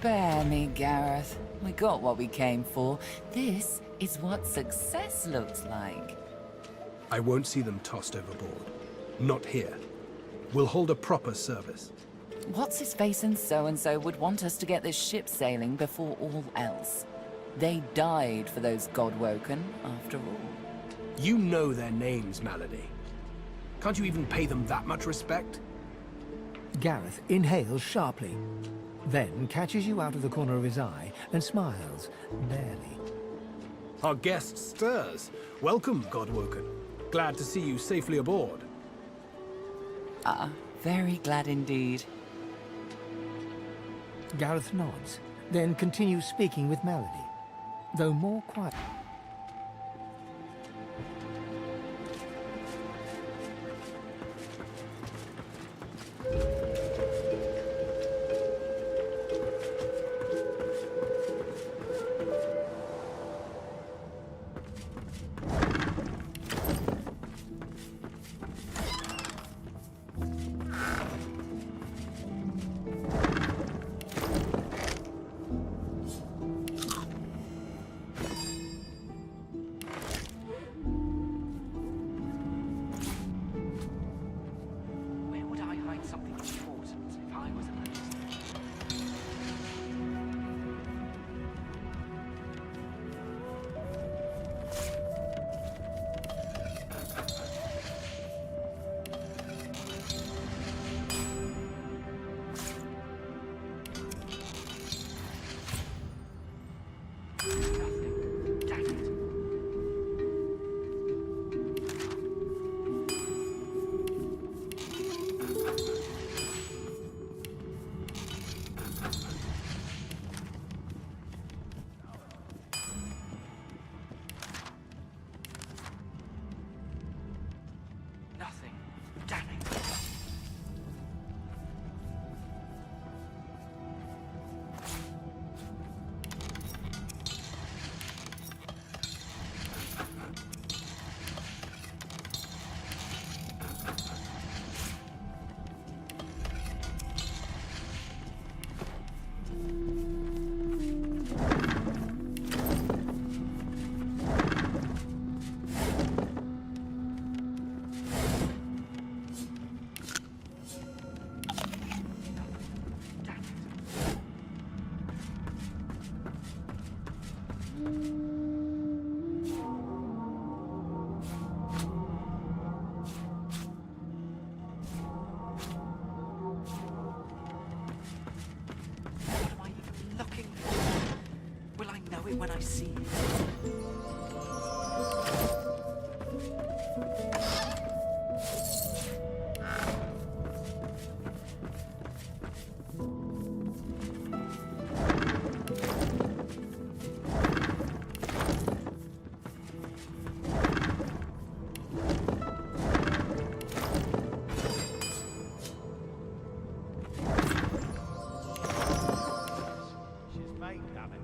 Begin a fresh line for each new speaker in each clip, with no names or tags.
Spare me, Gareth. We got what we came for. This is what success looks like.
I won't see them tossed overboard. Not here. We'll hold a proper service.
What's-his-face and so-and-so would want us to get this ship sailing before all else. They died for those Godwoken, after all.
You know their names, Malady. Can't you even pay them that much respect?
Gareth inhales sharply, then catches you out of the corner of his eye and smiles, barely.
Our guest stirs. Welcome, Godwoken. Glad to see you safely aboard.
Very glad indeed.
Gareth nods, then continues speaking with Melody, though more quiet.
Where would I hide something important if I was a person? Nothing. Dang it. Nothing. Damn it. Damn it. What am I even looking for? Will I know it when I see it?
She's made, damn it.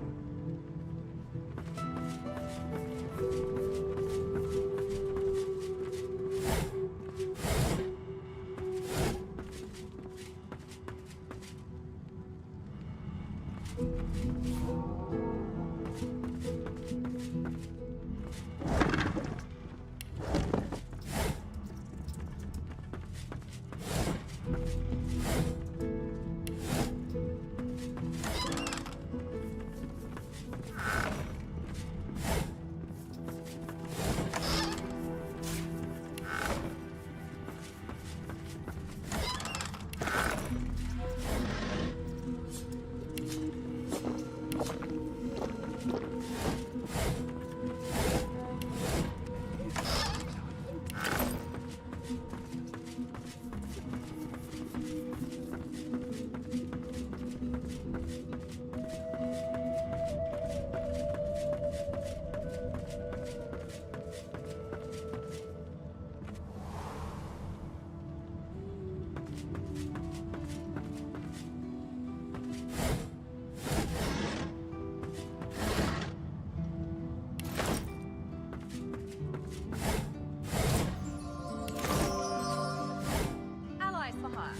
Allies for hire.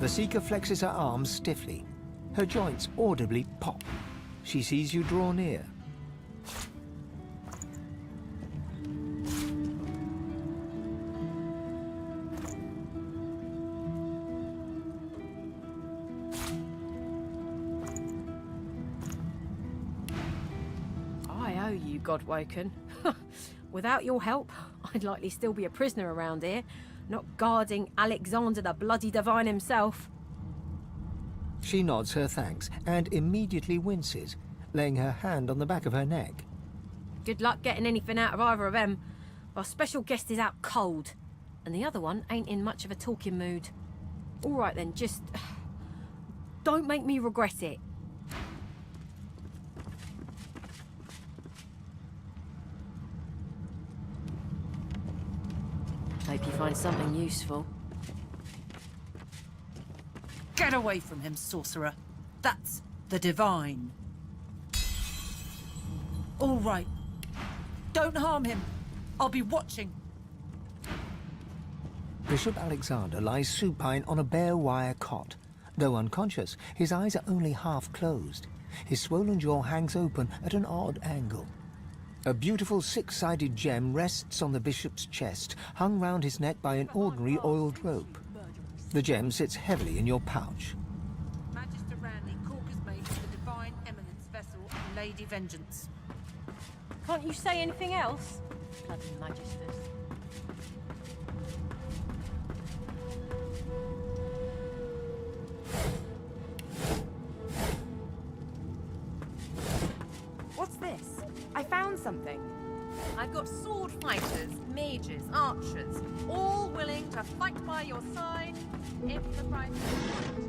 The Seeker flexes her arms stiffly. Her joints audibly pop. She sees you draw near.
I owe you, Godwoken. Without your help, I'd likely still be a prisoner around here, not guarding Alexander the bloody Divine himself.
She nods her thanks and immediately winces, laying her hand on the back of her neck.
Good luck getting anything out of either of them. Our special guest is out cold, and the other one ain't in much of a talking mood. All right then, just... don't make me regret it. Hope you find something useful.
Get away from him, sorcerer. That's the Divine. All right. Don't harm him. I'll be watching.
Bishop Alexander lies supine on a bare wire cot. Though unconscious, his eyes are only half closed. His swollen jaw hangs open at an odd angle. A beautiful six-sided gem rests on the bishop's chest, hung round his neck by an ordinary oiled rope. The gem sits heavily in your pouch.
Magister Ranley, Corker's mate to the Divine Eminence vessel, Lady Vengeance.
Can't you say anything else? Bloody Magisters.
What's this? I found something.
I've got sword fighters, mages, archers, all willing to fight by your side if the price is right.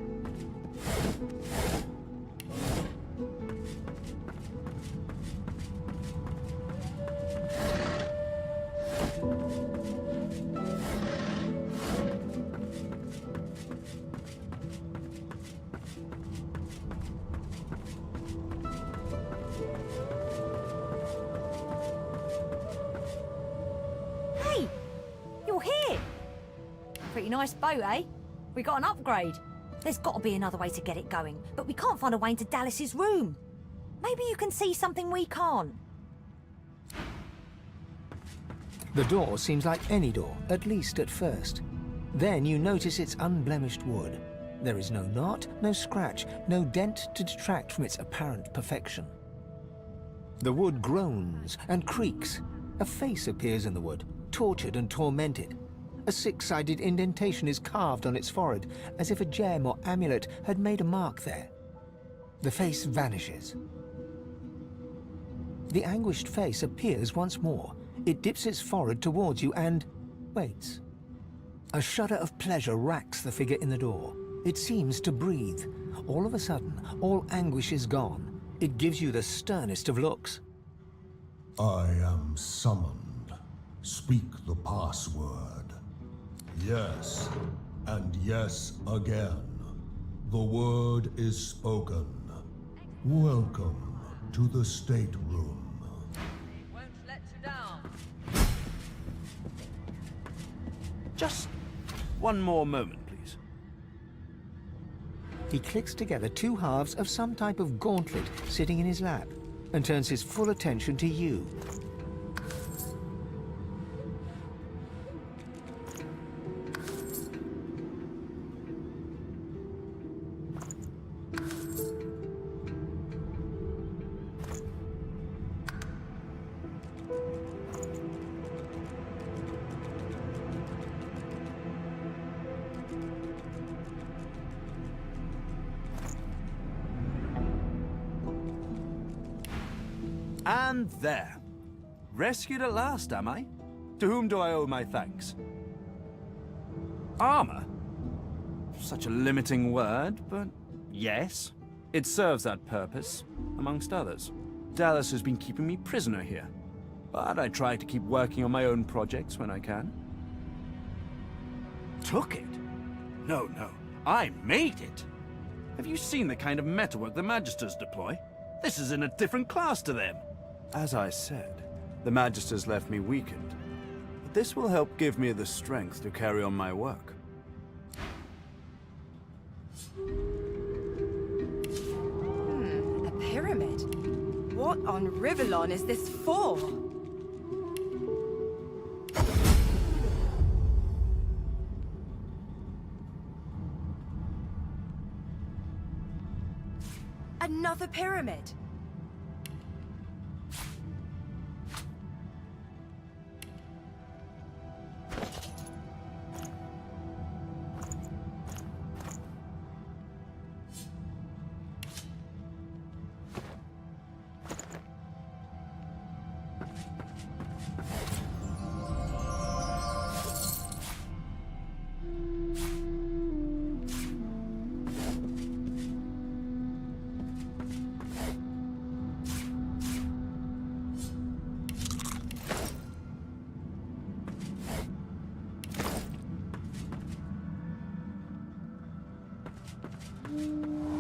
Hey! You're here! Pretty nice boat, eh? We got an upgrade. There's got to be another way to get it going, but we can't find a way into Dallas's room. Maybe you can see something we can't.
The door seems like any door, at least at first. Then you notice its unblemished wood. There is no knot, no scratch, no dent to detract from its apparent perfection. The wood groans and creaks. A face appears in the wood, tortured and tormented. A six-sided indentation is carved on its forehead, as if a gem or amulet had made a mark there. The face vanishes. The anguished face appears once more. It dips its forehead towards you and waits. A shudder of pleasure racks the figure in the door. It seems to breathe. All of a sudden, all anguish is gone. It gives you the sternest of looks.
I am summoned. Speak the password. Yes, and yes again. The word is spoken. Welcome to the stateroom.
Won't let you down.
Just one more moment, please.
He clicks together two halves of some type of gauntlet sitting in his lap and turns his full attention to you.
And there. Rescued at last, am I? To whom do I owe my thanks? Armor? Such a limiting word, but yes. It serves that purpose, amongst others. Dallas has been keeping me prisoner here, but I try to keep working on my own projects when I can. Took it? No, no. I made it. Have you seen the kind of metalwork the Magisters deploy? This is in a different class to them. As I said, the Magisters left me weakened, but this will help give me the strength to carry on my work.
What on Rivellon is this for? Another pyramid.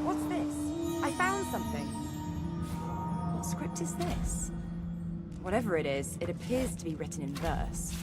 What's this? I found something. What script is this? Whatever it is, it appears to be written in verse.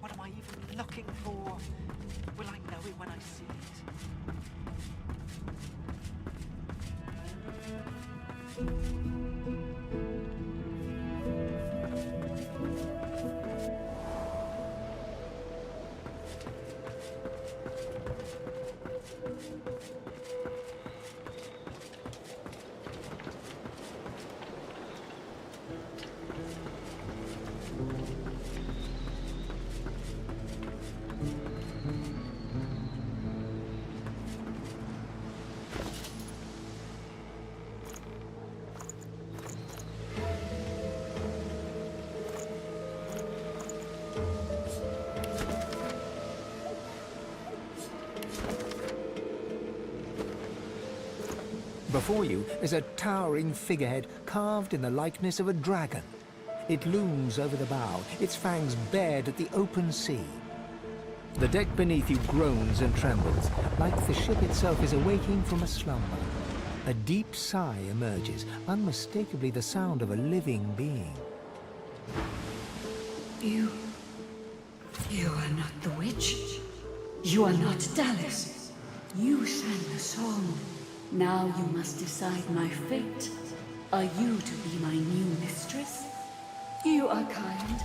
What am I even looking for? Will I know it when I see
Before you is a towering figurehead carved in the likeness of a dragon. It looms over the bow, its fangs bared at the open sea. The deck beneath you groans and trembles, like the ship itself is awaking from a slumber. A deep sigh emerges, unmistakably the sound of a living being.
You are not the witch. You are not Dallas. You sang the song. Now you must decide my fate. Are you to be my new mistress? You are kind,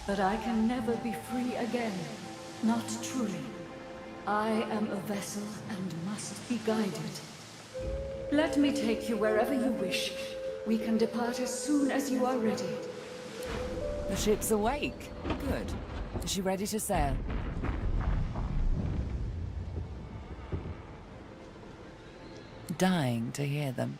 but I can never be free again. Not truly. I am a vessel and must be guided. Let me take you wherever you wish. We can depart as soon as you are ready.
The ship's awake. Good. Is she ready to sail? Dying to hear them.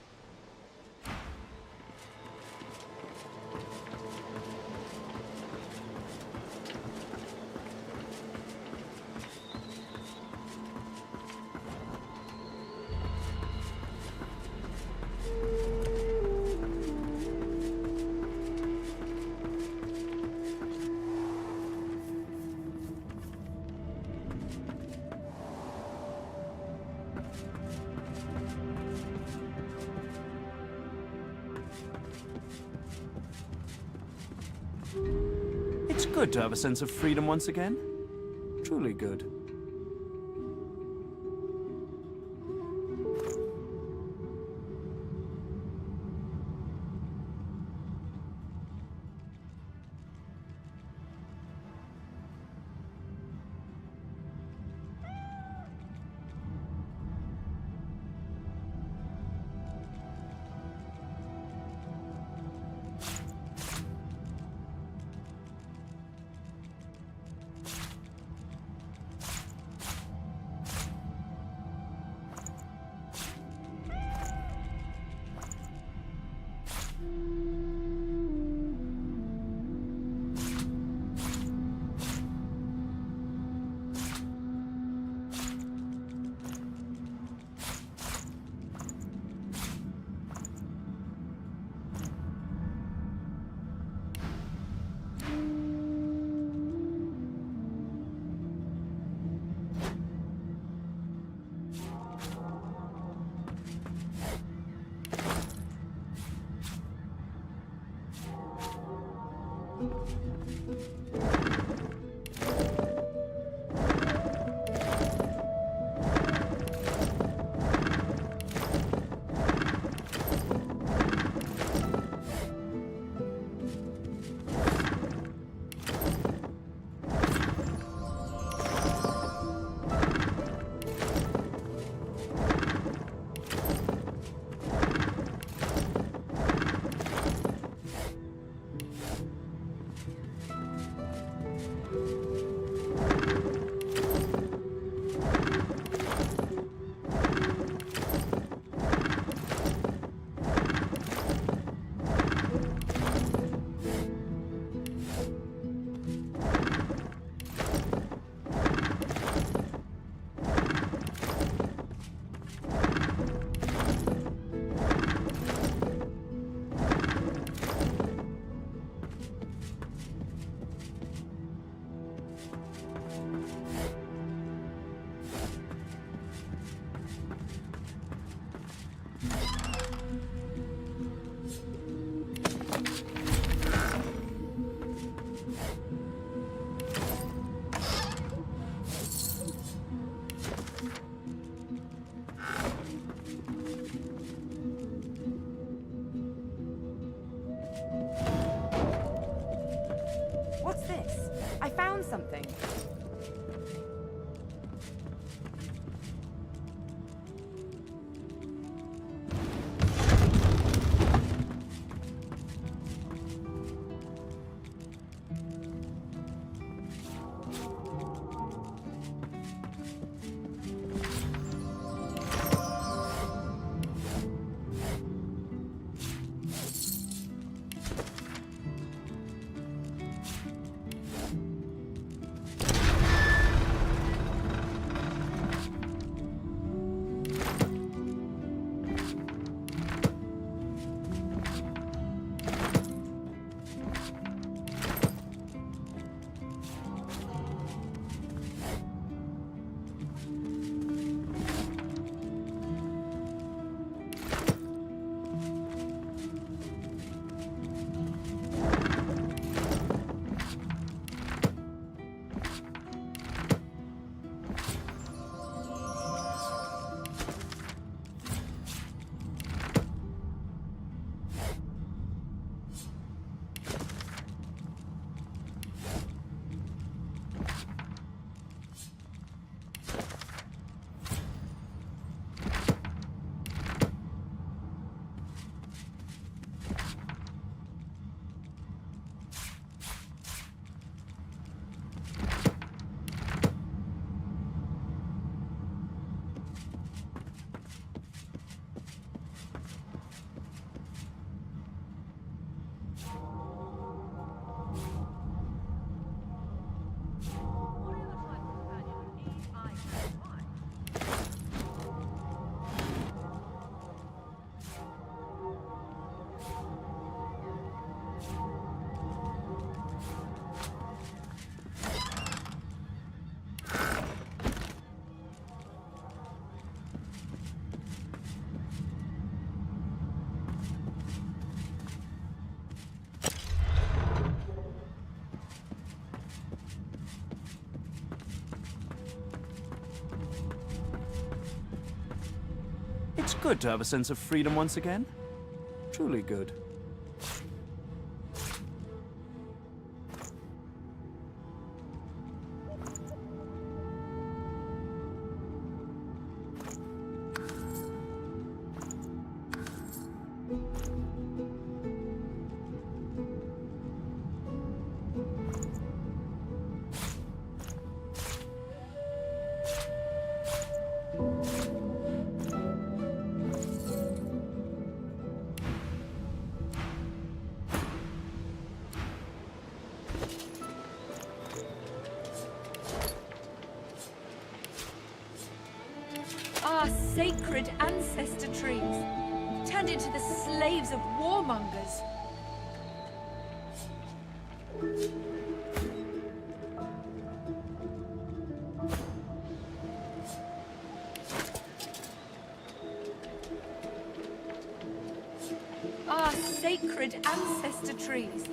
good to have a sense of freedom once again. Truly good.
something.
good to have a sense of freedom once again. Truly good.
Our sacred ancestor trees, turned into the slaves of warmongers. Our sacred ancestor trees,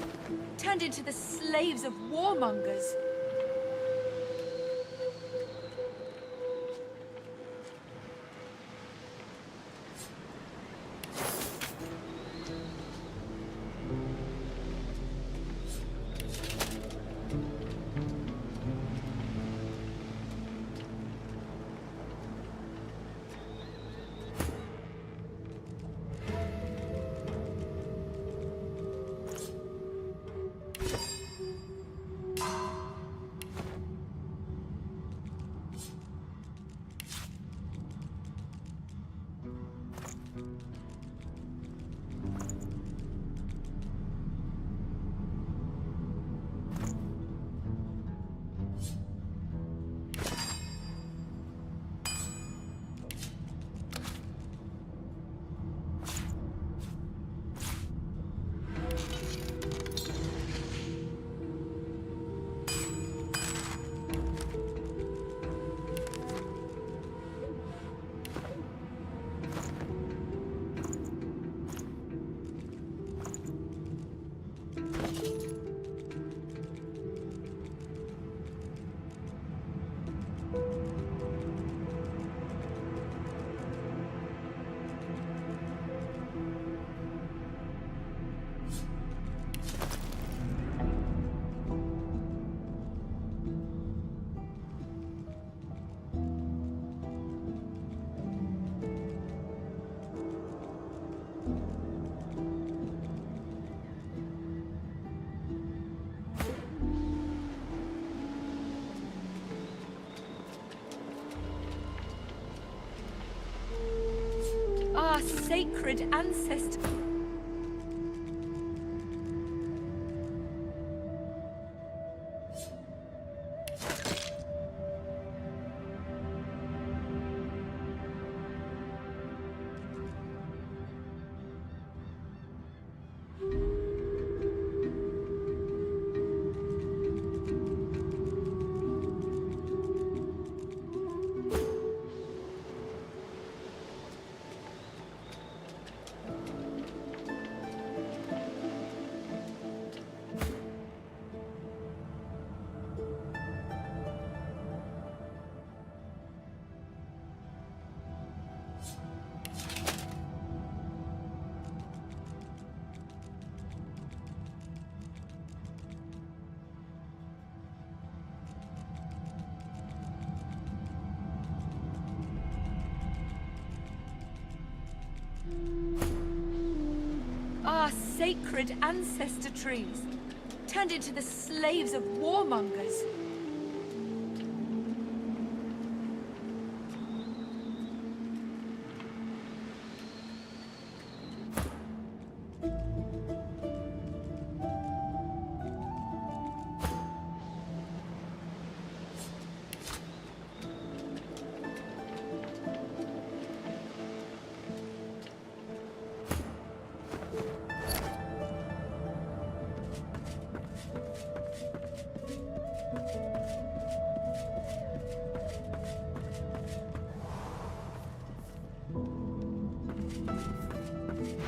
turned into the slaves of warmongers. Our sacred ancestor. Our sacred ancestor trees, turned into the slaves of warmongers.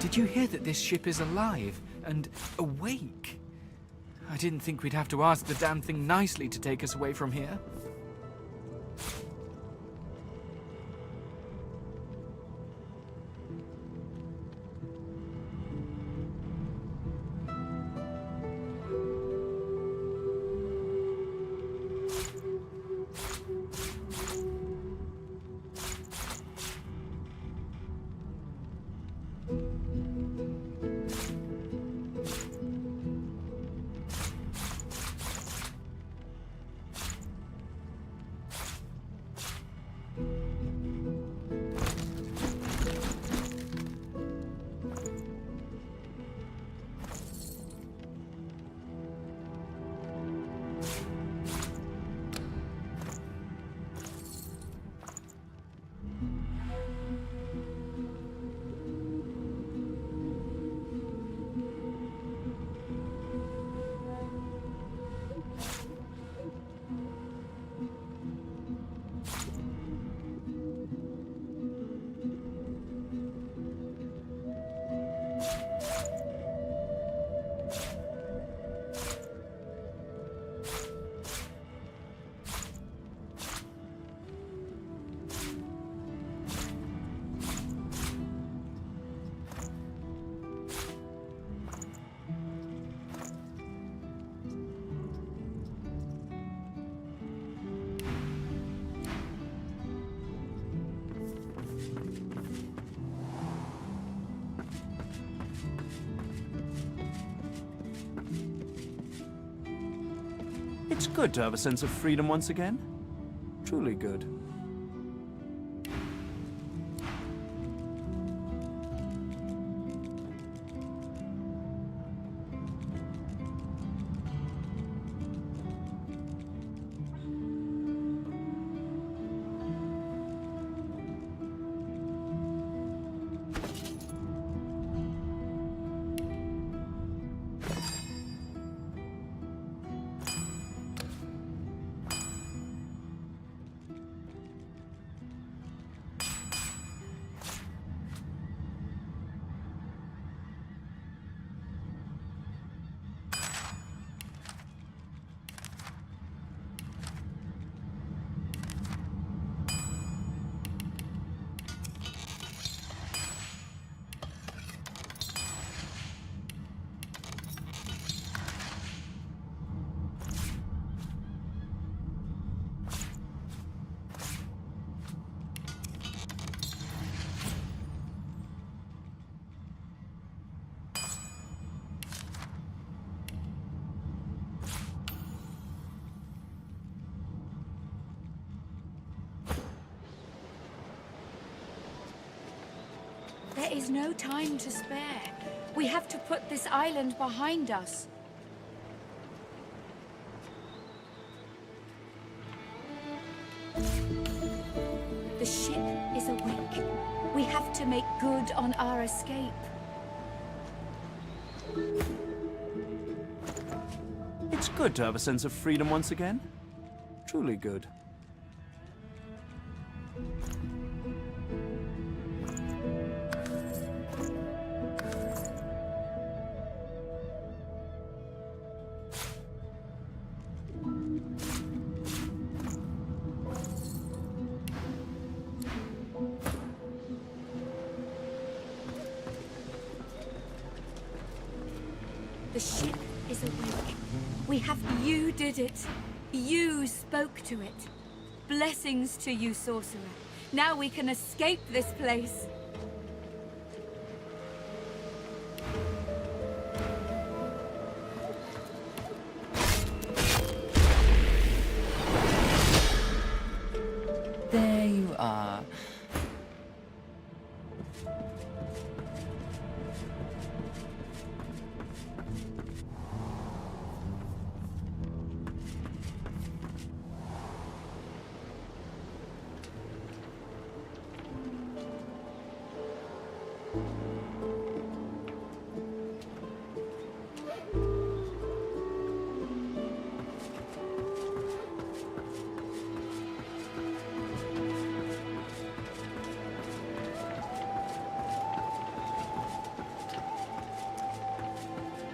Did you hear that this ship is alive and awake? I didn't think we'd have to ask the damn thing nicely to take us away from here.
It's good to have a sense of freedom once again. Truly good.
There is no time to spare. We have to put this island behind us. The ship is awake. We have to make good on our escape.
It's good to have a sense of freedom once again. Truly good.
The ship is awake. We have... You did it. You spoke to it. Blessings to you, sorcerer. Now we can escape this place.
There you are.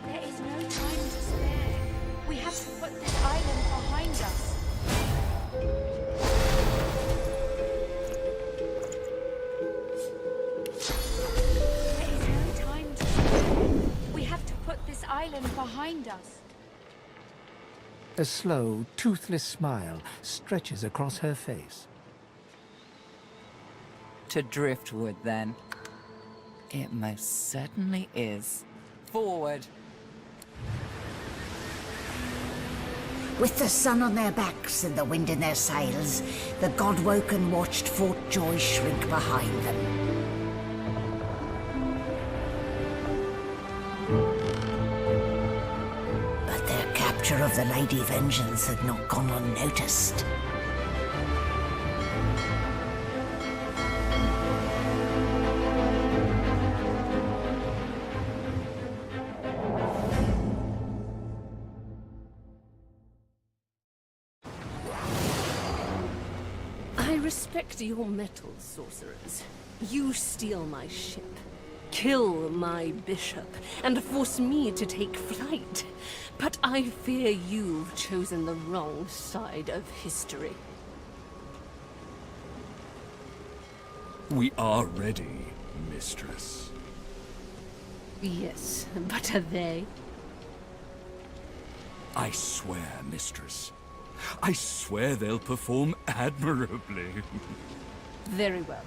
There is no time to spare. We have to put this island behind us. There is no time to spare. We have to put this island behind us.
A slow, toothless smile stretches across her face.
To driftwood, then. It most certainly is. Forward.
With the sun on their backs and the wind in their sails, the God-woken watched Fort Joy shrink behind them. But their capture of the Lady Vengeance had not gone unnoticed.
I respect your mettle, sorcerers. You steal my ship, kill my bishop, and force me to take flight. But I fear you've chosen the wrong side of history.
We are ready, mistress.
Yes, but are they?
I swear, mistress. I swear they'll perform admirably.
Very well.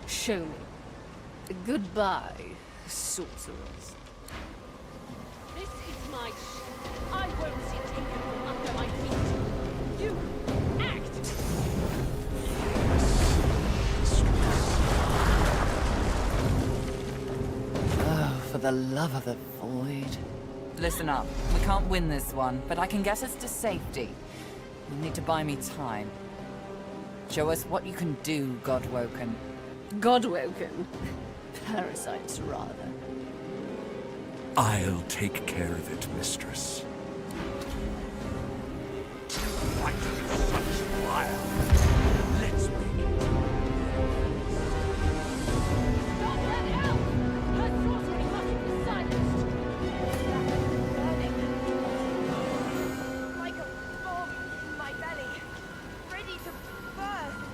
Show me. Goodbye, sorcerers. This is my ship. I won't see taken from under my feet. You act!
Oh, for the love of the void. Listen up. We can't win this one, but I can get us to safety. You'll need to buy me time. Show us what you can do, Godwoken.
Godwoken? Parasites, rather.
I'll take care of it, mistress. Fight with such fire. Let's make it.
Stop that help! Her sorcery must be silenced! Burning. Like a bomb in my belly. Ready to burst.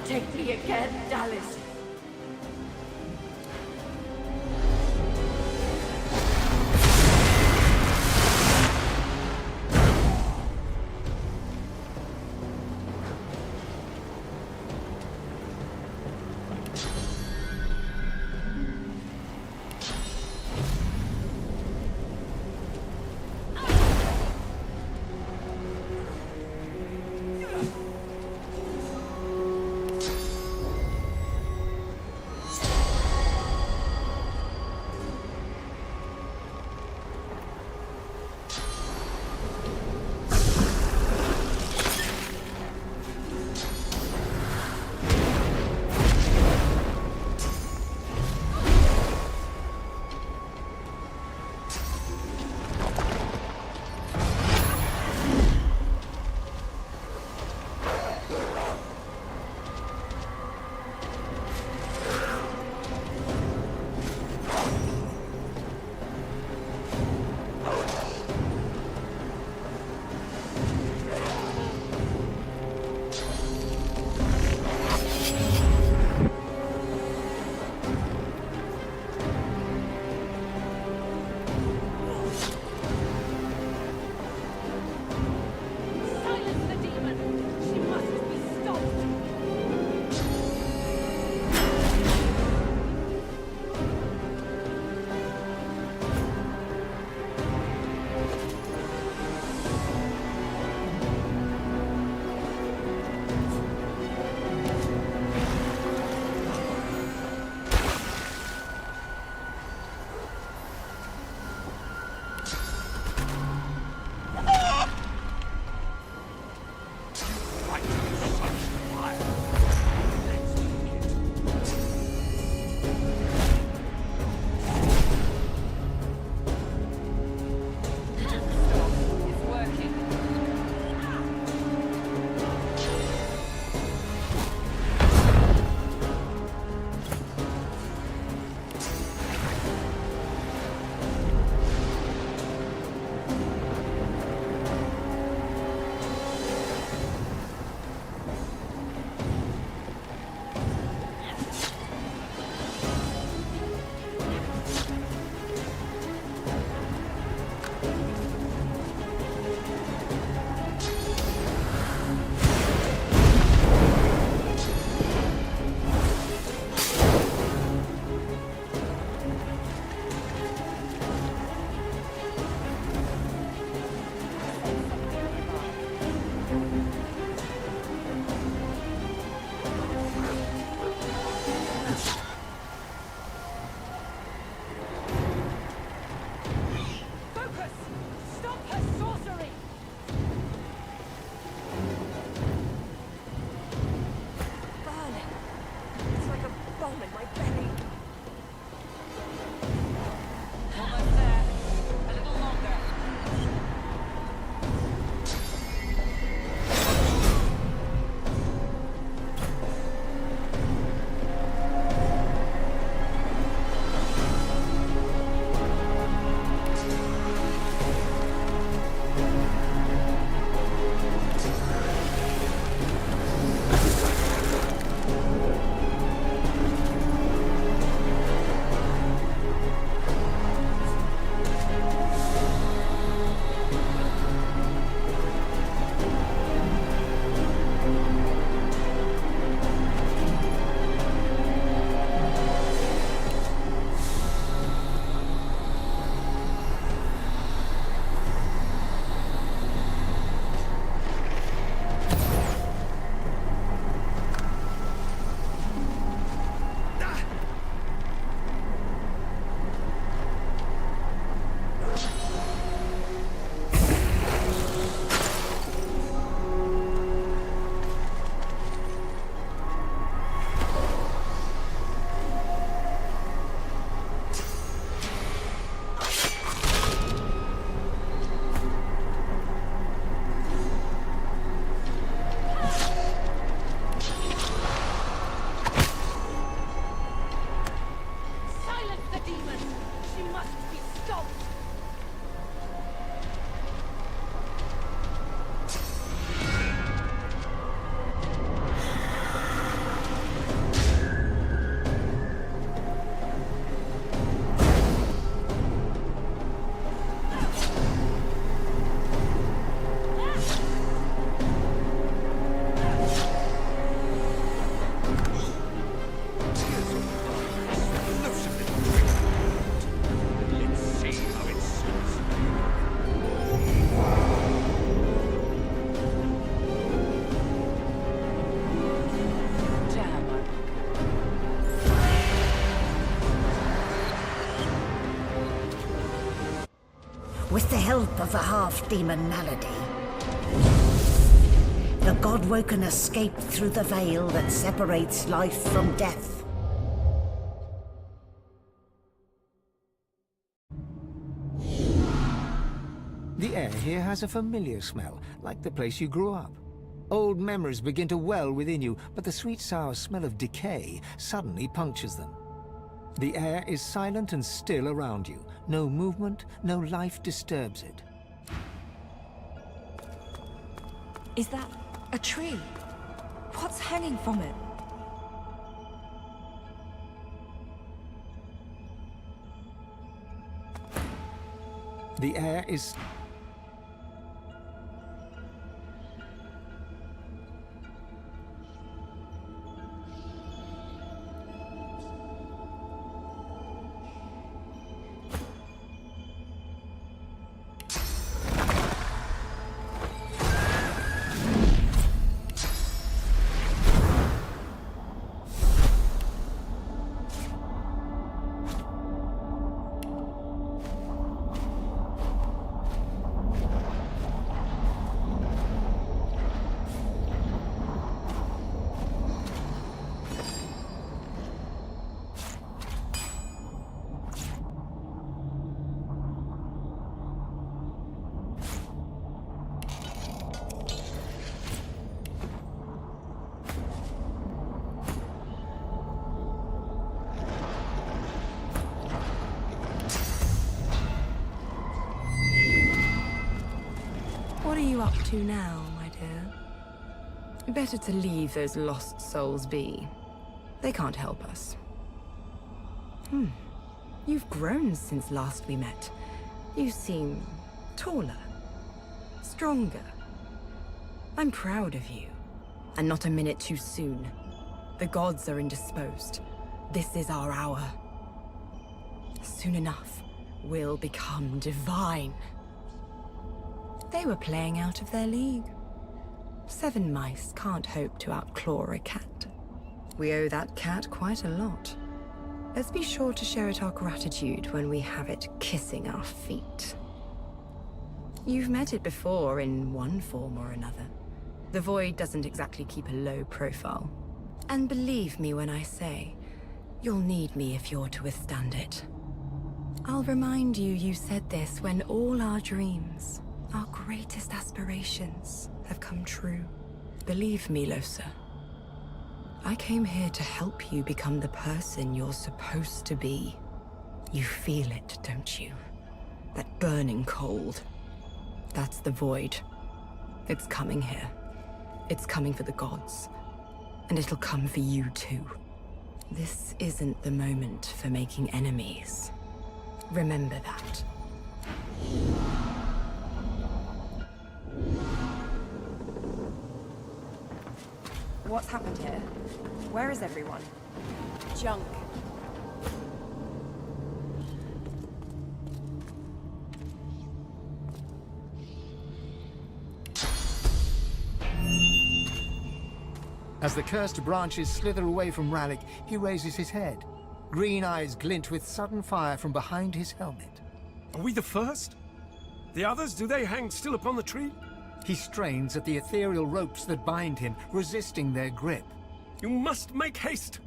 Take me again, Dallas.
hole in my belly.
Almost there. A little longer.
With the help of the half-demon malady, the God-woken escaped through the veil that separates life from death.
The air here has a familiar smell, like the place you grew up. Old memories begin to well within you, but the sweet sour smell of decay suddenly punctures them. The air is silent and still around you. No movement, no life disturbs it.
Is that a tree? What's hanging from it?
The air is...
What are you up to now, my dear? Better to leave those lost souls be. They can't help us. You've grown since last we met. You seem taller, stronger. I'm proud of you. And not a minute too soon. The gods are indisposed. This is our hour. Soon enough, we'll become divine. They were playing out of their league. 7 mice can't hope to outclaw a cat. We owe that cat quite a lot. Let's be sure to show it our gratitude when we have it kissing our feet. You've met it before in one form or another. The Void doesn't exactly keep a low profile. And believe me when I say, You'll need me if you're to withstand it. I'll remind you you said this when all our dreams, our greatest aspirations, have come true. Believe me, Losa. I came here to help you become the person you're supposed to be. You feel it, don't you? That burning cold. That's the void. It's coming here. It's coming for the gods. And it'll come for you too. This isn't the moment for making enemies. Remember that.
What's happened here? Where is everyone?
Junk.
As the cursed branches slither away from Rallick, he raises his head. Green eyes glint with sudden fire from behind his helmet.
Are we the first? The others, do they hang still upon the tree?
He strains at the ethereal ropes that bind him, resisting their grip.
You must make haste.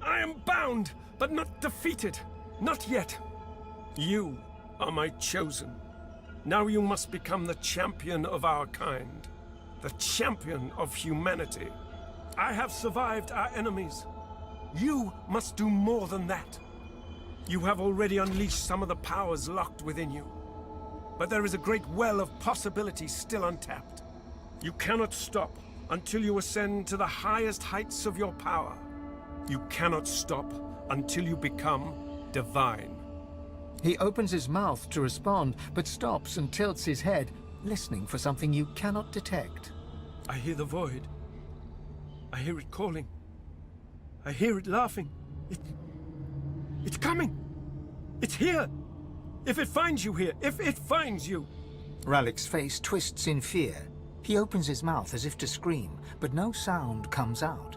I am bound, but not defeated. Not yet. You are my chosen. Now you must become the champion of our kind. The champion of humanity. I have survived our enemies. You must do more than that. You have already unleashed some of the powers locked within you. But there is a great well of possibilities still untapped. You cannot stop until you ascend to the highest heights of your power. You cannot stop until you become divine.
He opens his mouth to respond, but stops and tilts his head, listening for something you cannot detect.
I hear the void. I hear it calling. I hear it laughing. It's coming! It's here! If it finds you here, if it finds you!
Rallick's face twists in fear. He opens his mouth as if to scream, but no sound comes out.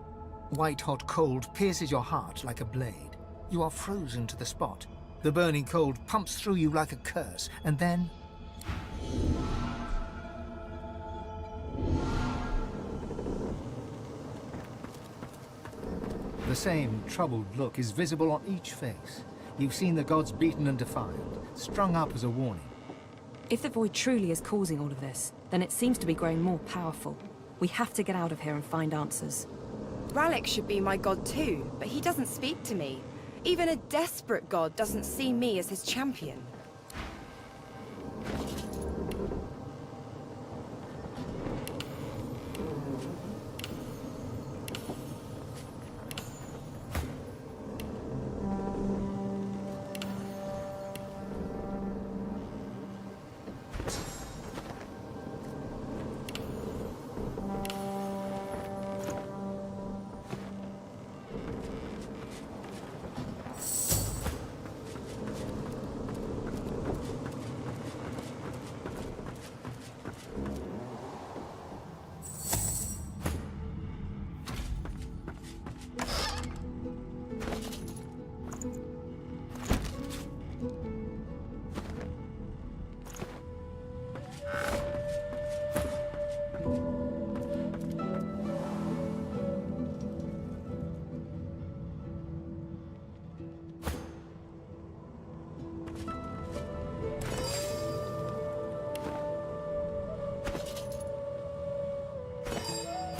White-hot cold pierces your heart like a blade. You are frozen to the spot. The burning cold pumps through you like a curse, and then... The same troubled look is visible on each face. You've seen the gods beaten and defiled, strung up as a warning.
If the void truly is causing all of this, then it seems to be growing more powerful. We have to get out of here and find answers.
Rallick should be my god too, but he doesn't speak to me. Even a desperate god doesn't see me as his champion.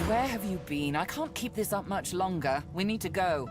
Where have you been? I can't keep this up much longer. We need to go.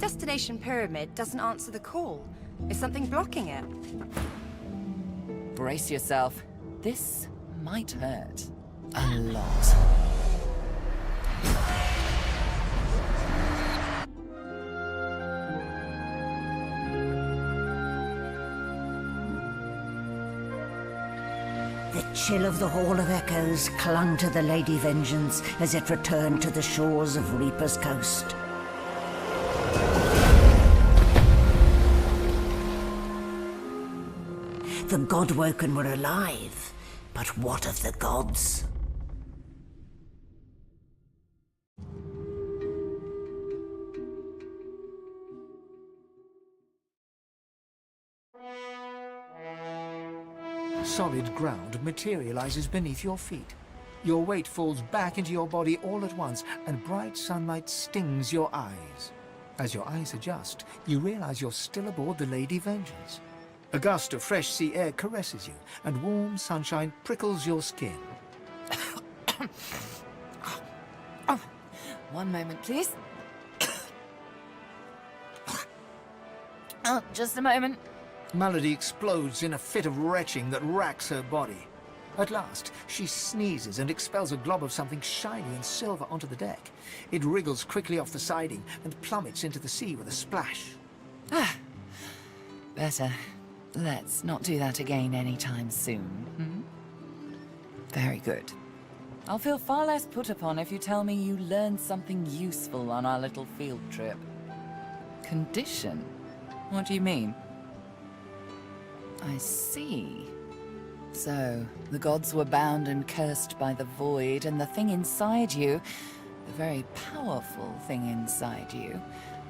destination pyramid doesn't answer the call. Is something blocking it?
Brace yourself. This might hurt. A lot.
The chill of the Hall of Echoes clung to the Lady Vengeance as it returned to the shores of Reaper's Coast. The Godwoken were alive, but what of the gods?
Solid ground materializes beneath your feet. Your weight falls back into your body all at once, and bright sunlight stings your eyes. As your eyes adjust, you realize you're still aboard the Lady Vengeance. A gust of fresh sea air caresses you, and warm sunshine prickles your skin.
One moment, please. Just a moment.
Malady explodes in a fit of retching that racks her body. At last, she sneezes and expels a glob of something shiny and silver onto the deck. It wriggles quickly off the siding and plummets into the sea with a splash.
Better. Let's not do that again anytime soon. Very good. I'll feel far less put upon if you tell me you learned something useful on our little field trip. Condition? What do you mean? I see. So, the gods were bound and cursed by the void, and the thing inside you, the very powerful thing inside you,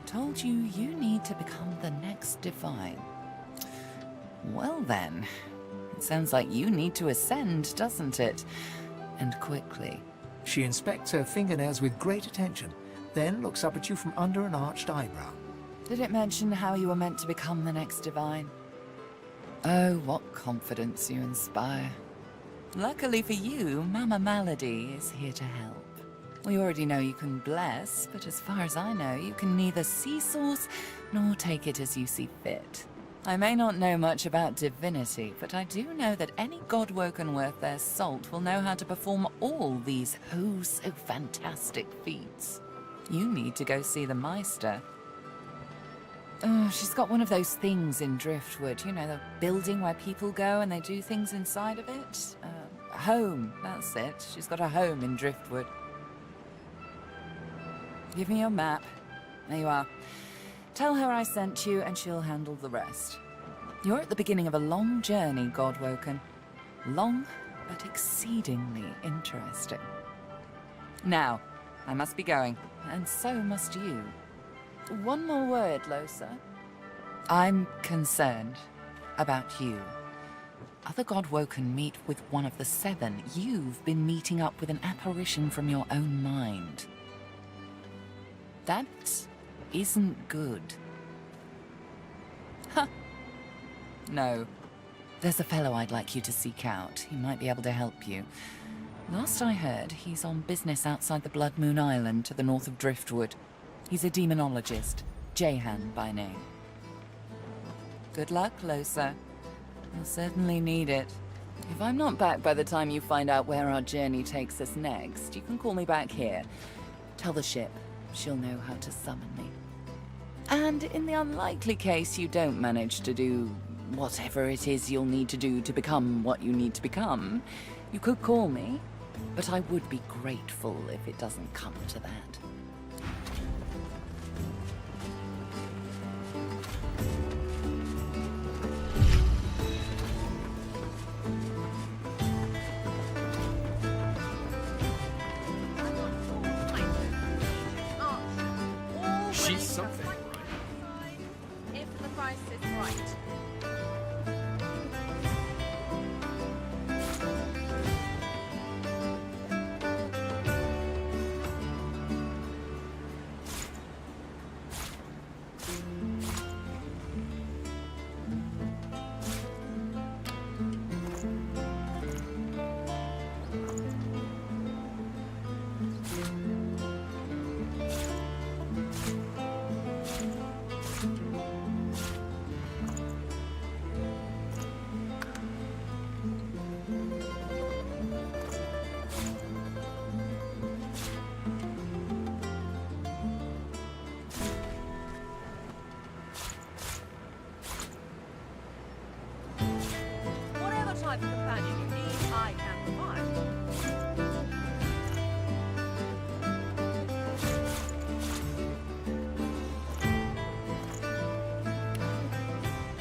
told you you need to become the next divine. Well then, it sounds like you need to ascend, doesn't it? And quickly.
She inspects her fingernails with great attention, then looks up at you from under an arched eyebrow.
Did it mention how you were meant to become the next divine? Oh, what confidence you inspire. Luckily for you, Mama Malady is here to help. We already know you can bless, but as far as I know, you can neither see source nor take it as you see fit. I may not know much about divinity, but I do know that any Godwoken worth their salt will know how to perform all these so fantastic feats. You need to go see the Meister. She's got one of those things in Driftwood, you know, the building where people go and they do things inside of it. Home, that's it. She's got a home in Driftwood. Give me your map. There you are. Tell her I sent you and she'll handle the rest. You're at the beginning of a long journey, Godwoken. Long, but exceedingly interesting. Now, I must be going, and so must you. One more word, Losa. I'm concerned about you. Other Godwoken meet with one of the 7. You've been meeting up with an apparition from your own mind. That isn't good. Huh. No. There's a fellow I'd like you to seek out. He might be able to help you. Last I heard, he's on business outside the Blood Moon Island to the north of Driftwood. He's a demonologist, Jehan by name. Good luck, Losa. You'll certainly need it. If I'm not back by the time you find out where our journey takes us next, you can call me back here. Tell the ship. She'll know how to summon me. And in the unlikely case you don't manage to do whatever it is you'll need to do to become what you need to become, you could call me, but I would be grateful if it doesn't come to that.
She's something.
If the price is right.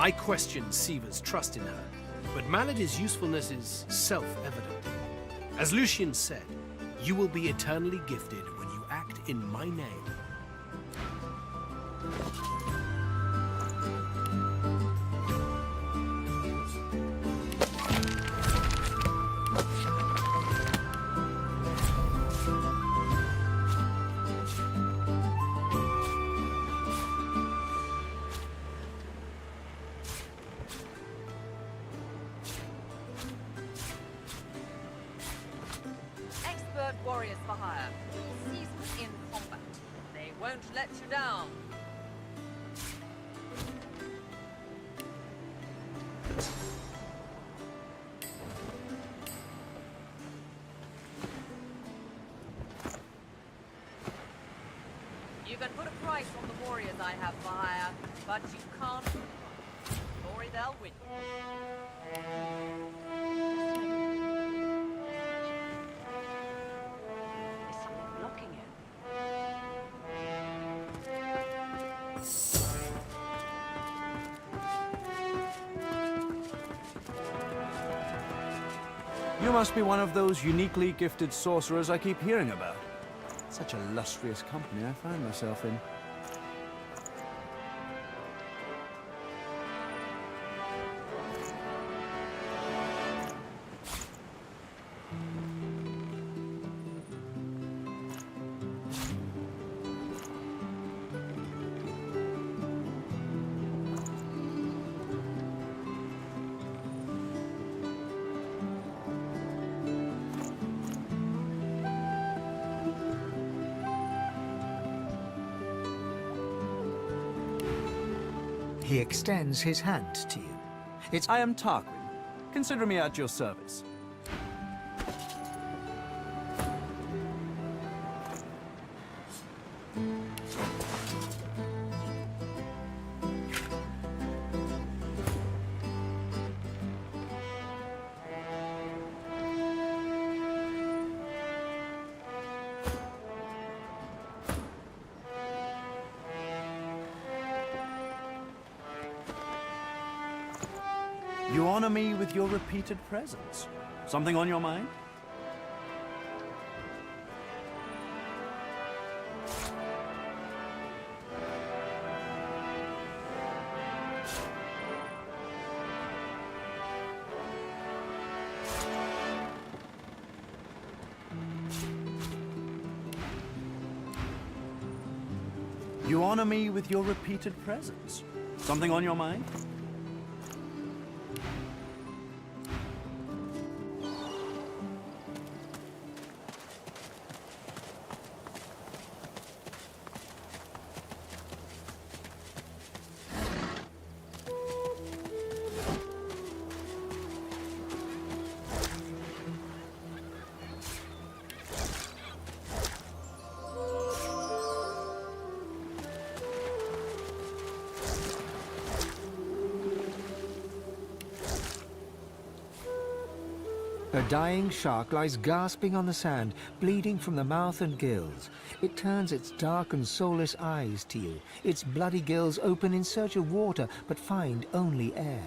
I question Siva's trust in her, but Malady's usefulness is self-evident. As Lucian said, you will be eternally gifted when you act in my name.
Expert warriors for hire. Seasoned in combat. They won't let you down. You can put a price on the warriors I have for hire, but you can't put a price. Glory they'll win. There's something blocking it.
You must be one of those uniquely gifted sorcerers I keep hearing about. Such illustrious company I find myself in.
He extends his hand to you.
I am Tarquin. Consider me at your service. You honor me with your repeated presence. Something on your mind? You honor me with your repeated presence. Something on your mind?
A dying shark lies gasping on the sand, bleeding from the mouth and gills. It turns its dark and soulless eyes to you. Its bloody gills open in search of water, but find only air.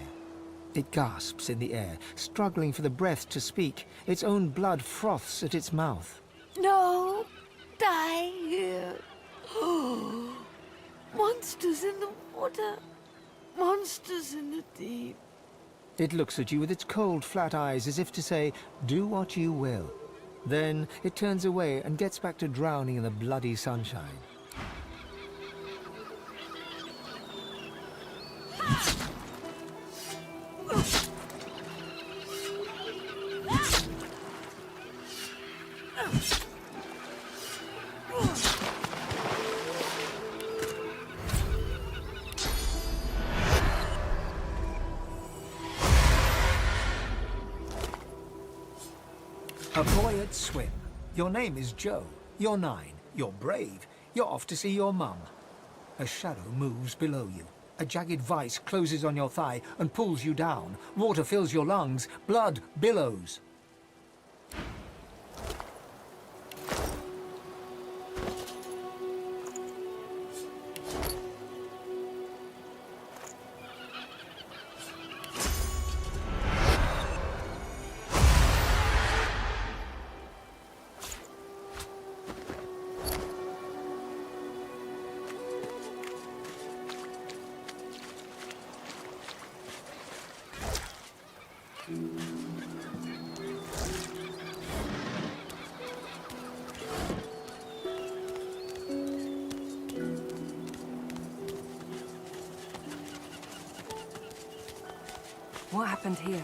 It gasps in the air, struggling for the breath to speak. Its own blood froths at its mouth.
No! Die here! Monsters in the water! Monsters in the deep!
It looks at you with its cold, flat eyes as if to say, do what you will. Then it turns away and gets back to drowning in the bloody sunshine. A boy at swim. Your name is Joe. You're 9. You're brave. You're off to see your mum. A shadow moves below you. A jagged vice closes on your thigh and pulls you down. Water fills your lungs. Blood billows.
What happened here?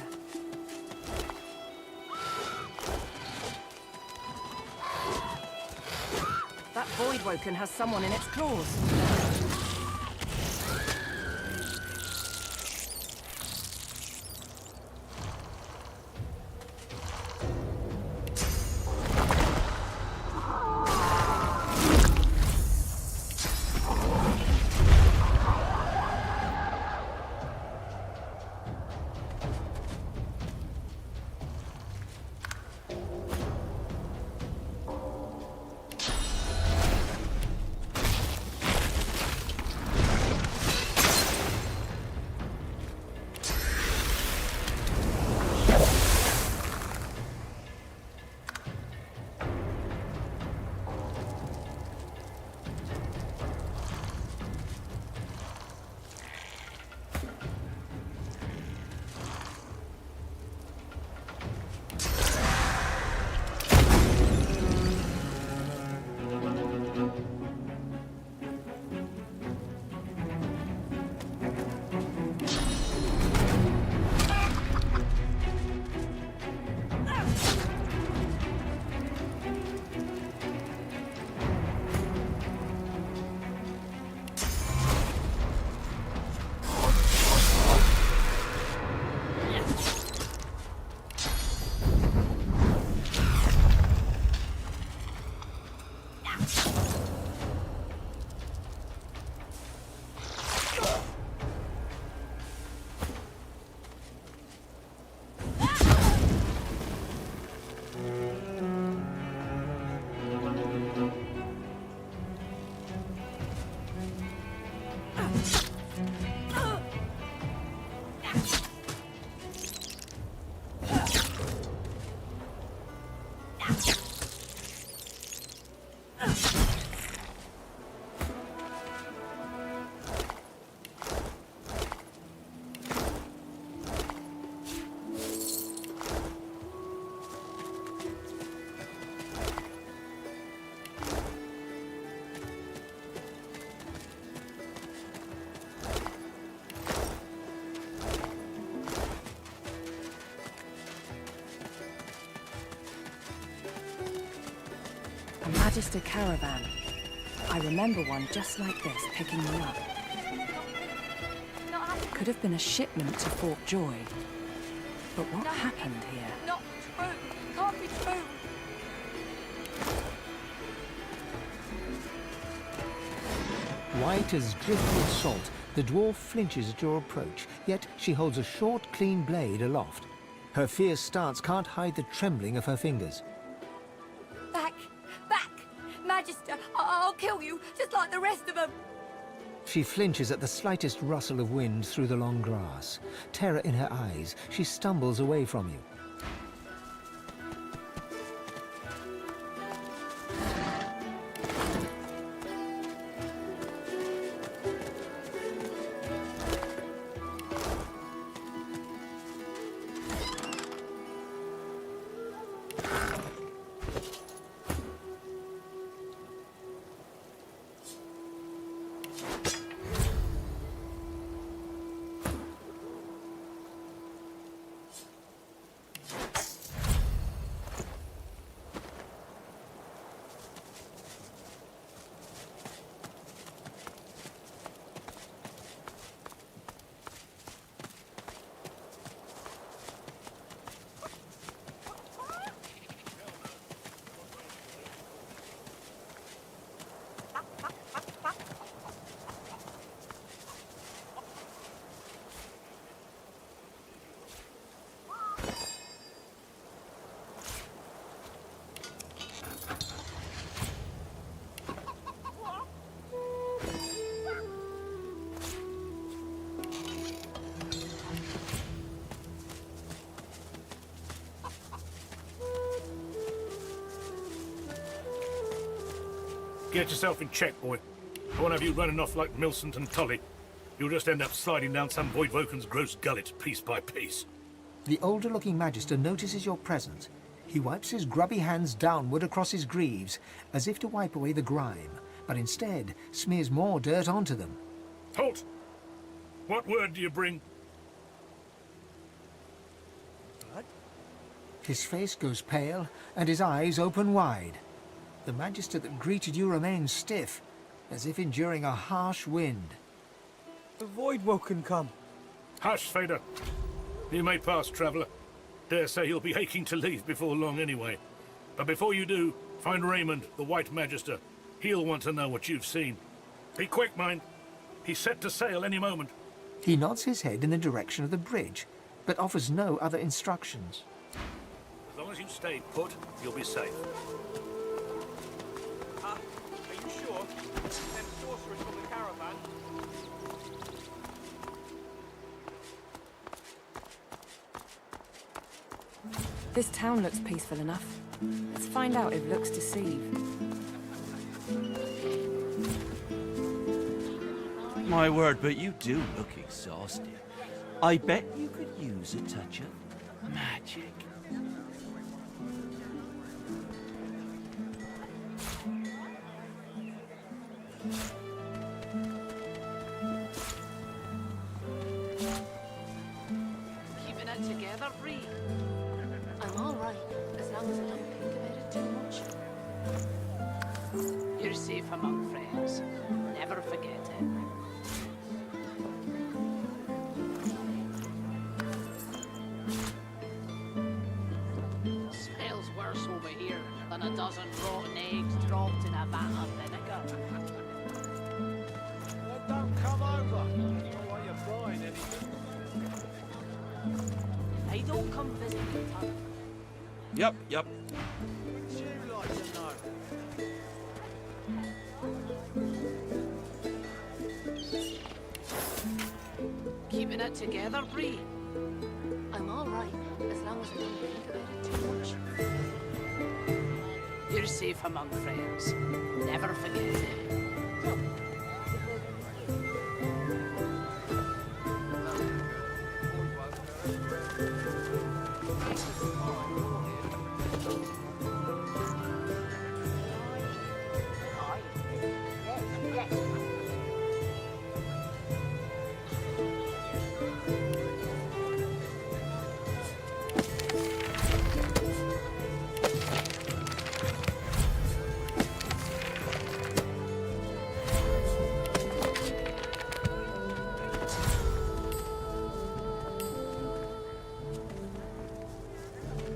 That Void Woken has someone in its claws. Magister caravan. I remember one just like this picking me up. Could have been a shipment to Fort Joy. But what happened here?
Not true. Can't be true.
White as drifted salt, the dwarf flinches at your approach, yet she holds a short, clean blade aloft. Her fierce stance can't hide the trembling of her fingers.
Back! Back! Magister, I'll kill you, just like the rest of them!
She flinches at the slightest rustle of wind through the long grass. Terror in her eyes, she stumbles away from you.
Get yourself in check, boy. I won't have you running off like Millicent and Tully. You'll just end up sliding down some Voidwoken's gross gullet, piece by piece.
The older-looking Magister notices your presence. He wipes his grubby hands downward across his greaves, as if to wipe away the grime, but instead smears more dirt onto them.
Halt! What word do you bring?
His face goes pale, and his eyes open wide. The Magister that greeted you remains stiff, as if enduring a harsh wind.
The Void Woken come.
Hush, Fader. You may pass, traveller. Dare say you'll be aching to leave before long anyway. But before you do, find Raymond, the White Magister. He'll want to know what you've seen. Be quick, mind. He's set to sail any moment.
He nods his head in the direction of the bridge, but offers no other instructions.
As long as you stay put, you'll be safe.
Are you sure? Them sorcerers from the caravan?
This town looks peaceful enough. Let's find out if looks deceive.
My word, but you do look exhausted. I bet you could use a touch of magic.
Keeping it together, Bree. I'm all right, as long as I don't think about it too much. You're safe among friends. Never forget it. Smells worse over here than a dozen rotten eggs dropped in a vat of vinegar.
Well, don't come over. Not while you're frying anything.
They don't come visit me, Tom.
Yep.
Wouldn't you like to know?
Keeping it together, Bree. I'm all right, as long as I don't think about it too much. You're safe among friends. Never forget it.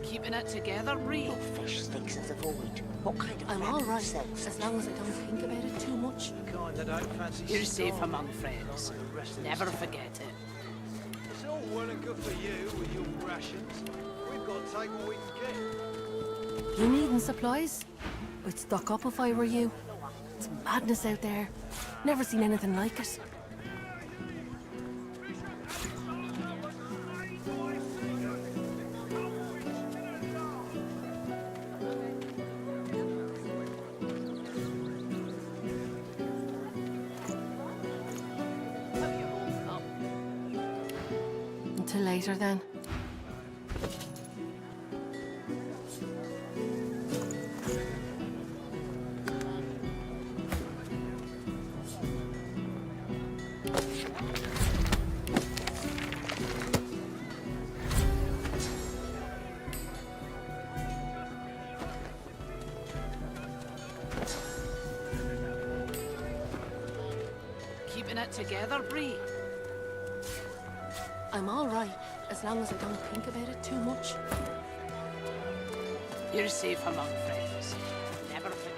Keeping it together, Bree.
Your fish stinks of the void. What kind of
I'm all right, as long as I don't think about it too much.
Kind that don't fancy
You're safe
starving
among friends.
like the rest of
Never
us.
forget it.
It's all well and good for you with your rations. We've got to take what we can get.
You needing supplies? I'd stock up if I were you. It's madness out there. Never seen anything like it. Until later then.
Keeping it together, Bree. I'm all right, as long as I don't think about it too much. You're safe among friends. Never forget.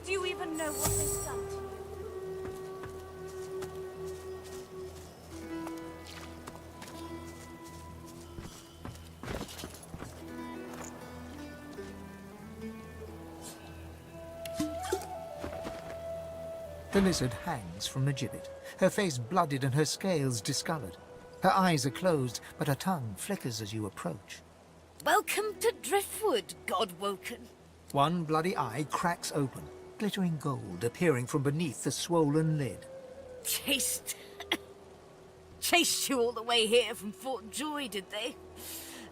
Do you even know what they've done to you?
The lizard hangs from the gibbet, her face blooded and her scales discolored. Her eyes are closed, but her tongue flickers as you approach.
Welcome to Driftwood, Godwoken.
One bloody eye cracks open, glittering gold appearing from beneath the swollen lid.
Chased you all the way here from Fort Joy, did they?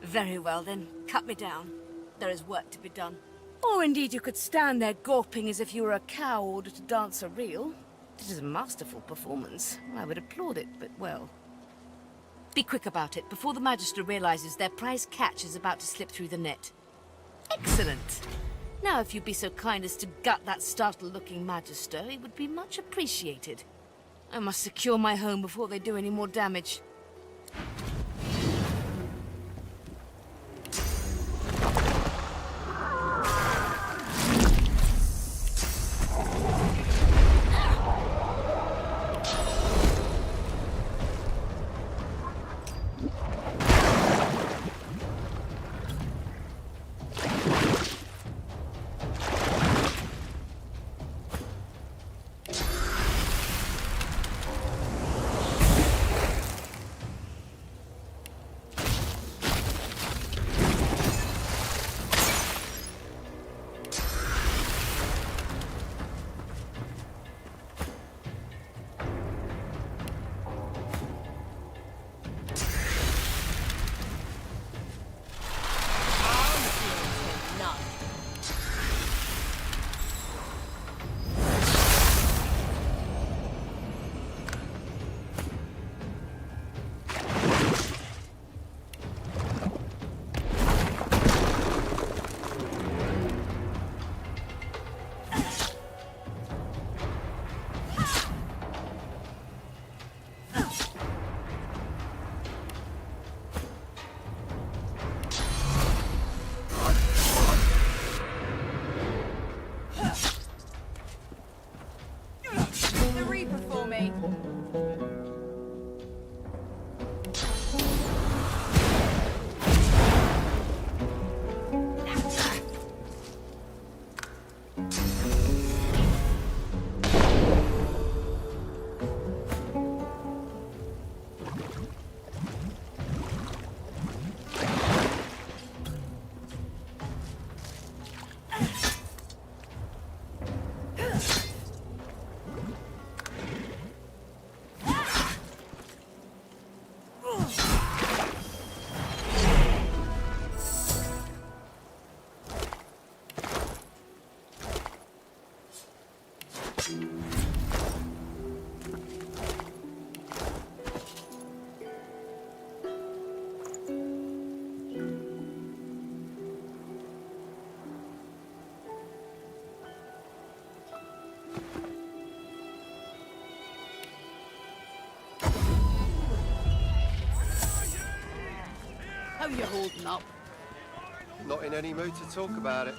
Very well then, cut me down. There is work to be done. Or indeed you could stand there gawping as if you were a cow ordered to dance a reel. It is a masterful performance. I would applaud it, but well. Be quick about it, before the Magister realizes their prize catch is about to slip through the net. Excellent! Now if you'd be so kind as to gut that startled-looking Magister, it would be much appreciated. I must secure my home before they do any more damage.
The Reaper for me.
How you holding up?
Not in any mood to talk about it.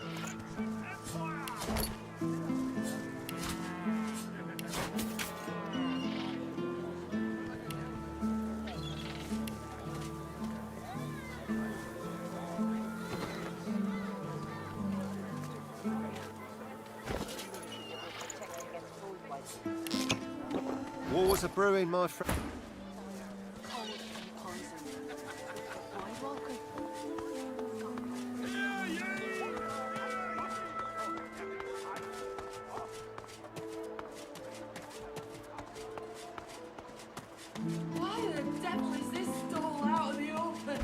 Wars are brewing, my friend.
Why the devil is this stall out in the open?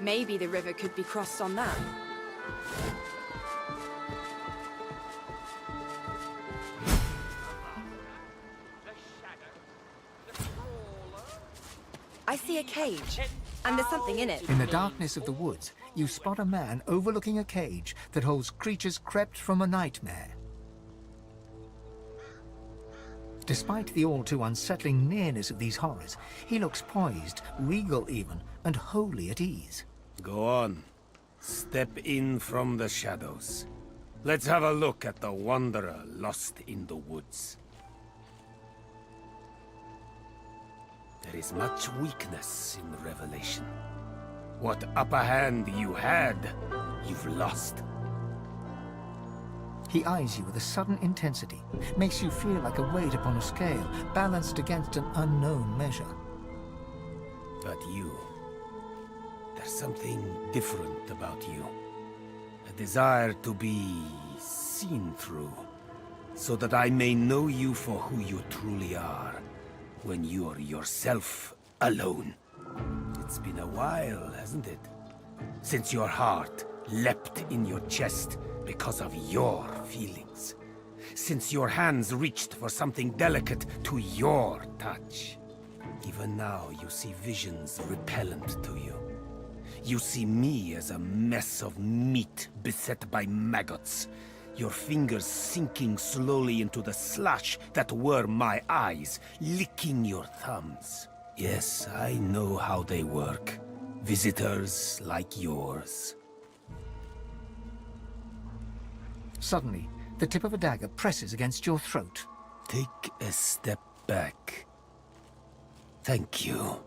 Maybe the river could be crossed on that. I see a cage, and there's something in it.
In the darkness of the woods, you spot a man overlooking a cage that holds creatures crept from a nightmare. Despite the all-too-unsettling nearness of these horrors, he looks poised, regal even, and wholly at ease.
Go on. Step in from the shadows. Let's have a look at the wanderer lost in the woods. There is much weakness in Revelation. What upper hand you had, you've lost.
He eyes you with a sudden intensity, makes you feel like a weight upon a scale, balanced against an unknown measure.
But you... there's something different about you. A desire to be seen through, so that I may know you for who you truly are, when you're yourself alone. It's been a while, hasn't it? Since your heart leapt in your chest because of your feelings. Since your hands reached for something delicate to your touch. Even now you see visions repellent to you. You see me as a mess of meat beset by maggots. Your fingers sinking slowly into the slush that were my eyes, licking your thumbs. Yes, I know how they work. Visitors like yours.
Suddenly, the tip of a dagger presses against your throat.
Take a step back. Thank you.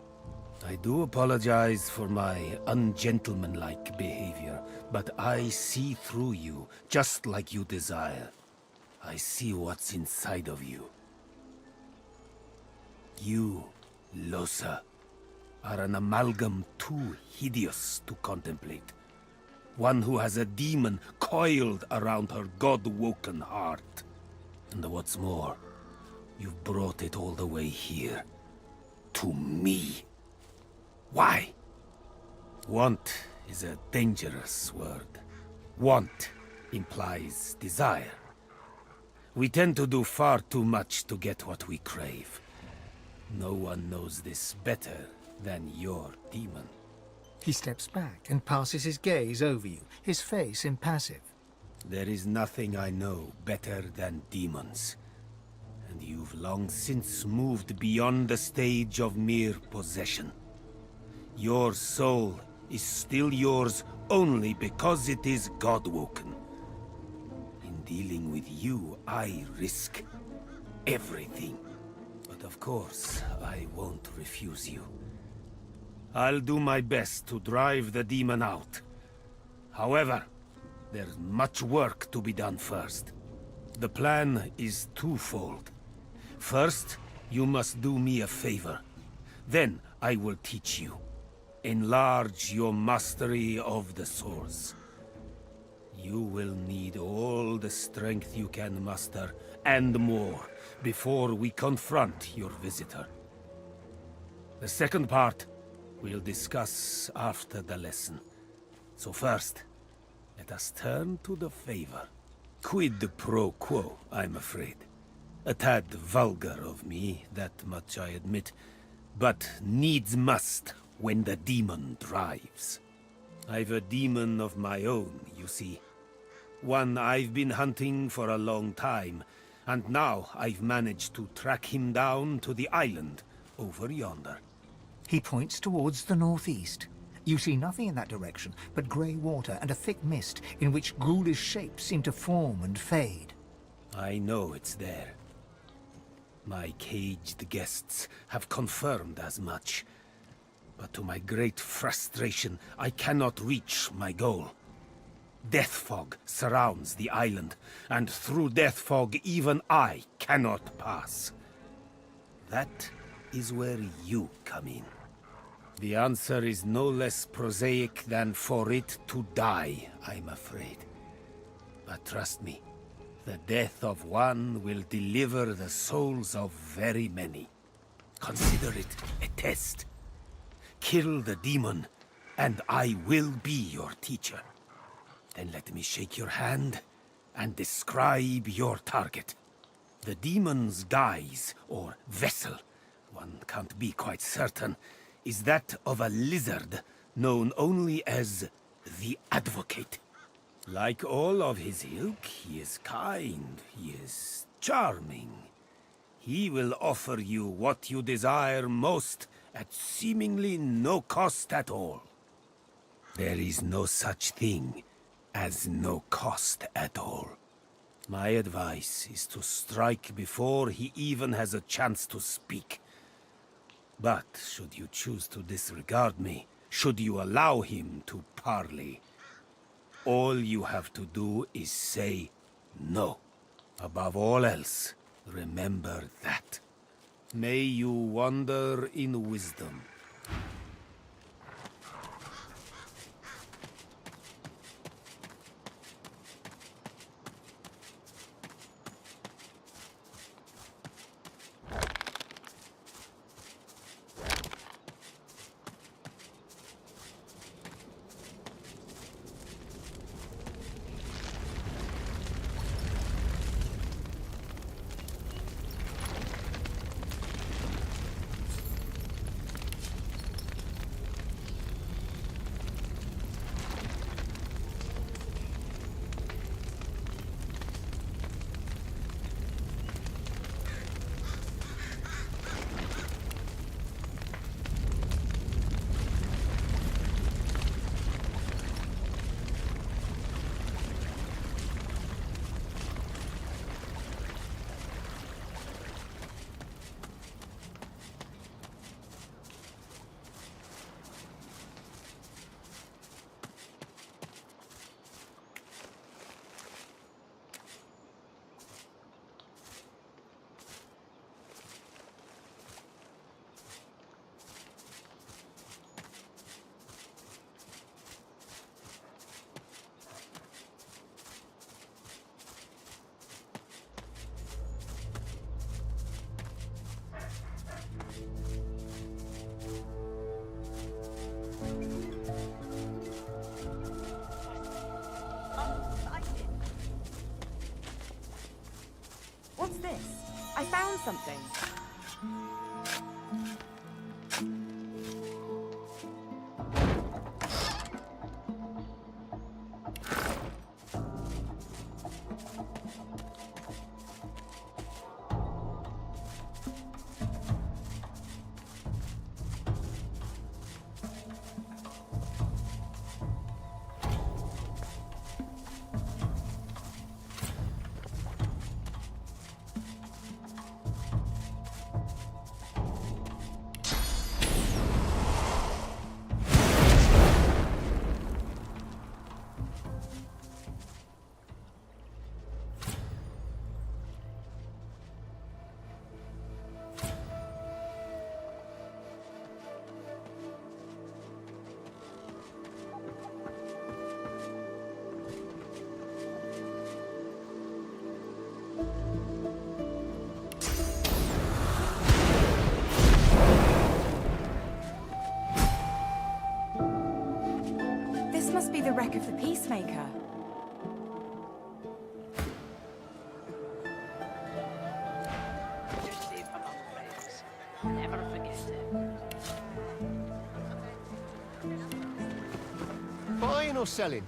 I do apologize for my ungentlemanlike behavior, but I see through you, just like you desire. I see what's inside of you. You, Losa, are an amalgam too hideous to contemplate. One who has a demon coiled around her god-woken heart. And what's more, you've brought it all the way here. To me. Why? Want is a dangerous word. Want implies desire. We tend to do far too much to get what we crave. No one knows this better than your demon.
He steps back and passes his gaze over you, his face impassive.
There is nothing I know better than demons. And you've long since moved beyond the stage of mere possession. Your soul is still yours only because it is God-woken. In dealing with you, I risk everything. But of course, I won't refuse you. I'll do my best to drive the demon out. However, there's much work to be done first. The plan is twofold. First, you must do me a favor. Then I will teach you. Enlarge your mastery of the source. You will need all the strength you can muster, and more, before we confront your visitor. The second part we'll discuss after the lesson. So first, let us turn to the favor. Quid pro quo, I'm afraid. A tad vulgar of me, that much I admit. But needs must when the demon drives. I've a demon of my own, you see. One I've been hunting for a long time, and now I've managed to track him down to the island over yonder.
He points towards the northeast. You see nothing in that direction but grey water and a thick mist in which ghoulish shapes seem to form and fade.
I know it's there. My caged guests have confirmed as much. But to my great frustration, I cannot reach my goal. Death fog surrounds the island, and through death fog even I cannot pass. That is where you come in. The answer is no less prosaic than for it to die, I'm afraid. But trust me, the death of one will deliver the souls of very many. Consider it a test. Kill the demon, and I will be your teacher. Then let me shake your hand and describe your target. The demon's guise, or vessel, one can't be quite certain, is that of a lizard known only as the Advocate. Like all of his ilk, he is kind, he is charming. He will offer you what you desire most at seemingly no cost at all. There is no such thing as no cost at all. My advice is to strike before he even has a chance to speak. But should you choose to disregard me, should you allow him to parley, all you have to do is say no. Above all else, remember that. May you wander in wisdom.
What's this? I found something. This must be the wreck of the Peacemaker.
You're safe among friends. Never forget it.
Buying or selling?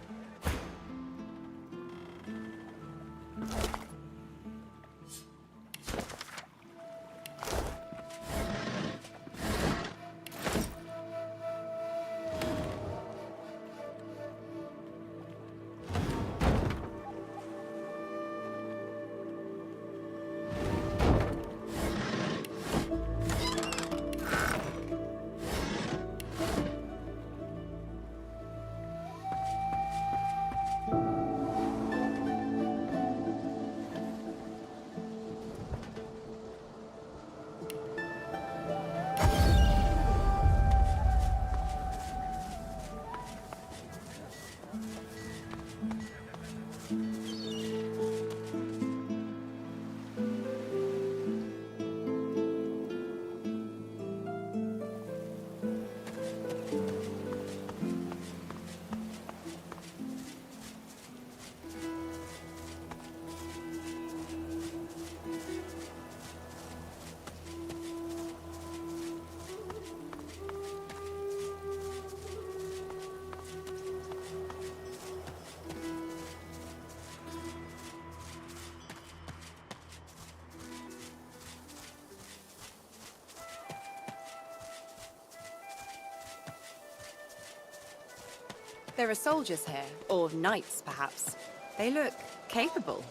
There are soldiers here, or knights, perhaps. They look capable.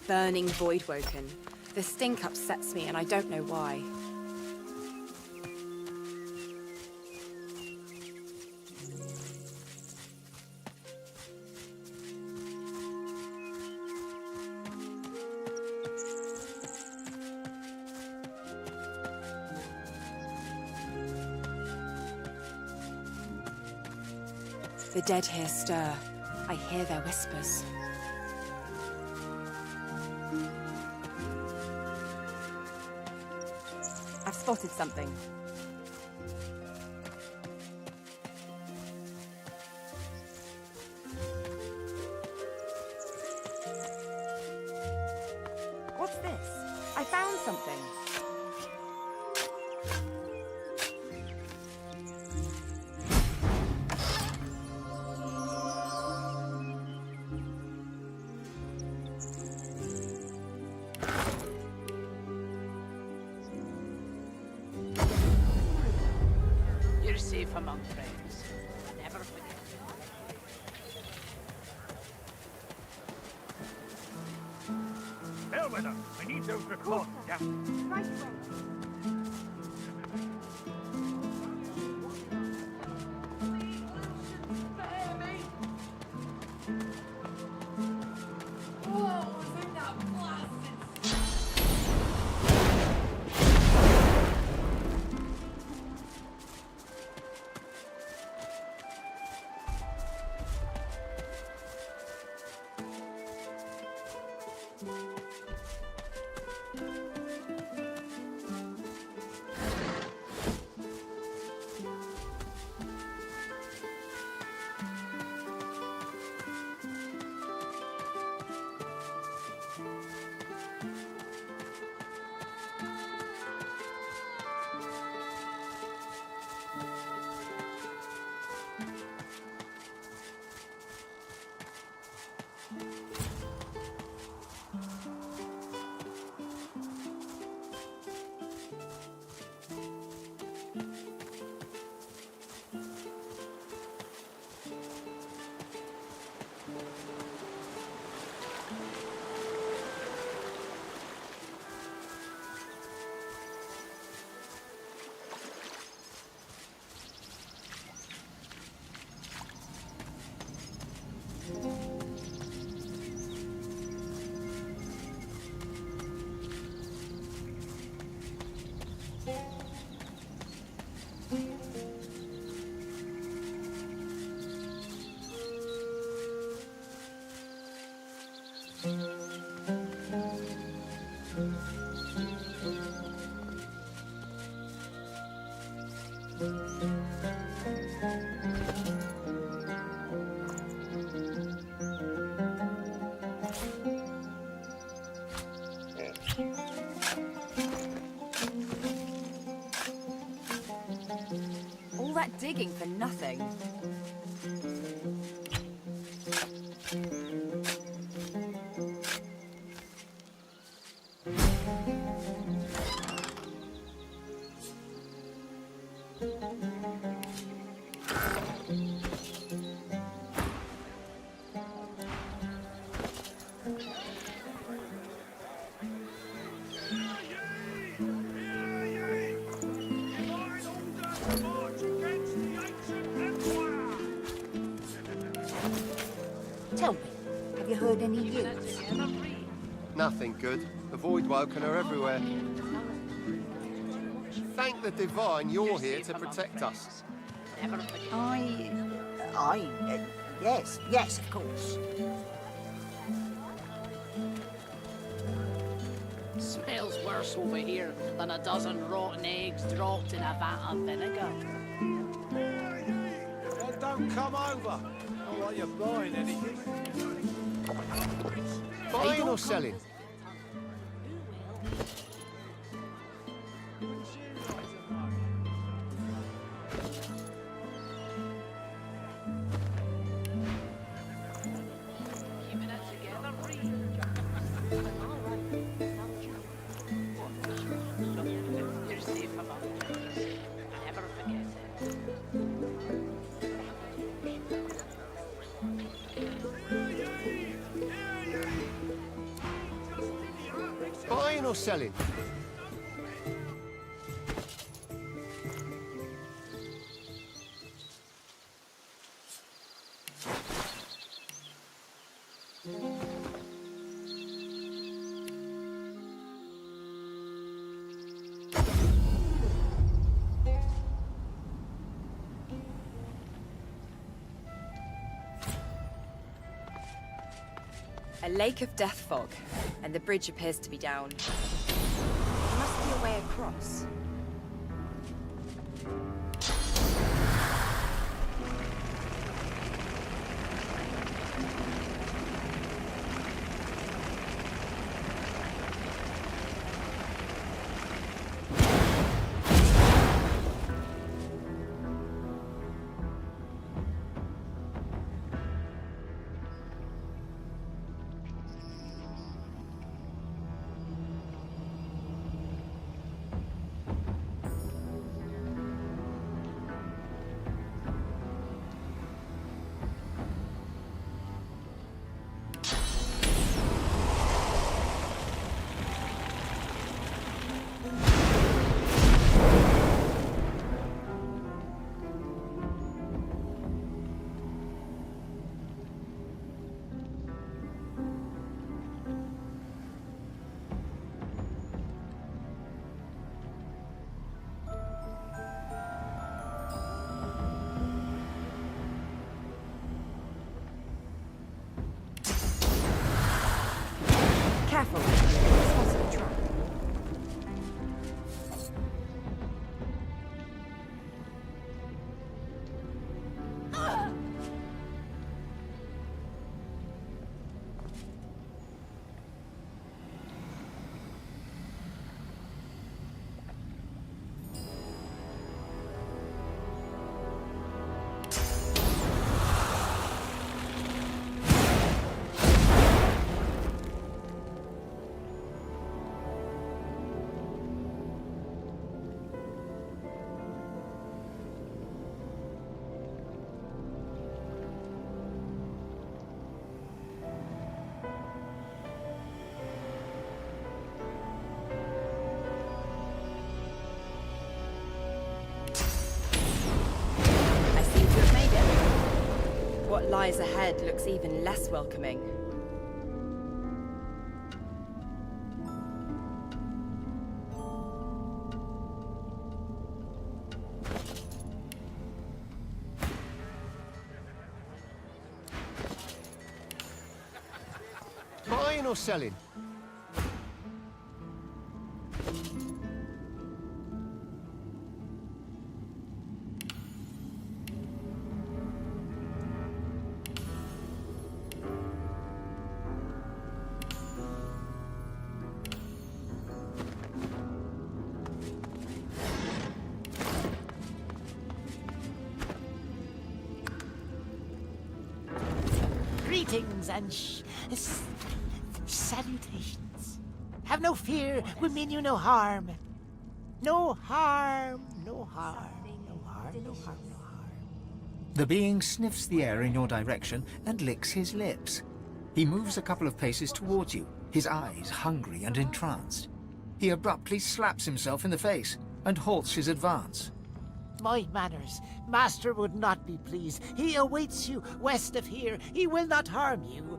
Burning Voidwoken. The stink upsets me, and I don't know why. The dead here stir. I hear their whispers.
I've spotted something. What's this? I found something.
You're safe among friends. Never forget.
Bellwether, I need those records. Yeah.
Right away.
All that digging for nothing.
Tell me, have you heard any news?
Nothing good. The Voidwoken are everywhere. Thank the Divine you're here to protect us.
Yes, of course.
Smells worse over here than a dozen rotten eggs dropped in a vat of vinegar.
Well, don't come over. Not like you're buying anything. Buying or selling?
Keeping it
or selling?
A lake of death fog, and the bridge appears to be down. There must be a way across.
Careful. This must be trap.
What lies ahead looks even less welcoming.
Buying or selling?
Greetings and salutations. Have no fear, we mean you no harm. No harm, no harm, no harm, no harm, no harm.
The being sniffs the air in your direction and licks his lips. He moves a couple of paces towards you, his eyes hungry and entranced. He abruptly slaps himself in the face and halts his advance.
My manners. Master would not be pleased. He awaits you west of here. He will not harm you.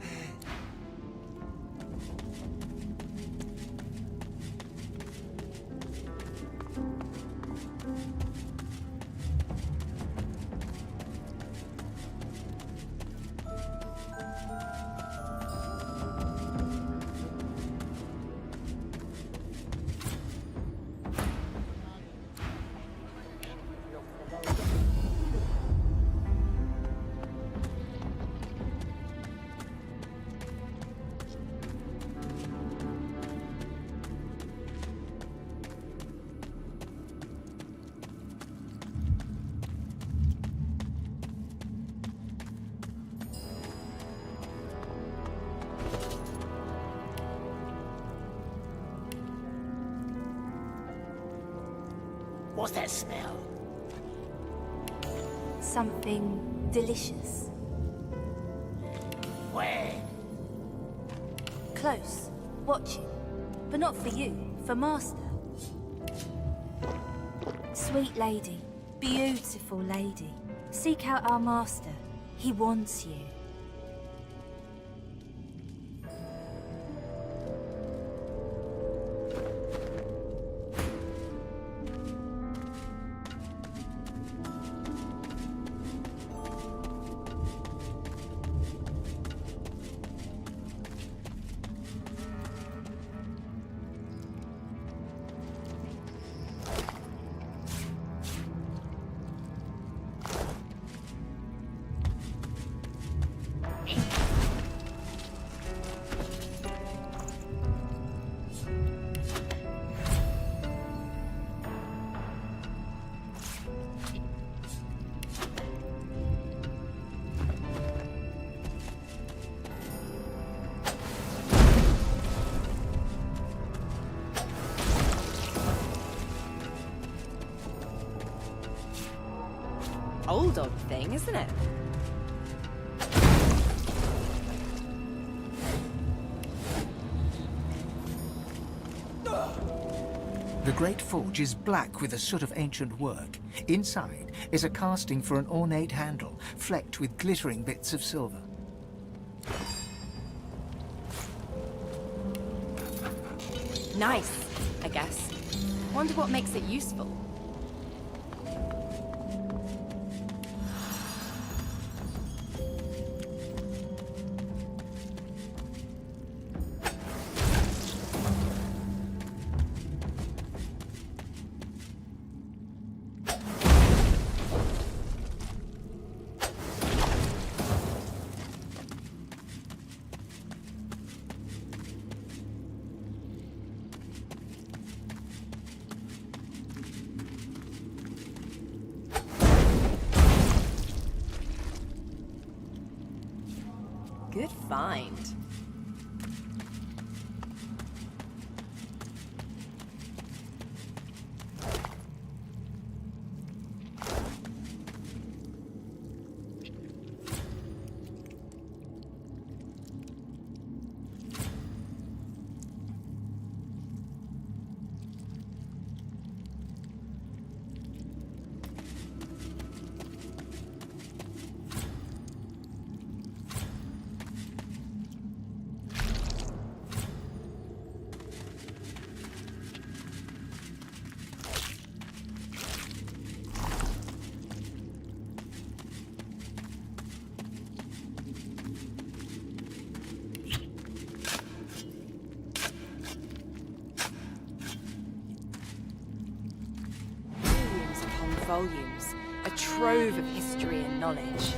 What's that smell?
Something delicious.
Where?
Close. Watching.
But not for you, for Master. Sweet lady, beautiful lady, seek out our Master. He wants you.
Old thing, isn't it?
The Great Forge is black with a soot of ancient work. Inside is a casting for an ornate handle, flecked with glittering bits of silver.
Nice, I guess. Wonder what makes it useful. Good find. Volumes, a trove of history and knowledge.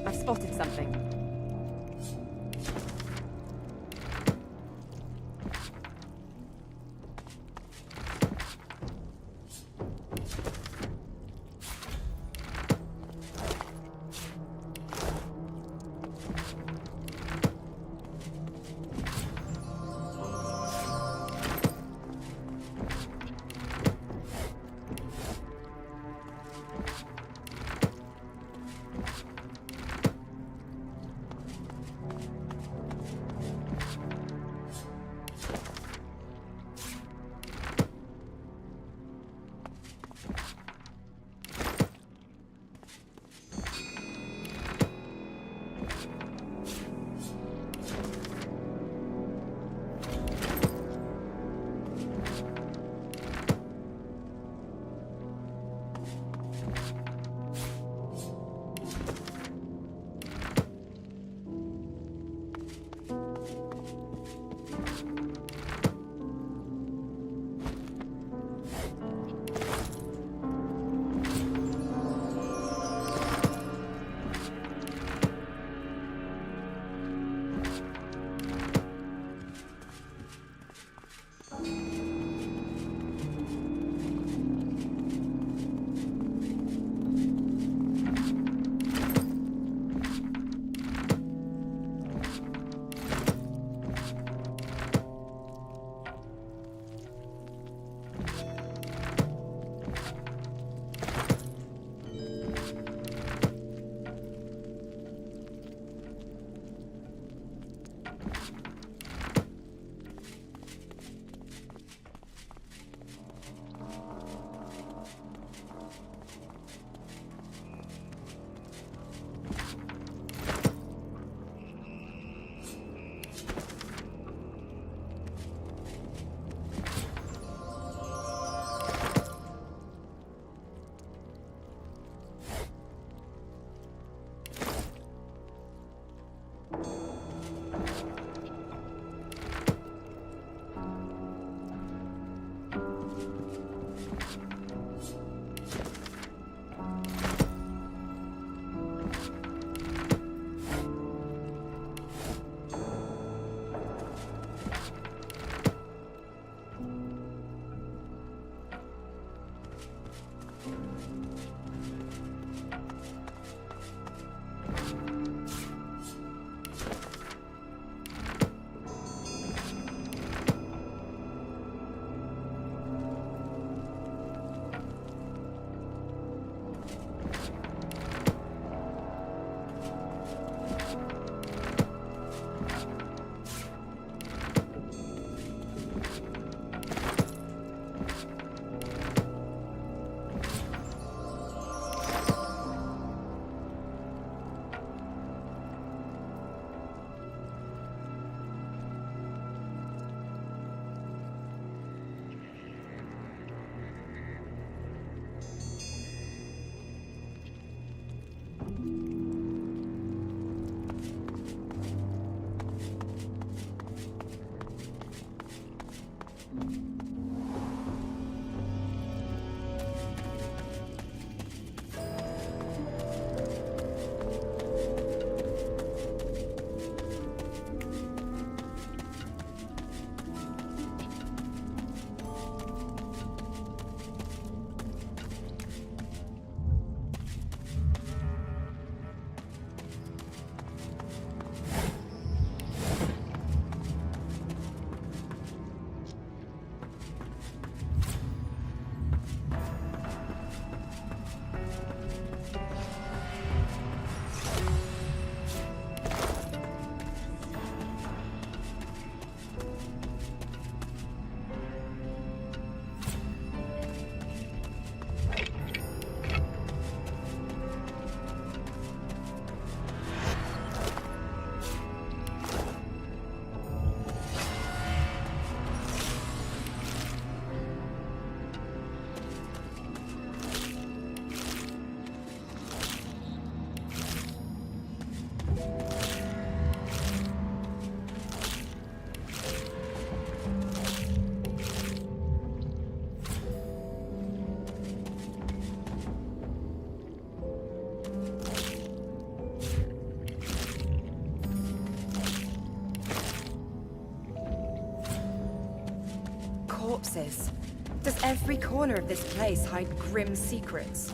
I've spotted something. corpses? Does every corner of this place hide grim secrets?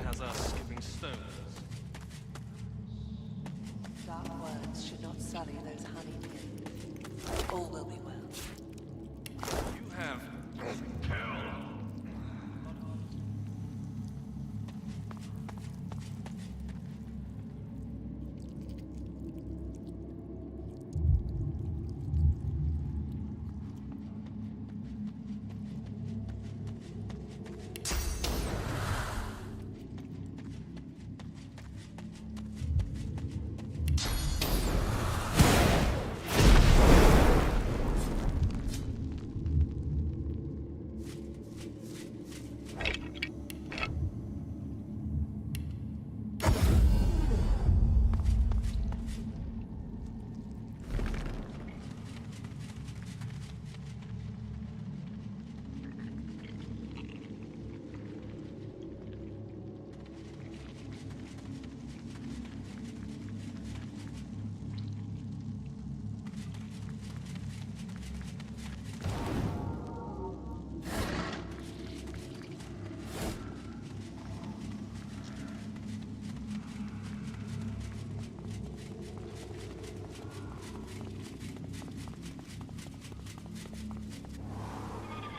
has us skipping stones.
Dark words should not sully those honeyed lips. All will be well.
You have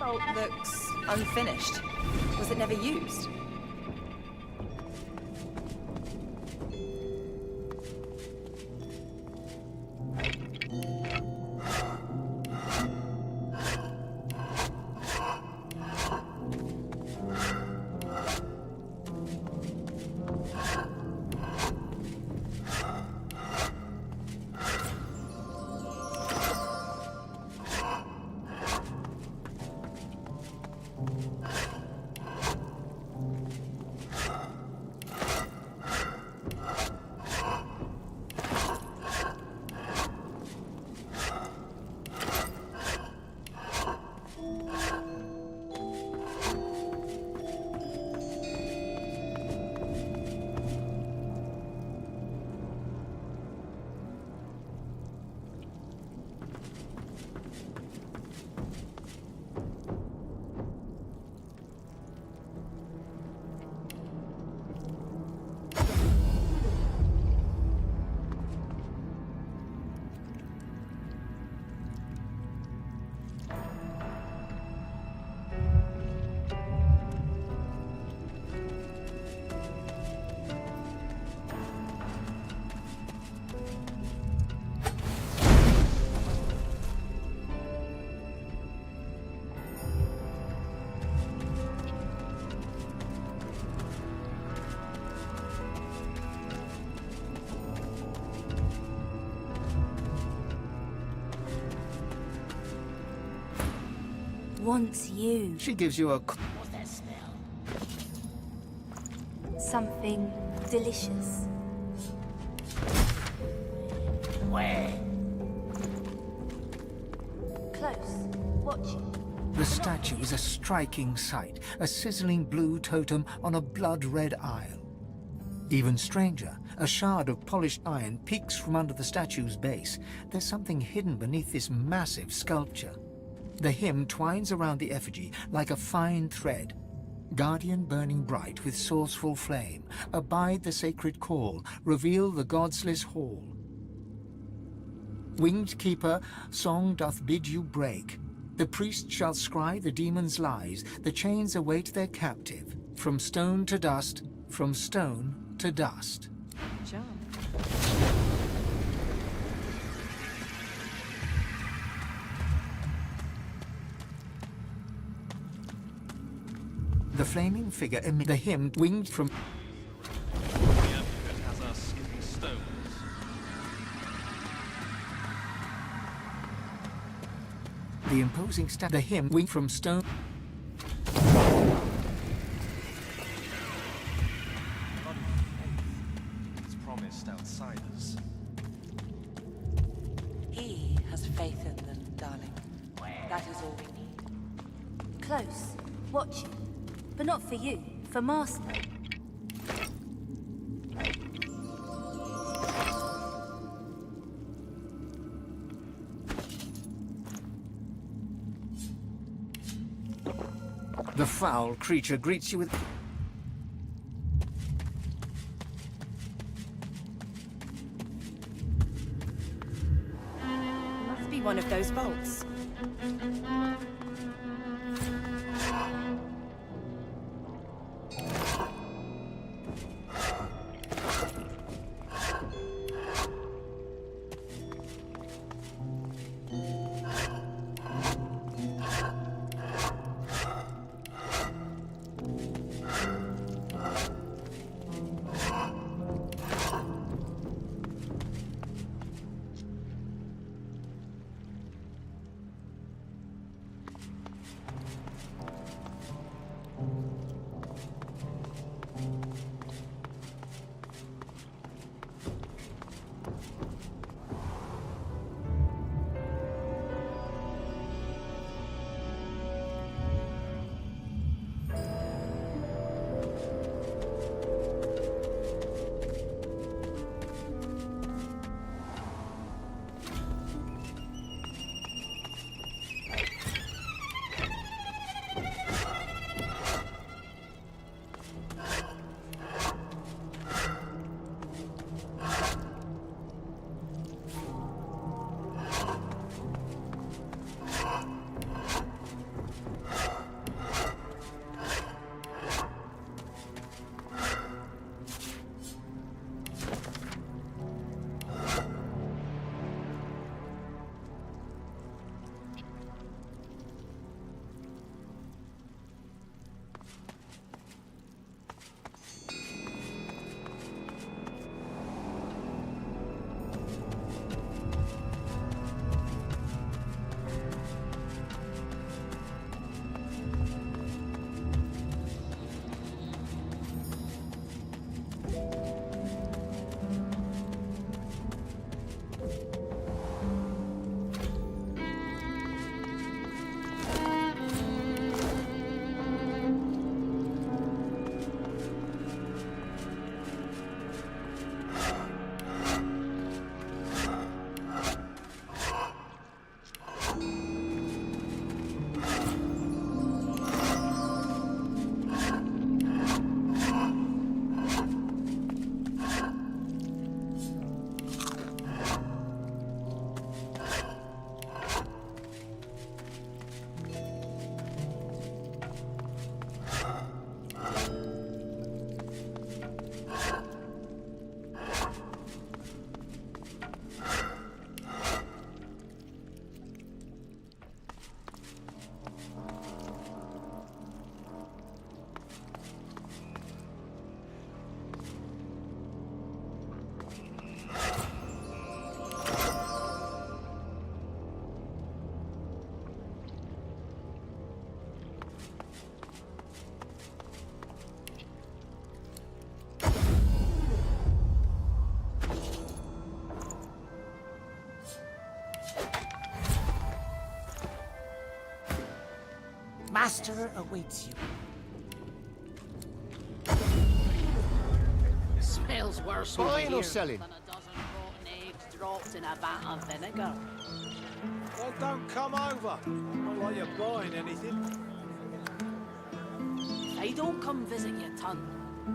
Bolt looks unfinished. Was it never used?
Wants you.
She gives you a...
What's that smell?
Something delicious.
Where?
Close. Watching.
The statue is a striking sight, a sizzling blue totem on a blood-red isle. Even stranger, a shard of polished iron peeks from under the statue's base. There's something hidden beneath this massive sculpture. The hymn twines around the effigy like a fine thread. Guardian burning bright with sourceful flame, abide the sacred call, reveal the godsless hall. Winged keeper, song doth bid you break. The priest shall scry the demon's lies, the chains await their captive. From stone to dust, from stone to dust.
Job.
The flaming figure emits the hymn winged from...
The advocate has us skipping stones.
The imposing the hymn winged from stone...
It's promised outsiders.
He has faith in them, darling. That is all we need.
Close. Watching. But not for you. For Master.
The foul creature greets you with...
be one of those vaults.
Master awaits you.
It smells worse over
Buying or
here
selling?
than a dozen rotten eggs dropped in a vat of vinegar.
Well, don't come over. Not like you're buying anything.
If I don't come visit you, Ton,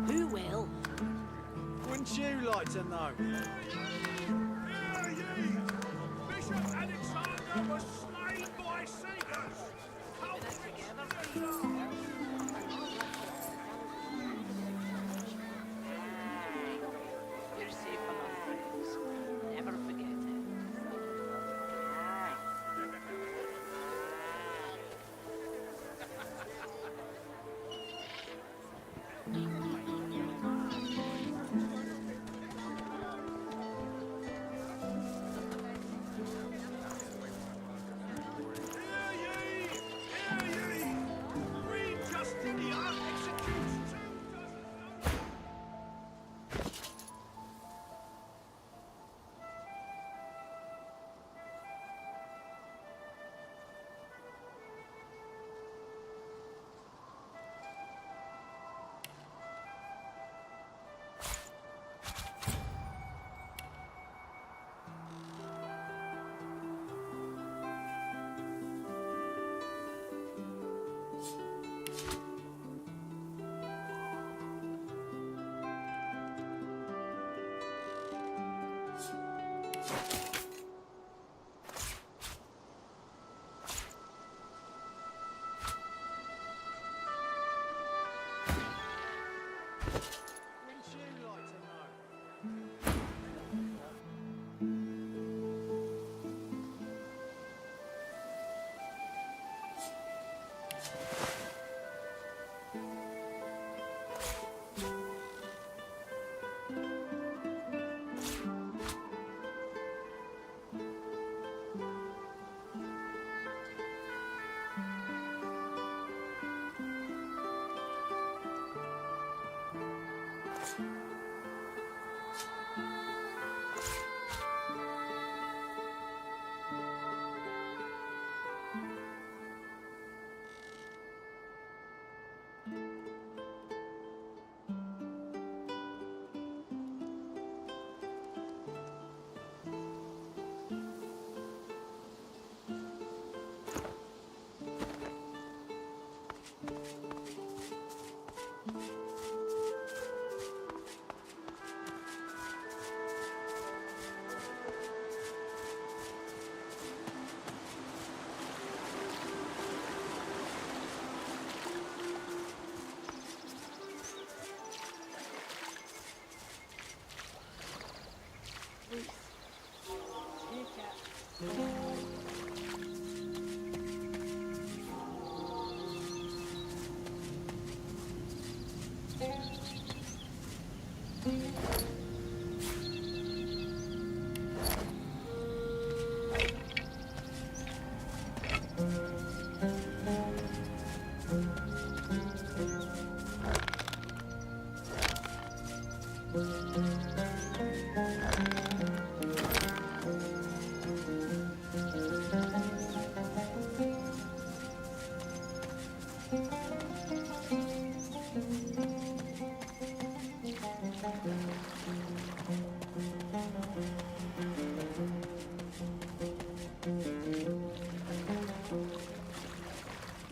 who will?
Wouldn't you like to know?
Bishop Alexander was slain by seekers.
You're safe among friends. Never forget it.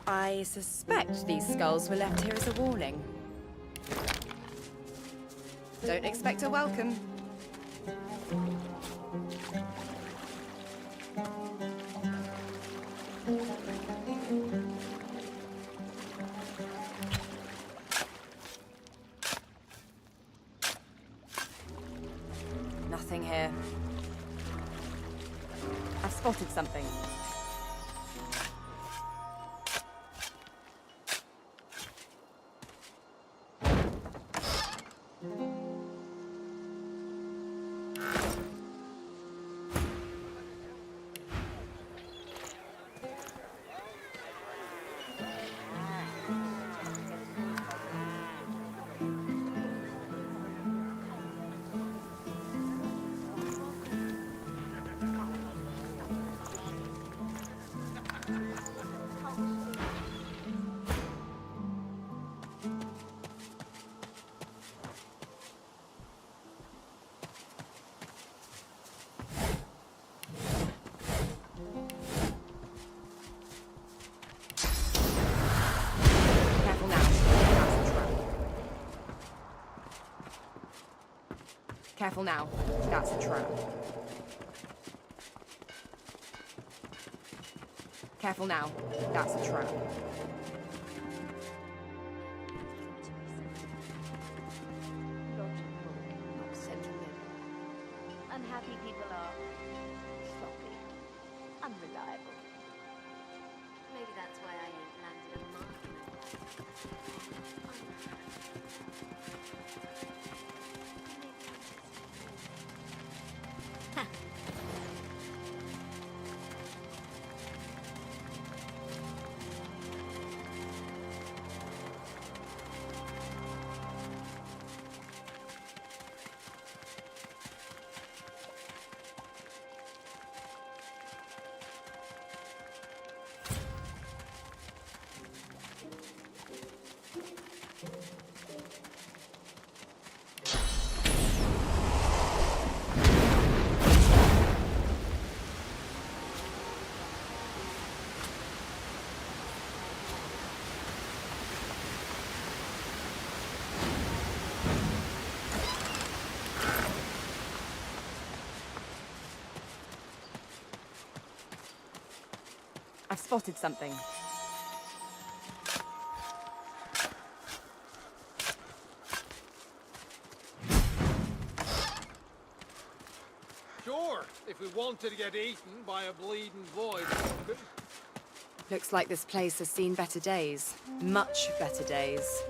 I suspect these skulls were left here as a warning. Don't expect a welcome. Nothing here. I've spotted something. Careful now. That's a trap. Careful now. That's a trap.
Unhappy people are sloppy, unreliable. Maybe that's why I ain't landed a mark in their life.
I've spotted something.
Sure, if we wanted to get eaten by a bleeding void.
Looks like this place has seen better days. Much better days.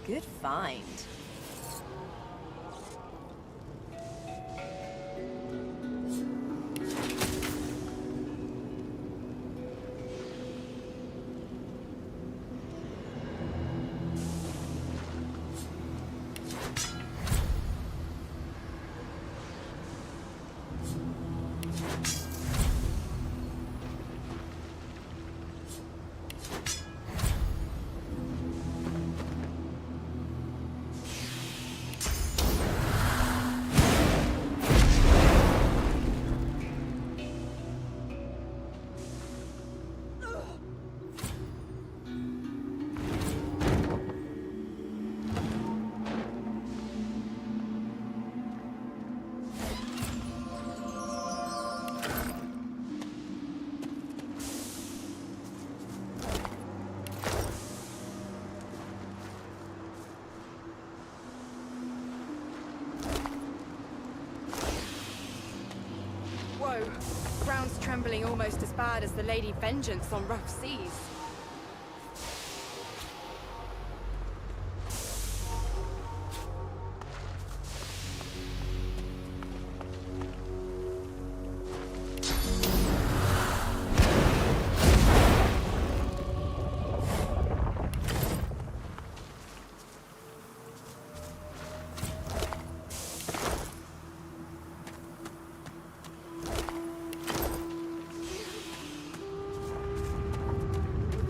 Good find. Whoa, ground's trembling almost as bad as the Lady Vengeance on rough seas.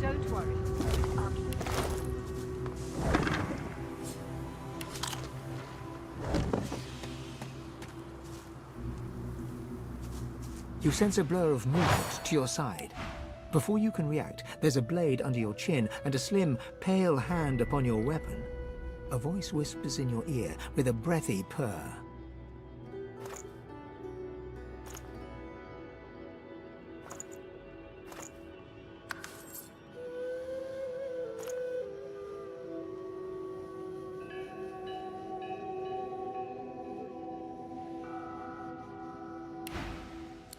Don't worry. I'll keep
You sense a blur of movement to your side. Before you can react, there's a blade under your chin and a slim, pale hand upon your weapon. A voice whispers in your ear with a breathy purr.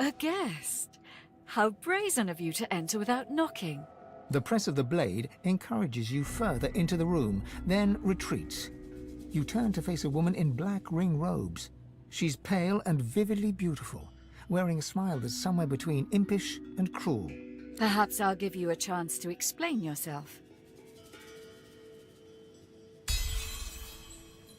A guest? How brazen of you to enter without knocking.
The press of the blade encourages you further into the room, then retreats. You turn to face a woman in black ring robes. She's pale and vividly beautiful, wearing a smile that's somewhere between impish and cruel.
Perhaps I'll give you a chance to explain yourself.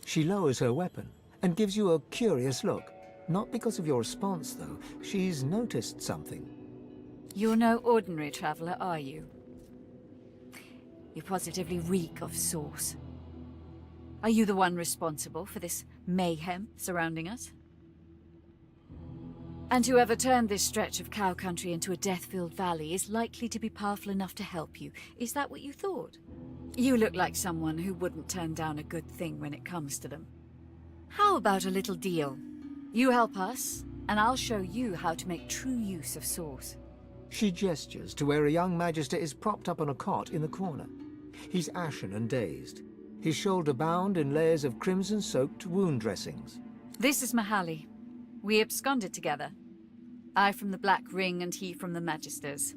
She lowers her weapon and gives you a curious look. Not because of your response, though. She's noticed something.
You're no ordinary traveler, are you? You positively reek of sauce. Are you the one responsible for this mayhem surrounding us? And whoever turned this stretch of cow country into a death-filled valley is likely to be powerful enough to help you. Is that what you thought? You look like someone who wouldn't turn down a good thing when it comes to them. How about a little deal? You help us, and I'll show you how to make true use of sauce.
She gestures to where a young magister is propped up on a cot in the corner. He's ashen and dazed, his shoulder bound in layers of crimson-soaked wound dressings.
This is Mahaly. We absconded together. I from the Black Ring and he from the Magisters.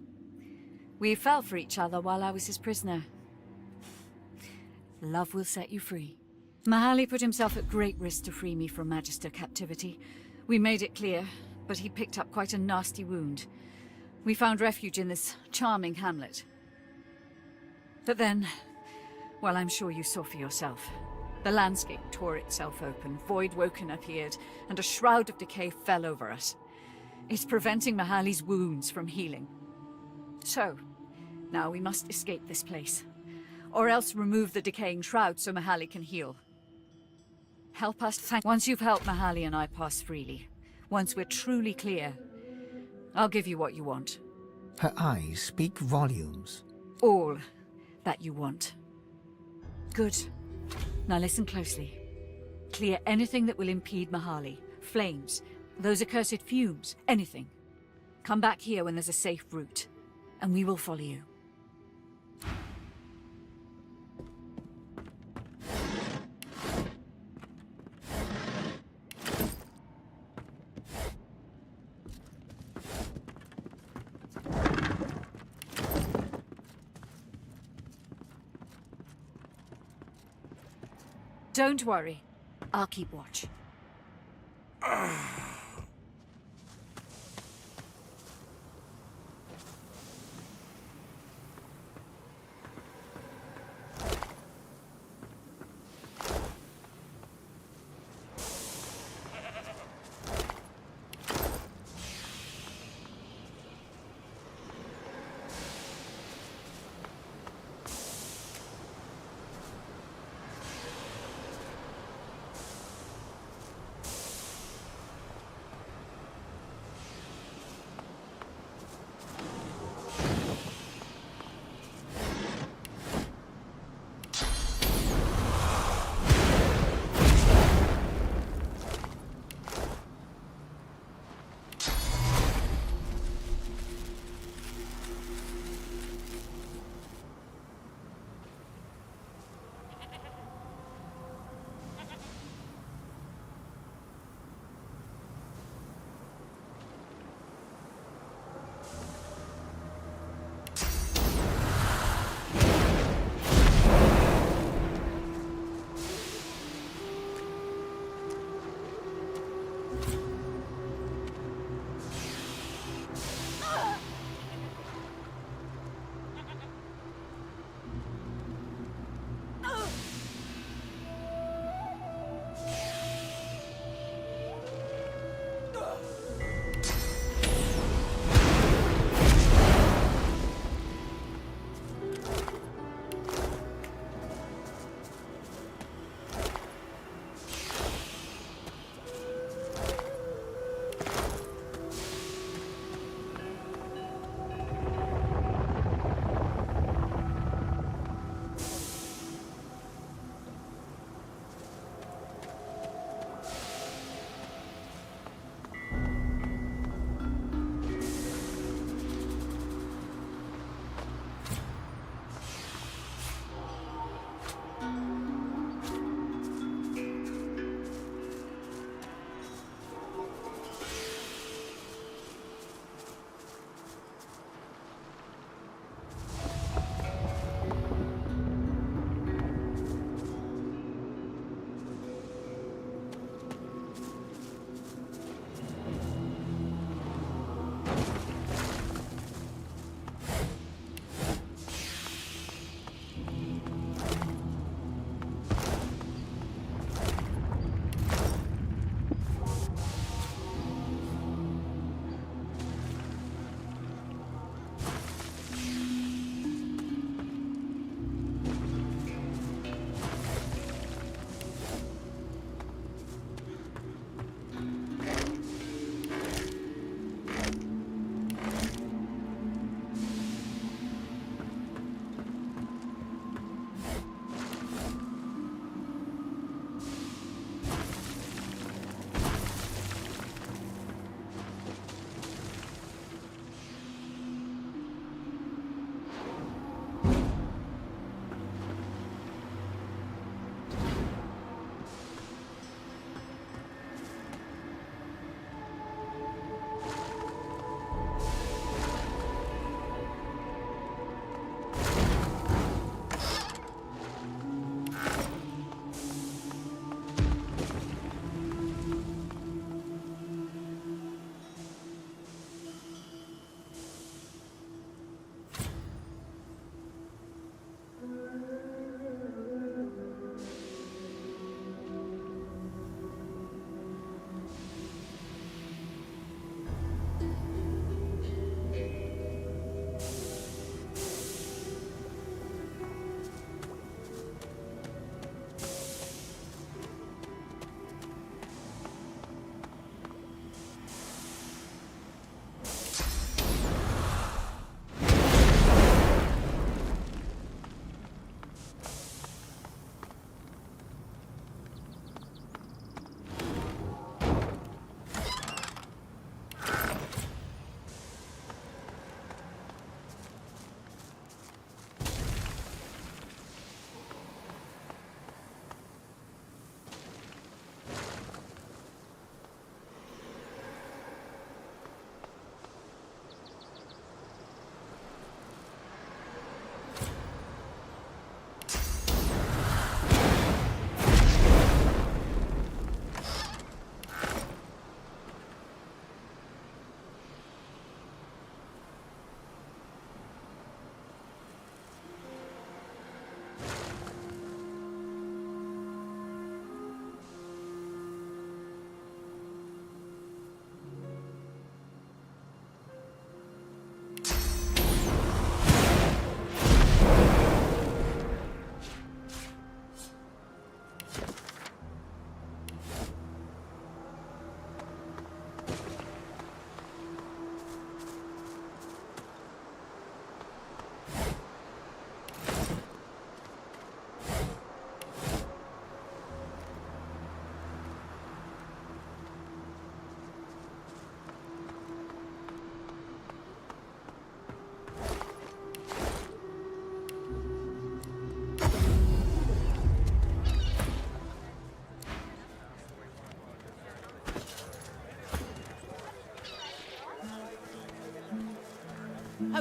We fell for each other while I was his prisoner. Love will set you free. Mahaly put himself at great risk to free me from Magister captivity. We made it clear, but he picked up quite a nasty wound. We found refuge in this charming hamlet. But then, well, I'm sure you saw for yourself. The landscape tore itself open, Void Woken appeared, and a shroud of decay fell over us. It's preventing Mahaly's wounds from healing. So, now we must escape this place. Or else remove the decaying shroud so Mahaly can heal. Help us once you've helped Mahaly and I pass freely. Once we're truly clear, I'll give you what you want.
Her eyes speak volumes.
All that you want. Good. Now listen closely. Clear anything that will impede Mahaly. Flames, those accursed fumes, anything. Come back here when there's a safe route, and we will follow you. Don't worry. I'll keep watch.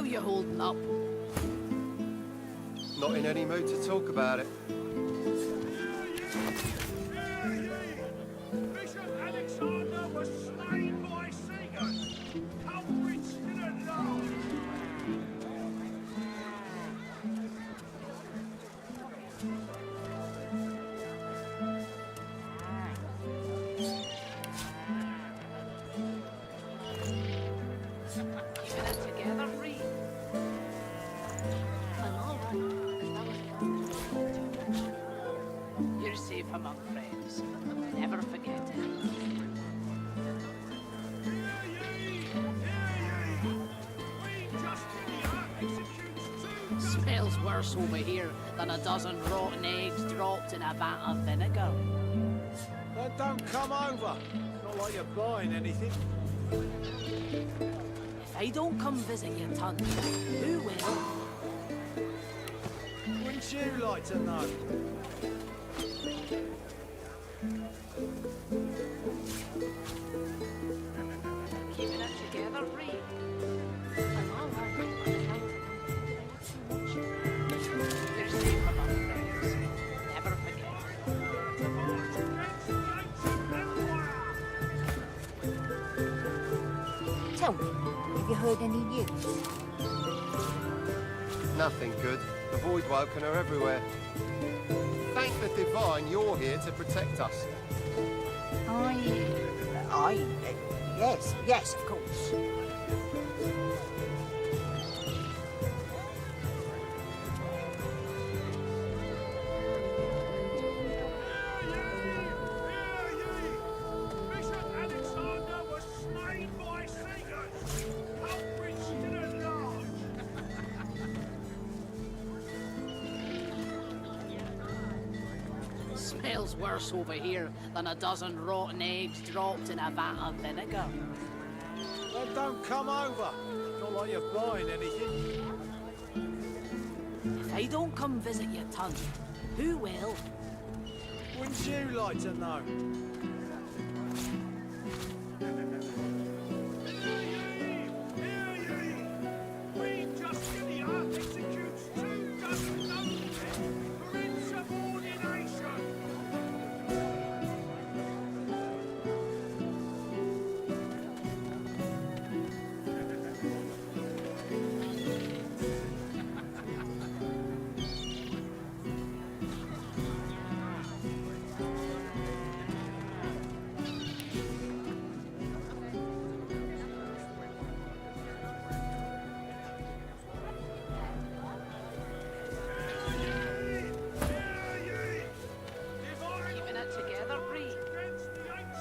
How you holding up?
Not in any mood to talk about it.
Keeping it together, Bree. I'm all right, as long as I don't drink too much. You're safe among friends. Never forget it. Smells worse over here than a dozen rotten eggs dropped in a vat of vinegar.
Then don't come over. Not like you're buying anything.
If I don't come visit your ton, who will?
Wouldn't you like to know?
Keeping it together, Bree. I'm all right, as long as I don't drink too much. You're safe among friends. Never forget.
Tell me, have you heard any news?
Nothing good. The Void Woken are everywhere. Thank the Divine you're here to protect us.
Yes, of course.
Smells worse over here than a dozen rotten eggs dropped in a vat of vinegar.
Then don't come over. Not like you're buying anything.
If I don't come visit your ton, who will?
Wouldn't you like to know?
Keeping it together, Bree.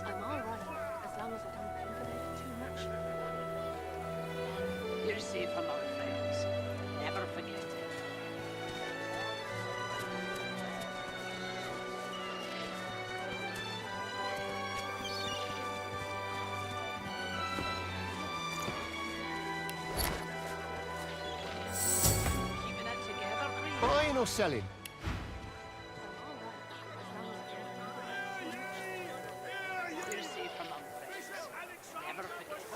I'm all right, as long as I don't think about it too much. You're safe among friends. Never forget it. Keeping it together, Bree.
Buying or selling?
You're safe among friends. Never forget it.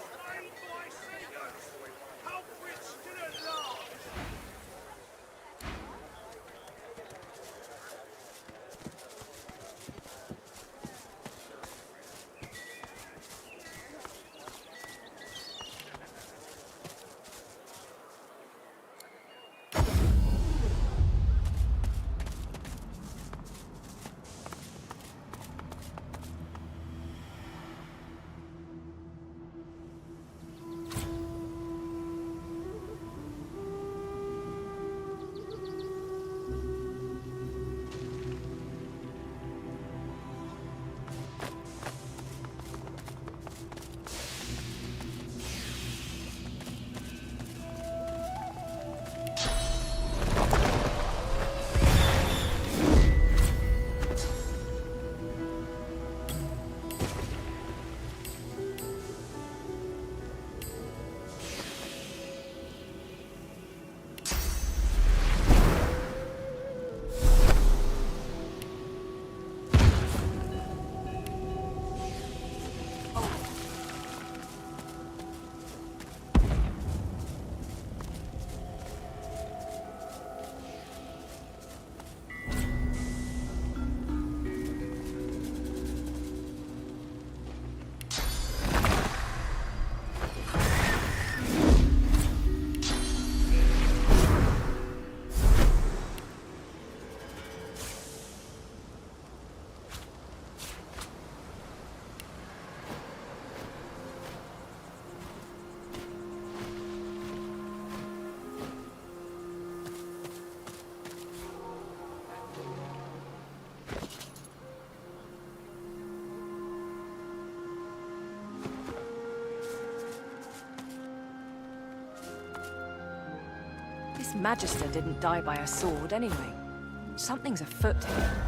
Magister didn't die by a sword anyway. Something's afoot here.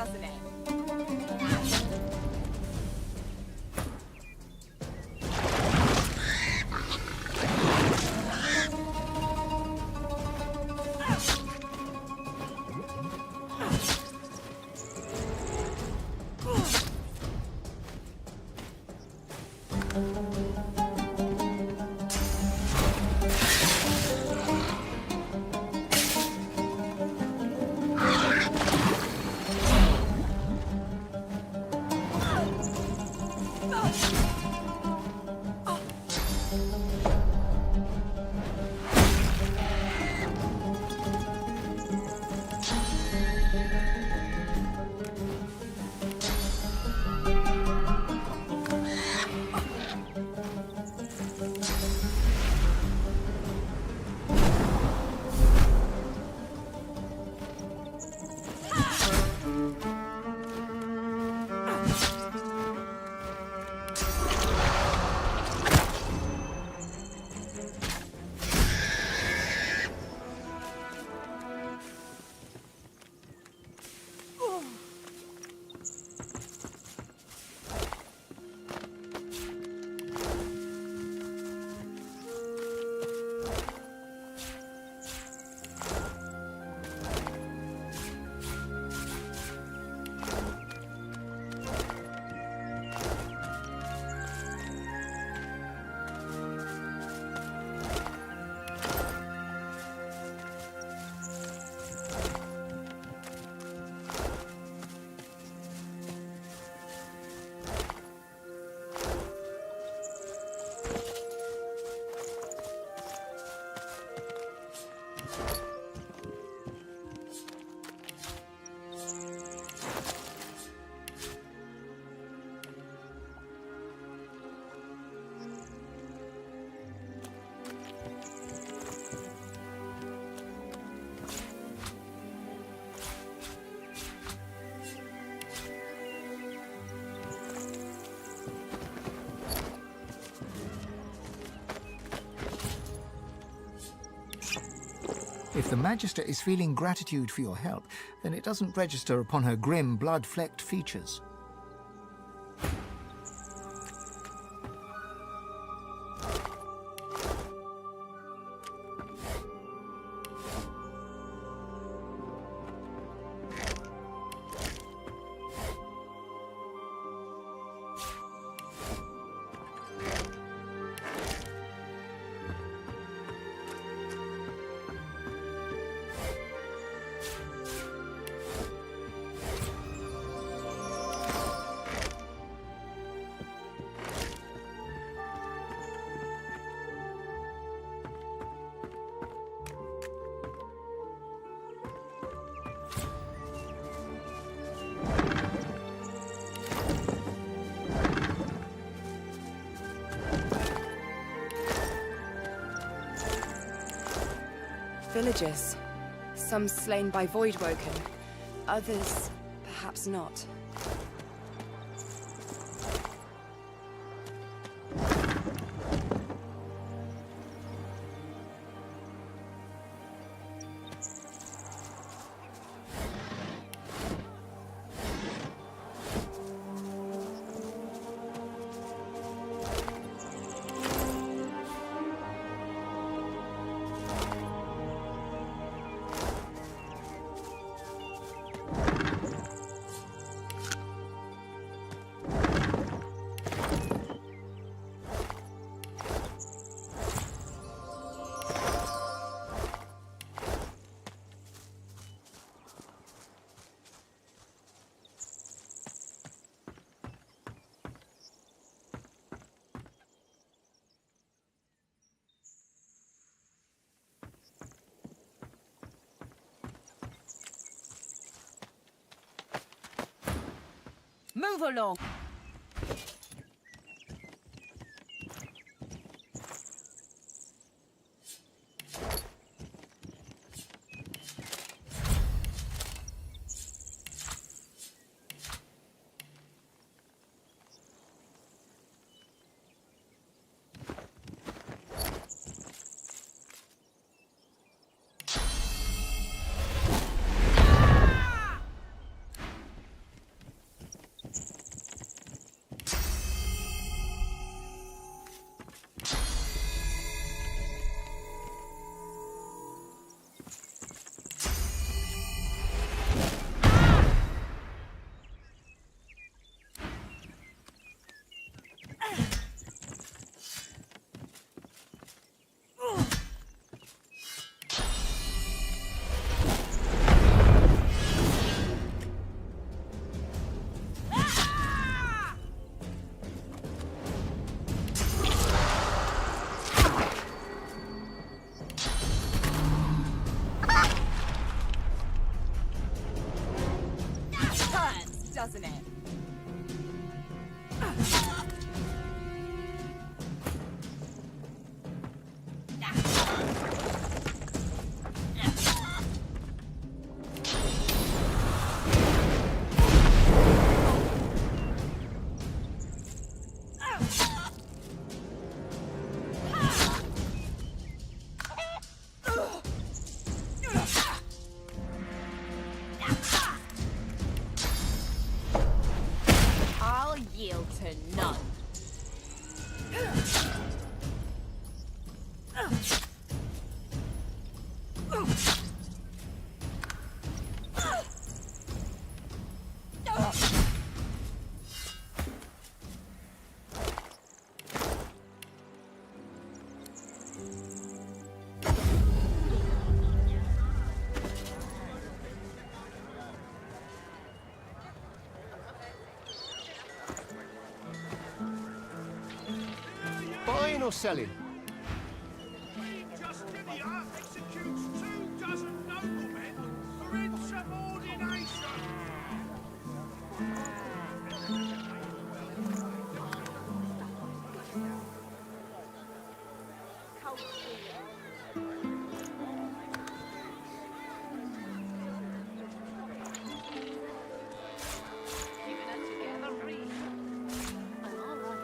doesn't it?
If the Magister is feeling gratitude for your help, then it doesn't register upon her grim, blood-flecked features.
Villagers. Some slain by Voidwoken. Others, perhaps not.
Move along.
doesn't it? I'll yield to none.
Buying or selling?
Justinian executes 24 noblemen for insubordination.
Keeping it together, Bree. I'm all right.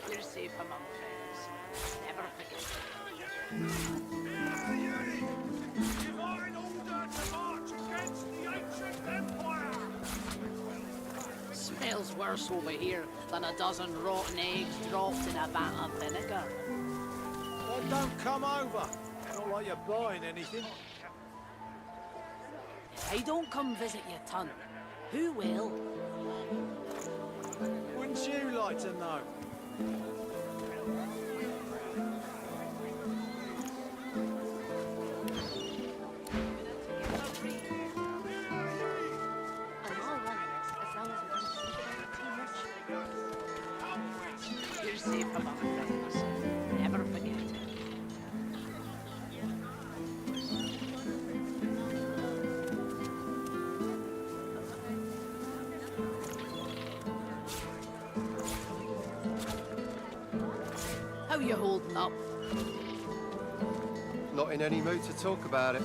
You're safe among friends. Never forget.
Divine order to march against the ancient empire.
Smells worse over here than a dozen rotten eggs dropped in a vat of vinegar.
Well, don't come over. Not like you're buying anything.
If I don't come visit your ton, who will?
Wouldn't you like to know?
I'm all right, as long as we don't think about it too much. You're safe among friends. Never forget. How you holding up?
Not in any mood to talk about it.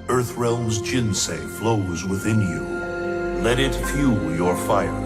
Earthrealm's Jinsei flows within you. Let it fuel your fire.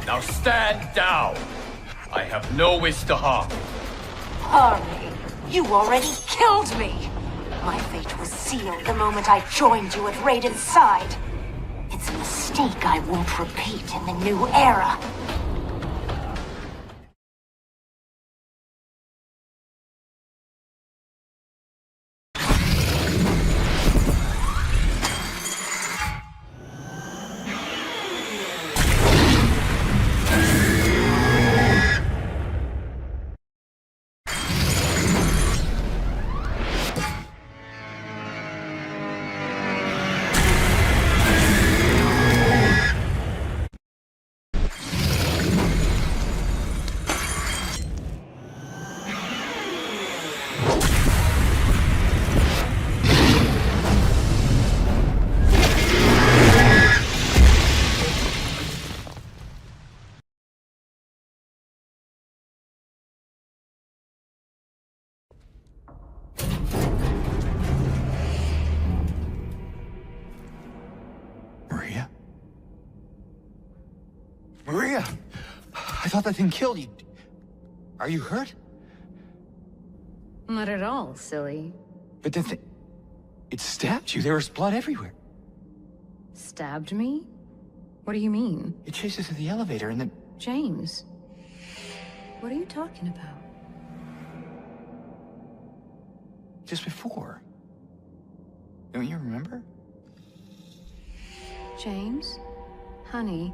Now stand down. I have no wish to harm.
Harmony, you already killed me. My fate was sealed the moment I joined you at Raiden's side. It's a mistake I won't repeat in the new era.
Maria! I thought that thing killed you. Are you hurt?
Not at all, silly.
But the thing... It stabbed you. There was blood everywhere.
Stabbed me? What do you mean?
It chased us to the elevator and then...
James, what are you talking about?
Just before. Don't you remember?
James? Honey?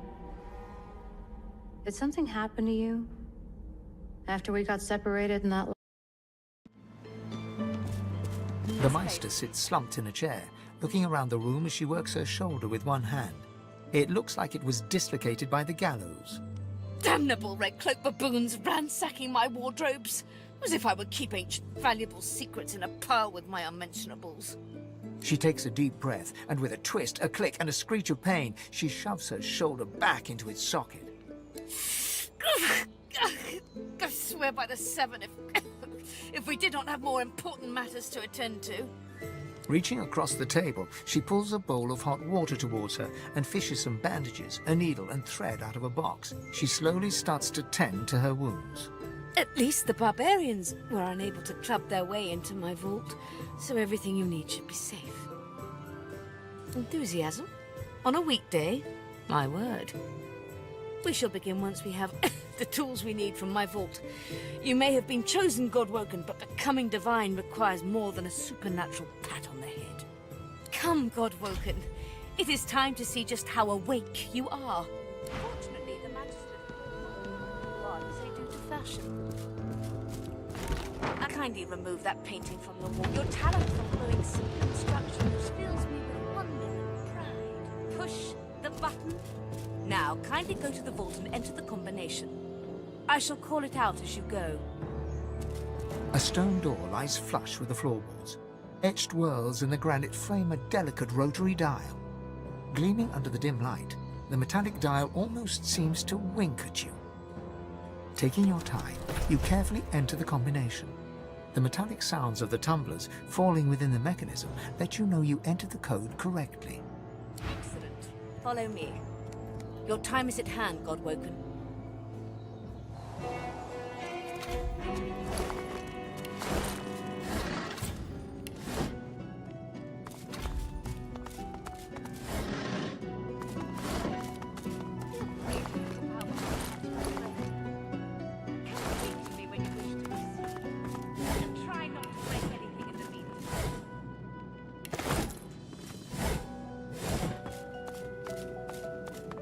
Did something happen to you? After we got separated in that...
The Meister sits slumped in a chair, looking around the room as she works her shoulder with one hand. It looks like it was dislocated by the gallows.
Damnable red cloak baboons ransacking my wardrobes, as if I would keep ancient valuable secrets in a pile with my unmentionables.
She takes a deep breath, and with a twist, a click, and a screech of pain, she shoves her shoulder back into its socket.
I swear by the seven, if we did not have more important matters to attend to.
Reaching across the table, she pulls a bowl of hot water towards her and fishes some bandages, a needle, and thread out of a box. She slowly starts to tend to her wounds.
At least the barbarians were unable to club their way into my vault, so everything you need should be safe. Enthusiasm? On a weekday? My word. We shall begin once we have the tools we need from my vault. You may have been chosen Godwoken, but becoming divine requires more than a supernatural pat on the head. Come, Godwoken. It is time to see just how awake you are. Fortunately, the Magister as they do to fashion. Kindly remove that painting from the wall. Your talent for blowing simple instructions fills me with wonder and pride. Push the button. Now, kindly go to the vault and enter the combination. I shall call it out as you go.
A stone door lies flush with the floorboards. Etched whorls in the granite frame a delicate rotary dial. Gleaming under the dim light, the metallic dial almost seems to wink at you. Taking your time, you carefully enter the combination. The metallic sounds of the tumblers falling within the mechanism let you know you entered the code correctly.
Excellent. Follow me. Your time is at hand, Godwoken.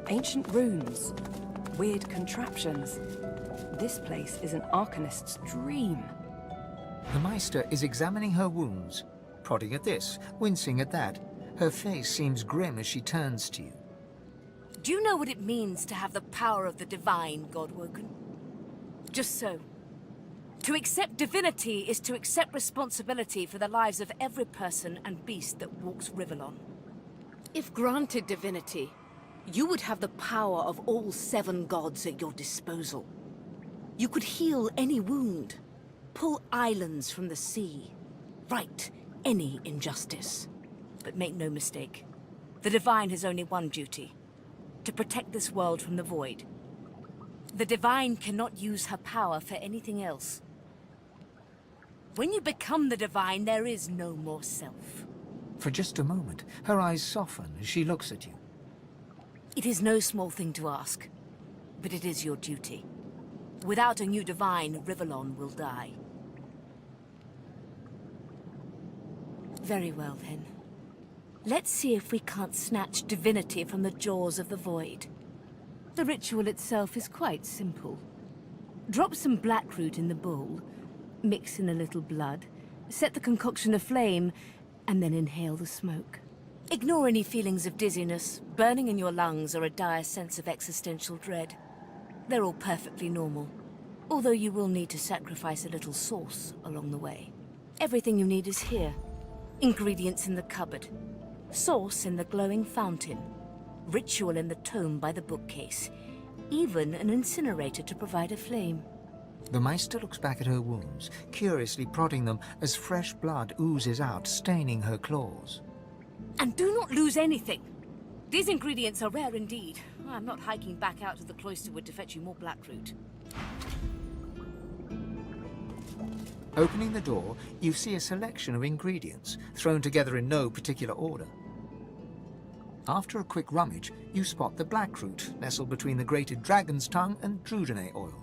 Ancient runes. Weird contraptions. This place is an Arcanist's dream.
The Meister is examining her wounds, prodding at this, wincing at that. Her face seems grim as she turns to you.
Do you know what it means to have the power of the divine, Godwoken? Just so. To accept divinity is to accept responsibility for the lives of every person and beast that walks Rivellon. If granted divinity, you would have the power of all 7 gods at your disposal. You could heal any wound, pull islands from the sea, right any injustice. But make no mistake, the Divine has only one duty: to protect this world from the Void. The Divine cannot use her power for anything else. When you become the Divine, there is no more self.
For just a moment, her eyes soften as she looks at you.
It is no small thing to ask, but it is your duty. Without a new Divine, Rivellon will die. Very well, then. Let's see if we can't snatch divinity from the jaws of the Void. The ritual itself is quite simple. Drop some blackroot in the bowl, mix in a little blood, set the concoction aflame, and then inhale the smoke. Ignore any feelings of dizziness, burning in your lungs, or a dire sense of existential dread. They're all perfectly normal, although you will need to sacrifice a little sauce along the way. Everything you need is here. Ingredients in the cupboard, sauce in the glowing fountain, ritual in the tome by the bookcase, even an incinerator to provide a flame.
The Meister looks back at her wounds, curiously prodding them as fresh blood oozes out, staining her claws.
And do not lose anything. These ingredients are rare indeed, I'm not hiking back out to the Cloisterwood to fetch you more blackroot.
Opening the door, you see a selection of ingredients, thrown together in no particular order. After a quick rummage, you spot the blackroot nestled between the grated dragon's tongue and Drudenay oil.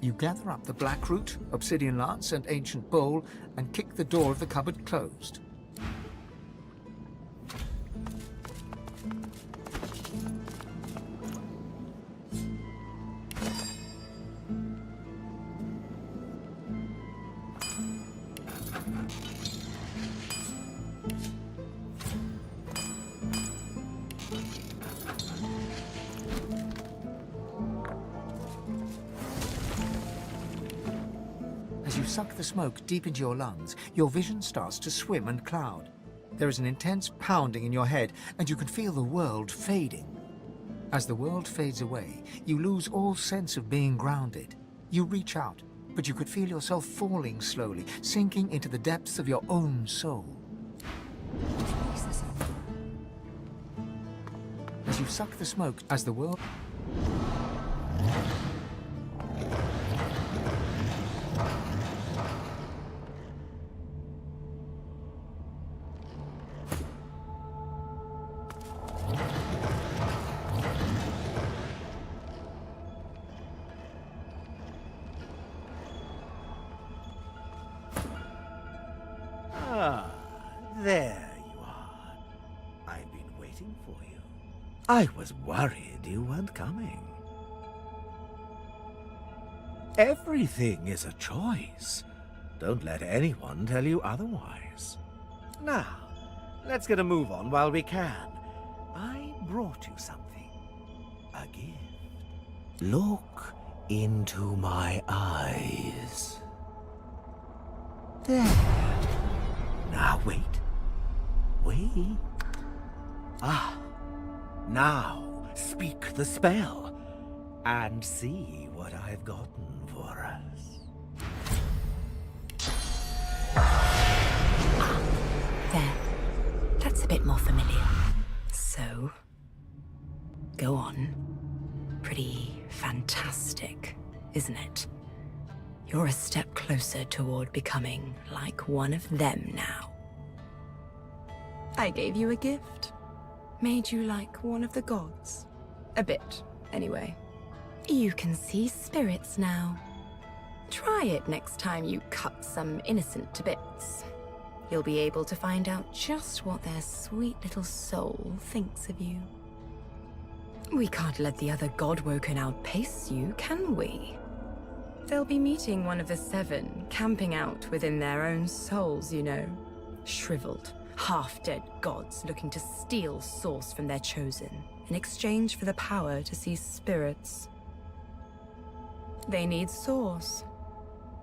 You gather up the blackroot, obsidian lance, and ancient bowl, and kick the door of the cupboard closed. As you suck the smoke deep into your lungs, your vision starts to swim and cloud. There is an intense pounding in your head, and you can feel the world fading. As the world fades away, you lose all sense of being grounded. You reach out, but you could feel yourself falling slowly, sinking into the depths of your own soul. As you suck the smoke, as the world...
Ah, there you are. I've been waiting for you. I was worried you weren't coming. Everything is a choice. Don't let anyone tell you otherwise. Now, let's get a move on while we can. I brought you something. A gift. Look into my eyes. There. Now wait. Wait. Ah. Now speak the spell and see what I've gotten for us.
There. That's a bit more familiar. So, go on. Pretty fantastic, isn't it? You're a step closer toward becoming like one of them now. I gave you a gift. Made you like one of the gods. A bit, anyway. You can see spirits now. Try it next time you cut some innocent to bits. You'll be able to find out just what their sweet little soul thinks of you. We can't let the other God-woken outpace you, can we? They'll be meeting one of the 7, camping out within their own souls, you know. Shriveled, half-dead gods looking to steal source from their chosen, in exchange for the power to see spirits. They need source,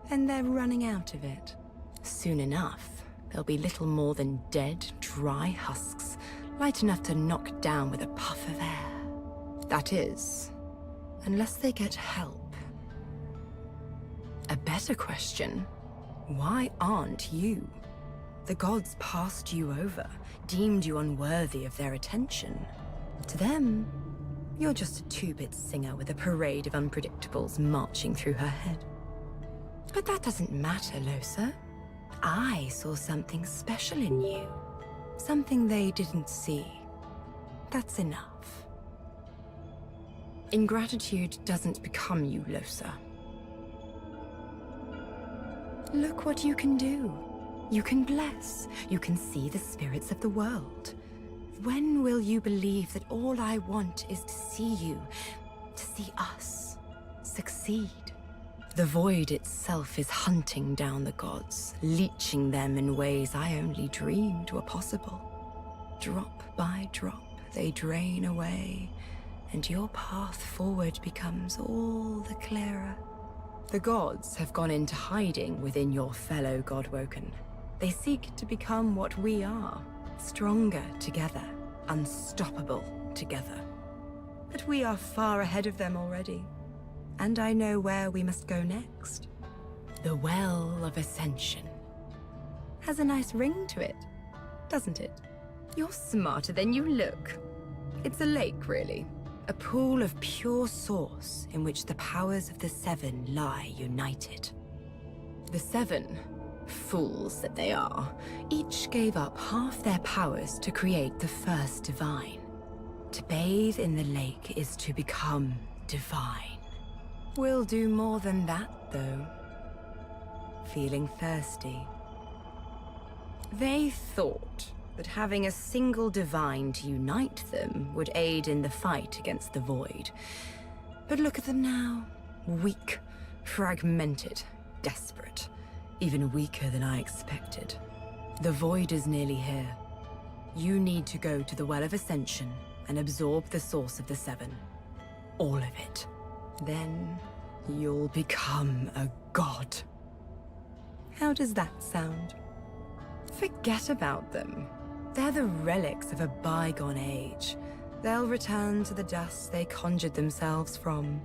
and they're running out of it. Soon enough, they'll be little more than dead, dry husks, light enough to knock down with a puff of air. That is, unless they get help. A better question, why aren't you? The gods passed you over, deemed you unworthy of their attention. To them, you're just a 2-bit singer with a parade of unpredictables marching through her head. But that doesn't matter, Lohse. I saw something special in you. Something they didn't see. That's enough. Ingratitude doesn't become you, Lohse. Look what you can do. You can bless. You can see the spirits of the world. When will you believe that all I want is to see you, to see us, succeed? The void itself is hunting down the gods, leeching them in ways I only dreamed were possible. Drop by drop, they drain away, and your path forward becomes all the clearer. The gods have gone into hiding within your fellow Godwoken. They seek to become what we are, stronger together, unstoppable together. But we are far ahead of them already, and I know where we must go next. The Well of Ascension. Has a nice ring to it, doesn't it? You're smarter than you look. It's a lake, really. A pool of pure source in which the powers of the Seven lie united. The Seven, fools that they are, each gave up half their powers to create the first divine. To bathe in the lake is to become divine. We'll do more than that, though. Feeling thirsty? They thought that having a single divine to unite them would aid in the fight against the Void. But look at them now. Weak, fragmented, desperate. Even weaker than I expected. The Void is nearly here. You need to go to the Well of Ascension and absorb the source of the Seven. All of it. Then you'll become a god. How does that sound? Forget about them. They're the relics of a bygone age. They'll return to the dust they conjured themselves from.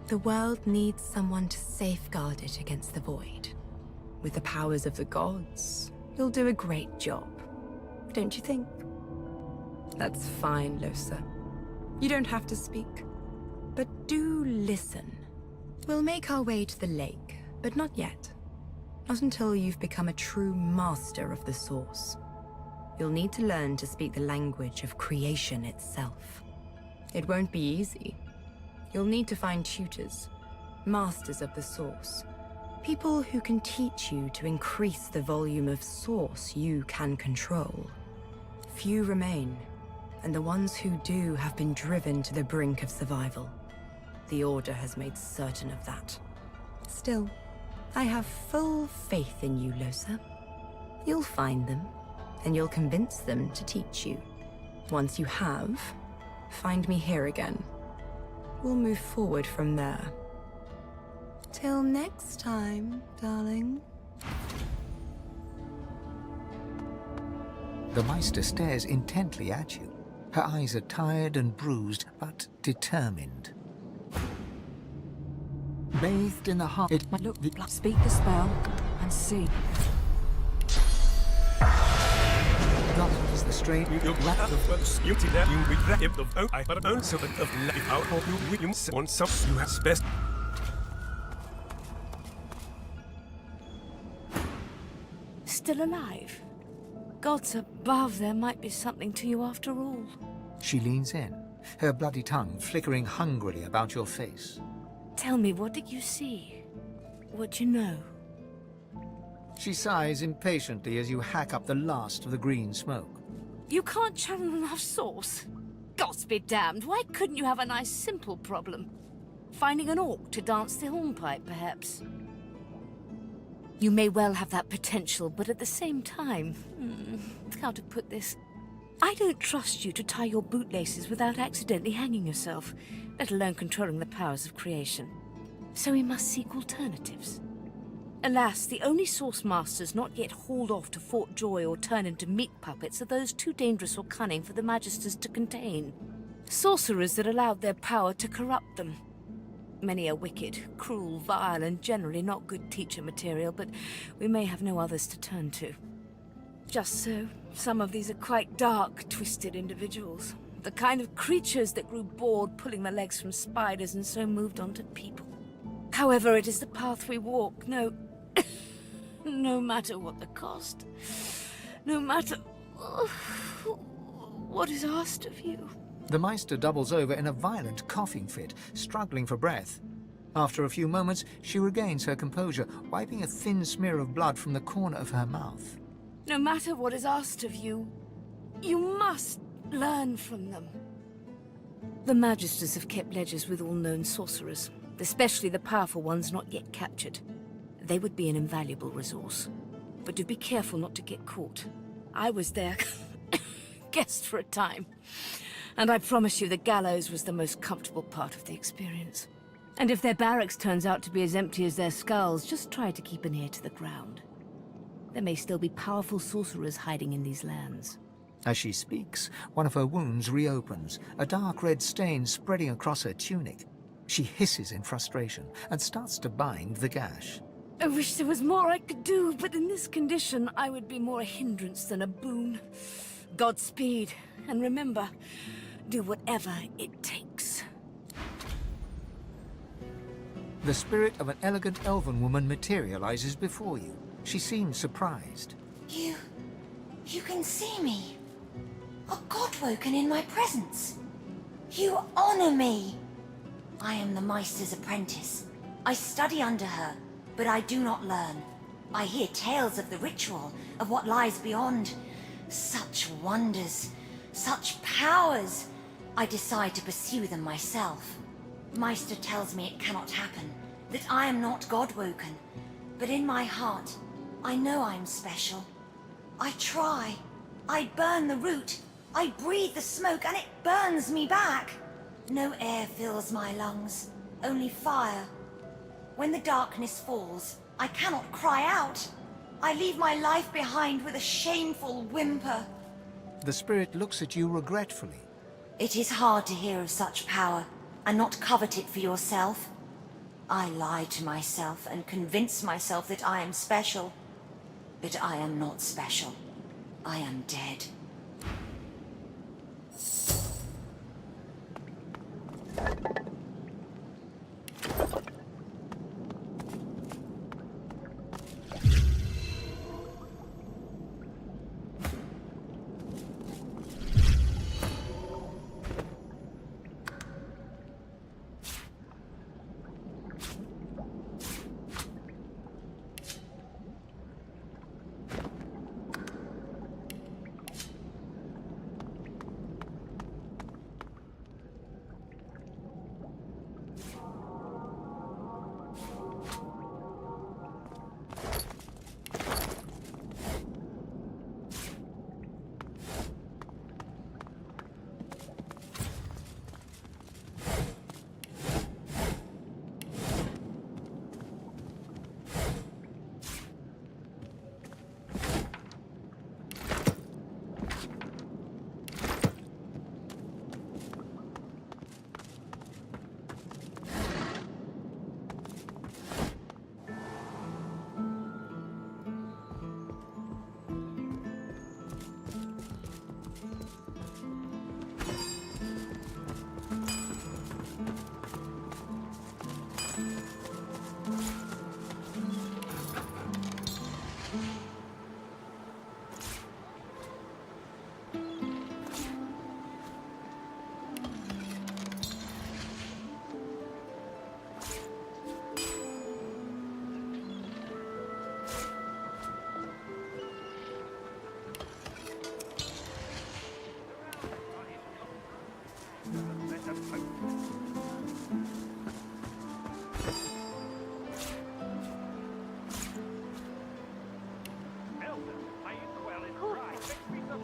The world needs someone to safeguard it against the Void. With the powers of the gods, you'll do a great job. Don't you think? That's fine, Lohse. You don't have to speak. But do listen. We'll make our way to the lake, but not yet. Not until you've become a true master of the Source. You'll need to learn to speak the language of creation itself. It won't be easy. You'll need to find tutors, masters of the Source, people who can teach you to increase the volume of Source you can control. Few remain, and the ones who do have been driven to the brink of survival. The Order has made certain of that. Still, I have full faith in you, Lohse. You'll find them, and you'll convince them to teach you. Once you have, find me here again. We'll move forward from there. Till next time, darling.
The Meister stares intently at you. Her eyes are tired and bruised, but determined. Bathed in the heart...
It might look like... Speak the spell, and see.
God is the straight...
Still alive? Gods above, there might be something to you after all.
She leans in, her bloody tongue flickering hungrily about your face.
Tell me, what did you see? What you know?
She sighs impatiently as you hack up the last of the green smoke.
You can't channel enough Source? Gods be damned, why couldn't you have a nice simple problem? Finding an orc to dance the hornpipe, perhaps? You may well have that potential, but at the same time... how to put this? I don't trust you to tie your bootlaces without accidentally hanging yourself, let alone controlling the powers of creation. So we must seek alternatives. Alas, the only Source Masters not yet hauled off to Fort Joy or turn into meat puppets are those too dangerous or cunning for the Magisters to contain. Sorcerers that allowed their power to corrupt them. Many are wicked, cruel, vile, and generally not good teacher material, but we may have no others to turn to. Just so, some of these are quite dark, twisted individuals. The kind of creatures that grew bored pulling their legs from spiders and so moved on to people. However, it is the path we walk, no matter what the cost. No matter what is asked of you.
The Meister doubles over in a violent coughing fit, struggling for breath. After a few moments, she regains her composure, wiping a thin smear of blood from the corner of her mouth.
No matter what is asked of you, you must learn from them. The Magisters have kept ledgers with all known sorcerers, especially the powerful ones not yet captured. They would be an invaluable resource. But do be careful not to get caught. I was their guest for a time. And I promise you the gallows was the most comfortable part of the experience. And if their barracks turns out to be as empty as their skulls, just try to keep an ear to the ground. There may still be powerful sorcerers hiding in these lands.
As she speaks, one of her wounds reopens, a dark red stain spreading across her tunic. She hisses in frustration and starts to bind the gash.
I wish there was more I could do, but in this condition, I would be more a hindrance than a boon. Godspeed, and remember, do whatever it takes.
The spirit of an elegant elven woman materializes before you. She seems surprised.
You can see me. A godwoken in my presence. You honor me. I am the Meister's apprentice. I study under her, but I do not learn. I hear tales of the ritual, of what lies beyond. Such wonders, such powers. I decide to pursue them myself. Meister tells me it cannot happen, that I am not godwoken. But in my heart, I know I'm special. I try. I burn the root. I breathe the smoke and it burns me back. No air fills my lungs, only fire. When the darkness falls, I cannot cry out. I leave my life behind with a shameful whimper.
The spirit looks at you regretfully.
It is hard to hear of such power and not covet it for yourself. I lie to myself and convince myself that I am special. But I am not special. I am dead.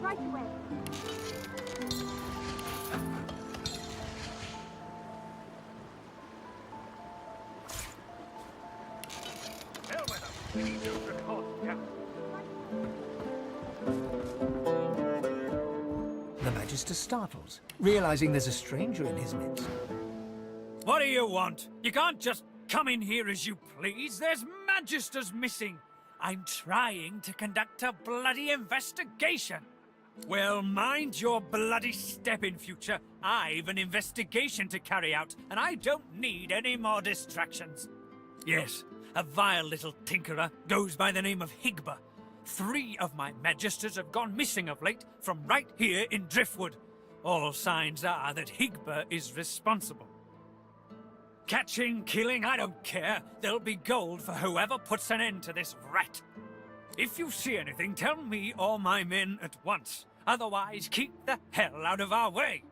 Right away.
The Magister startles, realizing there's a stranger in his midst.
What do you want? You can't just come in here as you please. There's Magisters missing. I'm trying to conduct a bloody investigation. Well, mind your bloody step in future. I've an investigation to carry out, and I don't need any more distractions. Yes, a vile little tinkerer goes by the name of Higba. 3 of my Magisters have gone missing of late from right here in Driftwood. All signs are that Higba is responsible. Catching, killing, I don't care. There'll be gold for whoever puts an end to this rat. If you see anything, tell me or my men at once. Otherwise, keep the hell out of our way.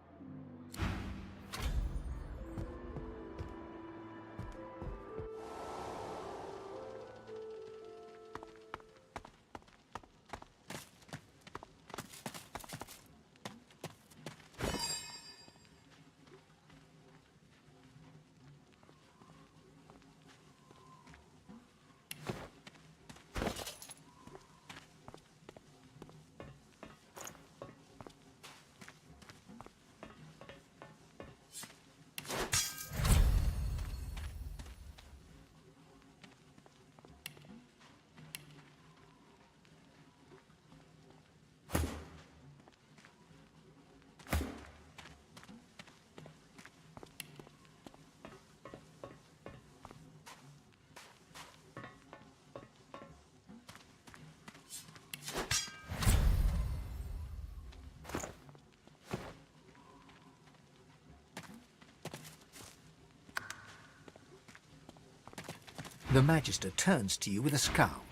The Magister turns to you with a scowl.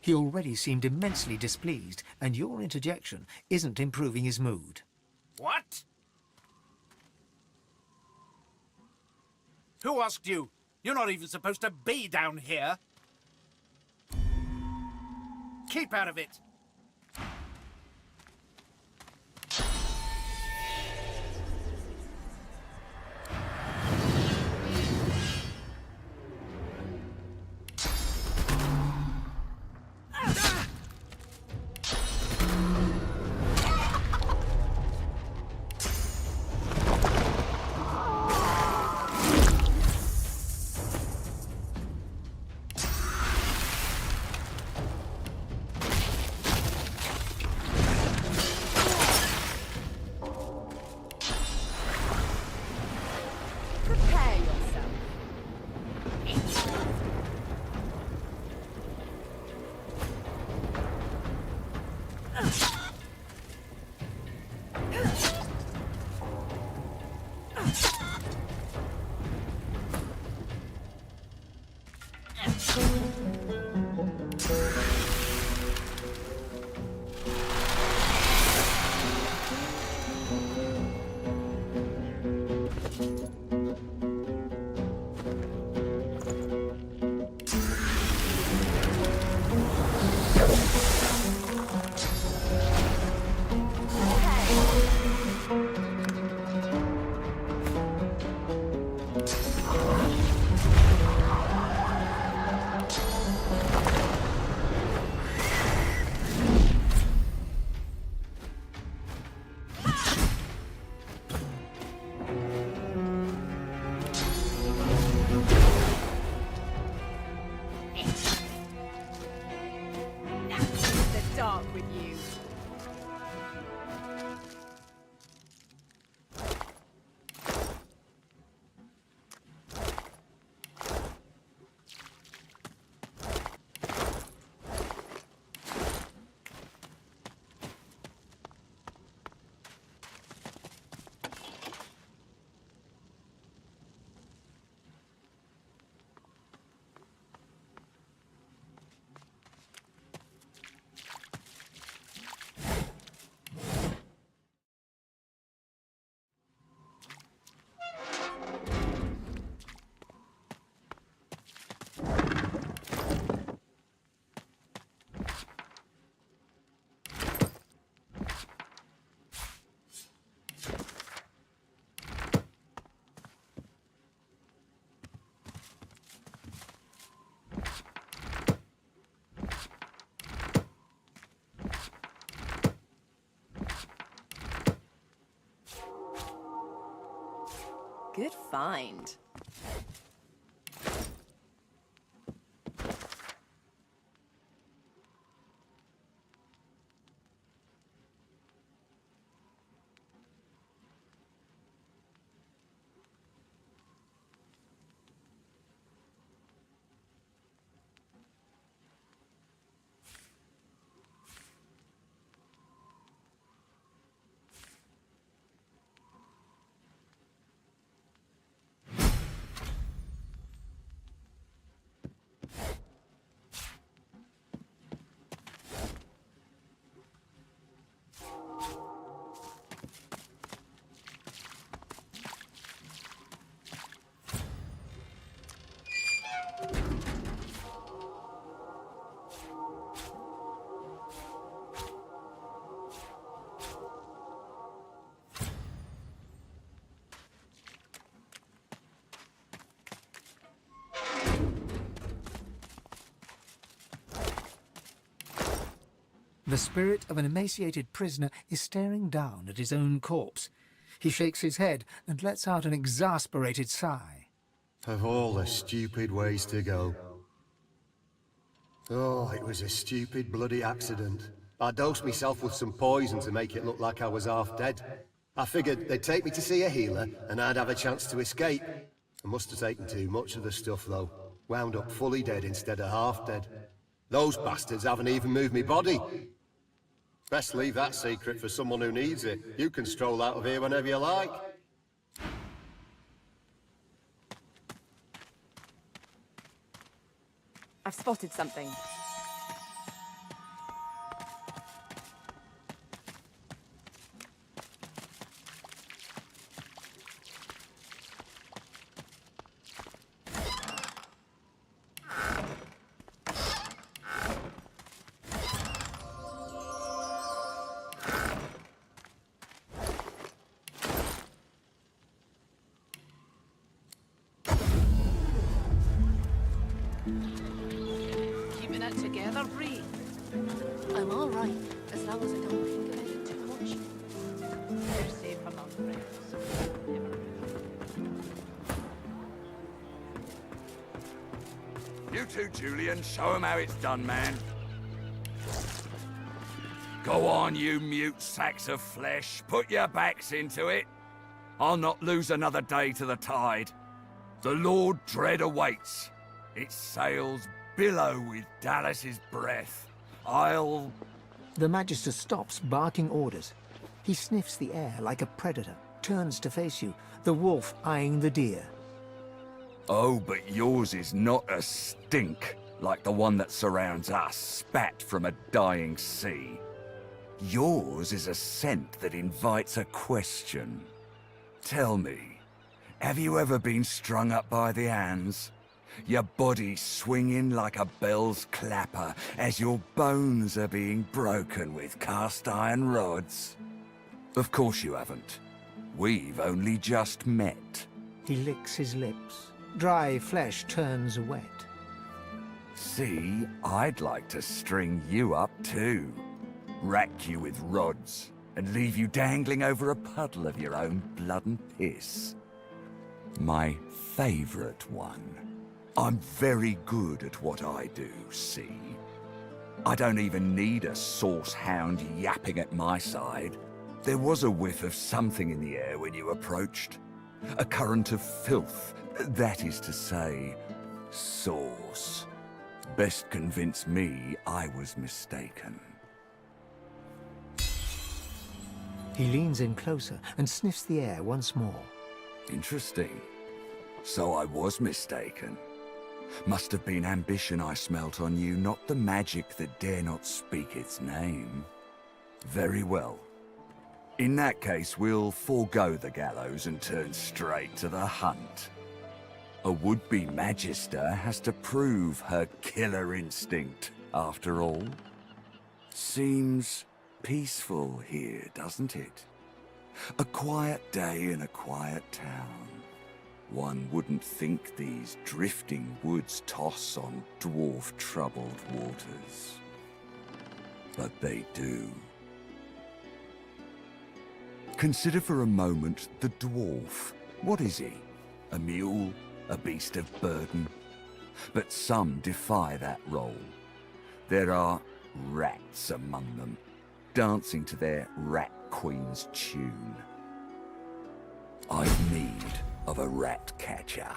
He already seemed immensely displeased, and your interjection isn't improving his mood.
What? Who asked you? You're not even supposed to be down here. Keep out of it.
Prepare yourself. The dark with you. Good find.
The spirit of an emaciated prisoner is staring down at his own corpse. He shakes his head and lets out an exasperated sigh.
Of all the stupid ways to go. Oh, it was a stupid bloody accident. I dosed myself with some poison to make it look like I was half dead. I figured they'd take me to see a healer and I'd have a chance to escape. I must have taken too much of the stuff though. Wound up fully dead instead of half dead. Those bastards haven't even moved me body. Best leave that secret for someone who needs it. You can stroll out of here whenever you like.
I've spotted something.
Keeping it together, Bree. I'm all right, as long as I don't think about it too much. You're safe among friends.
You too, Julian. Show 'em how it's done, man. Go on, you mute sacks of flesh. Put your backs into it. I'll not lose another day to the tide. The Lord Dread awaits. Its sails billow with Dallas's breath. I'll...
The Magister stops, barking orders. He sniffs the air like a predator, turns to face you, the wolf eyeing the deer.
Oh, but yours is not a stink like the one that surrounds us, spat from a dying sea. Yours is a scent that invites a question. Tell me, have you ever been strung up by the hands? Your body swinging like a bell's clapper as your bones are being broken with cast iron rods? Of course you haven't. We've only just met.
He licks his lips. Dry flesh turns wet.
See, I'd like to string you up too. Rack you with rods and leave you dangling over a puddle of your own blood and piss. My favorite one. I'm very good at what I do, see? I don't even need a sauce hound yapping at my side. There was a whiff of something in the air when you approached. A current of filth, that is to say, sauce. Best convince me I was mistaken.
He leans in closer and sniffs the air once more.
Interesting. So I was mistaken. Must have been ambition I smelt on you, not the magic that dare not speak its name. Very well. In that case, we'll forego the gallows and turn straight to the hunt. A would-be Magister has to prove her killer instinct, after all. Seems peaceful here, doesn't it? A quiet day in a quiet town. One wouldn't think these drifting woods toss on dwarf-troubled waters. But they do. Consider for a moment the dwarf. What is he? A mule? A beast of burden? But some defy that role. There are rats among them, dancing to their rat queen's tune. I've need of a rat catcher.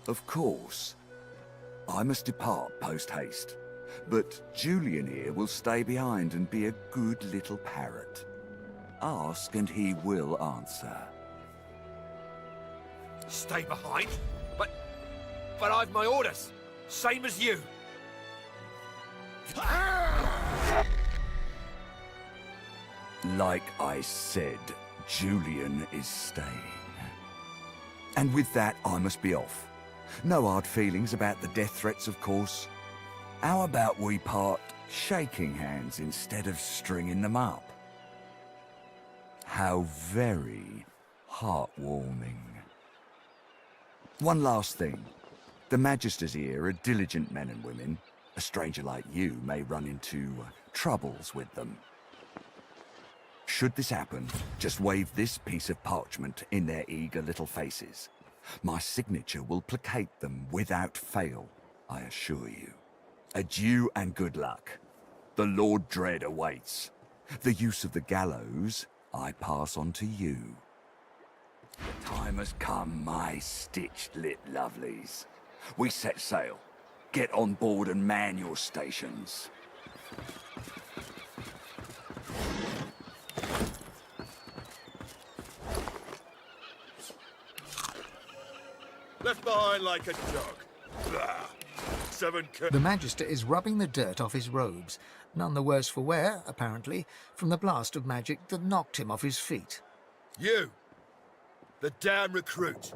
Of course, I must depart post-haste, but Julian here will stay behind and be a good little parrot. Ask and he will answer.
Stay behind? But I've my orders. Same as you.
Like I said, Julian is staying. And with that, I must be off. No hard feelings about the death threats, of course. How about we part shaking hands instead of stringing them up? How very heartwarming. One last thing. The Magisters here are diligent men and women. A stranger like you may run into troubles with them. Should this happen, just wave this piece of parchment in their eager little faces. My signature will placate them without fail, I assure you. Adieu and good luck. The Lord Dread awaits. The use of the gallows I pass on to you. The time has come, my stitched-lip lovelies. We set sail. Get on board and man your stations.
Left behind like a dog.
The Magister is rubbing the dirt off his robes, none the worse for wear, apparently, from the blast of magic that knocked him off his feet.
You! The damn recruit!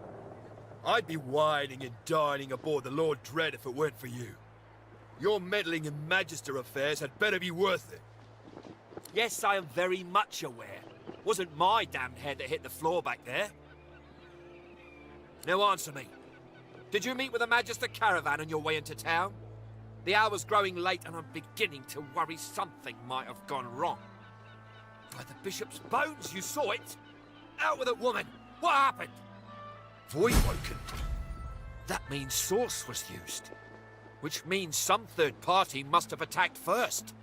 I'd be whining and dining aboard the Lord Dread if it weren't for you. Your meddling in Magister affairs had better be worth it.
Yes, I am very much aware. Wasn't my damned head that hit the floor back there. Now answer me. Did you meet with a Magister caravan on your way into town? The hour's growing late and I'm beginning to worry something might have gone wrong. By the Bishop's bones, you saw it! Out with it, woman! What happened? Voidwoken? That means Source was used. Which means some third party must have attacked first.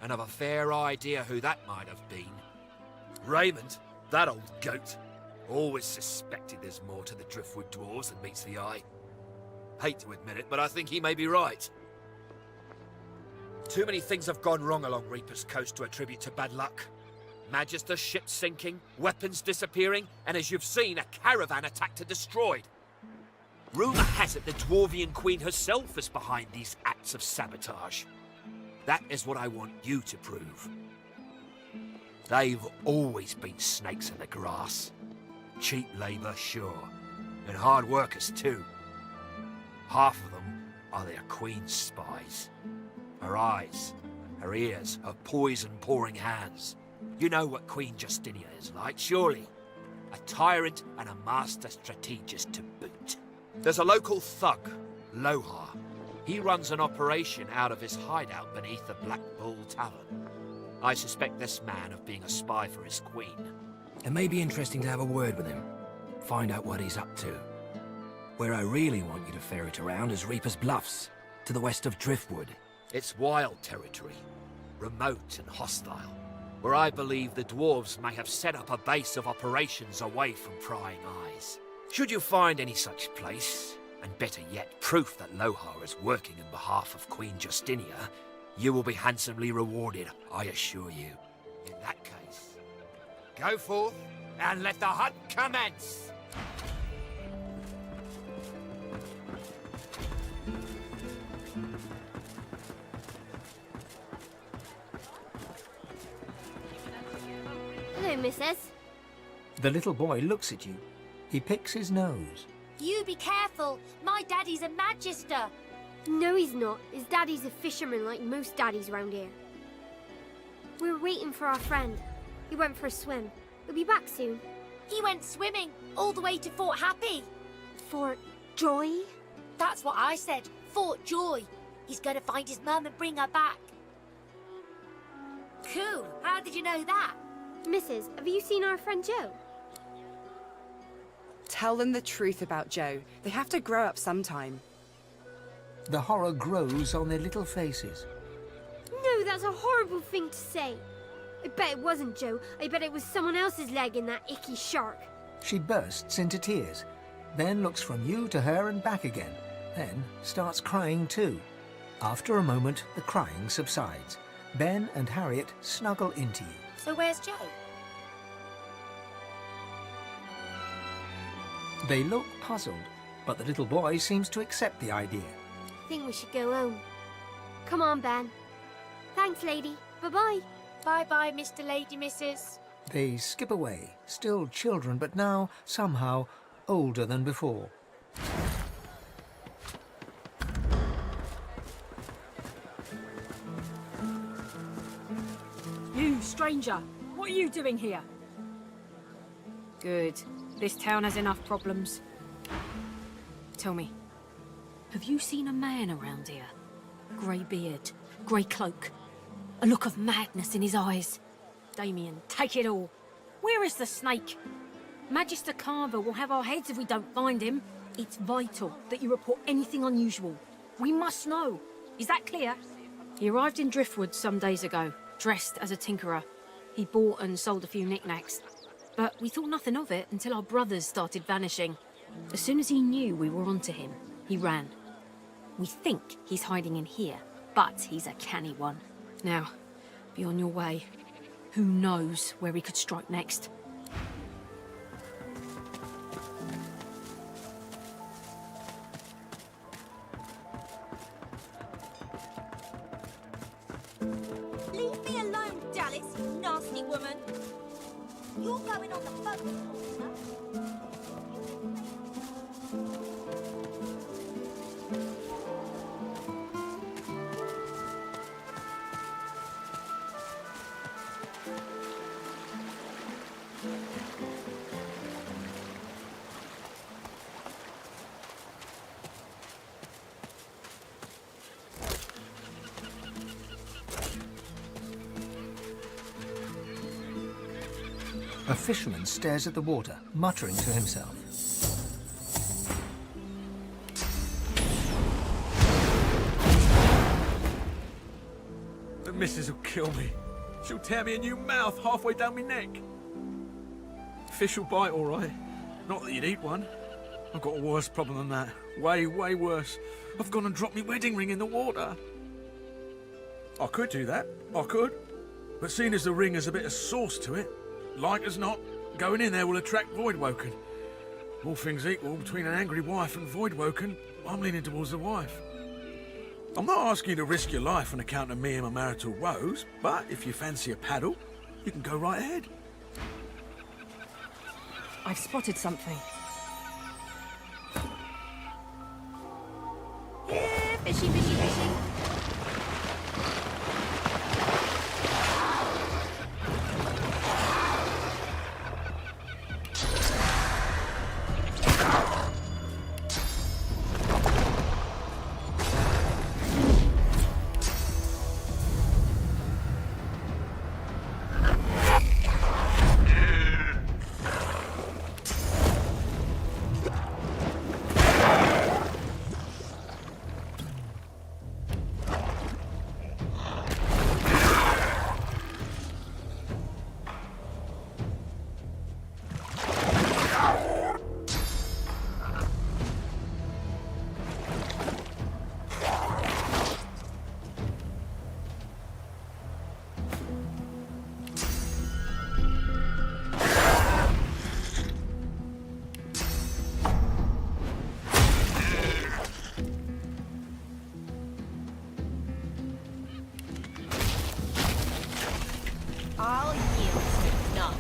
And have a fair idea who that might have been.
Raymond, that old goat, always suspected there's more to the Driftwood dwarves than meets the eye. Hate to admit it, but I think he may be right.
Too many things have gone wrong along Reaper's Coast to attribute to bad luck. Magister ships sinking, weapons disappearing, and as you've seen, a caravan attacked and destroyed. Rumour has it the Dwarvian Queen herself is behind these acts of sabotage. That is what I want you to prove. They've always been snakes in the grass. Cheap labour, sure. And hard workers, too. Half of them are their Queen's spies. Her eyes, her ears, her poison-pouring hands. You know what Queen Justinia is like, surely. A tyrant and a master strategist to boot. There's a local thug, Lohar. He runs an operation out of his hideout beneath the Black Bull Tavern. I suspect this man of being a spy for his queen.
It may be interesting to have a word with him. Find out what he's up to. Where I really want you to ferret around is Reaper's Bluffs, to the west of Driftwood.
It's wild territory, remote and hostile, where I believe the dwarves may have set up a base of operations away from prying eyes. Should you find any such place, and better yet, proof that Lohar is working in behalf of Queen Justinia, you will be handsomely rewarded, I assure you. In that case, go forth and let the hunt commence!
Hello, missus.
The little boy looks at you. He picks his nose.
You be careful. My daddy's a magister.
No, he's not. His daddy's a fisherman like most daddies around here. We're waiting for our friend. He went for a swim. He'll be back soon.
He went swimming all the way to Fort Happy.
Fort Joy?
That's what I said. Fort Joy. He's going to find his mum and bring her back. Cool. How did you know that?
Missus, have you seen our friend Joe?
Tell them the truth about Joe. They have to grow up sometime.
The horror grows on their little faces.
No, that's a horrible thing to say. I bet it wasn't Joe. I bet it was someone else's leg in that icky shark.
She bursts into tears, then looks from you to her and back again, then starts crying too. After a moment, the crying subsides. Ben and Harriet snuggle into you.
So where's Joe?
They look puzzled, but the little boy seems to accept the idea.
I think we should go home. Come on, Ben. Thanks, lady. Bye-bye.
Bye-bye, Mr. Lady Missus.
They skip away, still children, but now, somehow, older than before.
You, stranger! What are you doing here? Good. This town has enough problems.
Tell me, have you seen a man around here? Grey beard, grey cloak, a look of madness in his eyes.
Damien, take it all. Where is the snake? Magister Carver will have our heads if we don't find him. It's vital that you report anything unusual. We must know. Is that clear? He arrived in Driftwood some days ago, dressed as a tinkerer. He bought and sold a few knickknacks. But we thought nothing of it until our brothers started vanishing. As soon as he knew we were onto him, he ran. We think he's hiding in here, but he's a canny one. Now, be on your way. Who knows where he could strike next?
nasty woman. You're going on the boat, Lorna.
A fisherman stares at the water, muttering to himself.
The missus will kill me. She'll tear me a new mouth halfway down my neck. Fish will bite, all right. Not that you'd eat one. I've got a worse problem than that. Way, way worse. I've gone and dropped my wedding ring in the water. I could do that. I could. But seeing as the ring has a bit of sauce to it, like as not, going in there will attract Voidwoken. All things equal, between an angry wife and Voidwoken, I'm leaning towards the wife. I'm not asking you to risk your life on account of me and my marital woes, but if you fancy a paddle, you can go right ahead.
I've spotted something.
Yeah, fishy, fishy, fishy. I'll yield to none.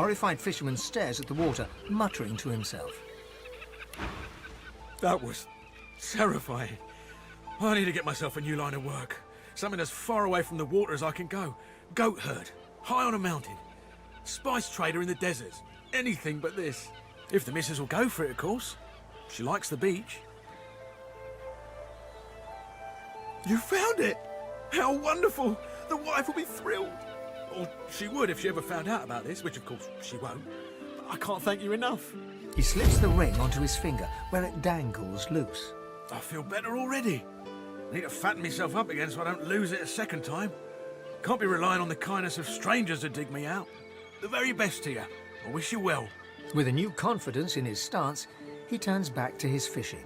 horrified fisherman stares at the water, muttering to himself.
That was terrifying. I need to get myself a new line of work. Something as far away from the water as I can go. Goat herd, high on a mountain. Spice trader in the deserts. Anything but this. If the missus will go for it, of course. She likes the beach. You found it! How wonderful! The wife will be thrilled. Or she would if she ever found out about this, which of course she won't. But I can't thank you enough.
He slips the ring onto his finger, where it dangles loose.
I feel better already. I need to fatten myself up again so I don't lose it a second time. Can't be relying on the kindness of strangers to dig me out. The very best to you. I wish you well.
With a new confidence in his stance, he turns back to his fishing.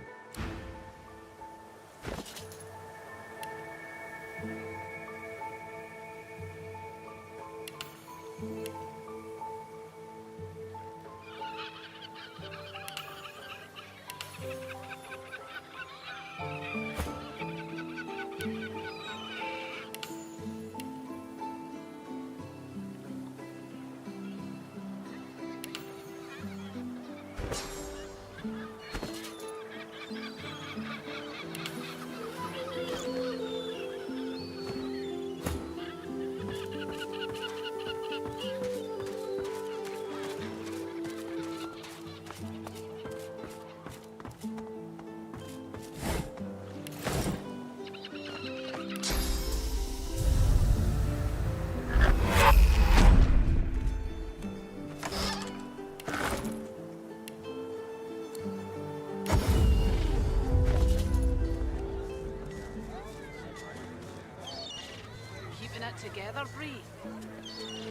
Together, Bree.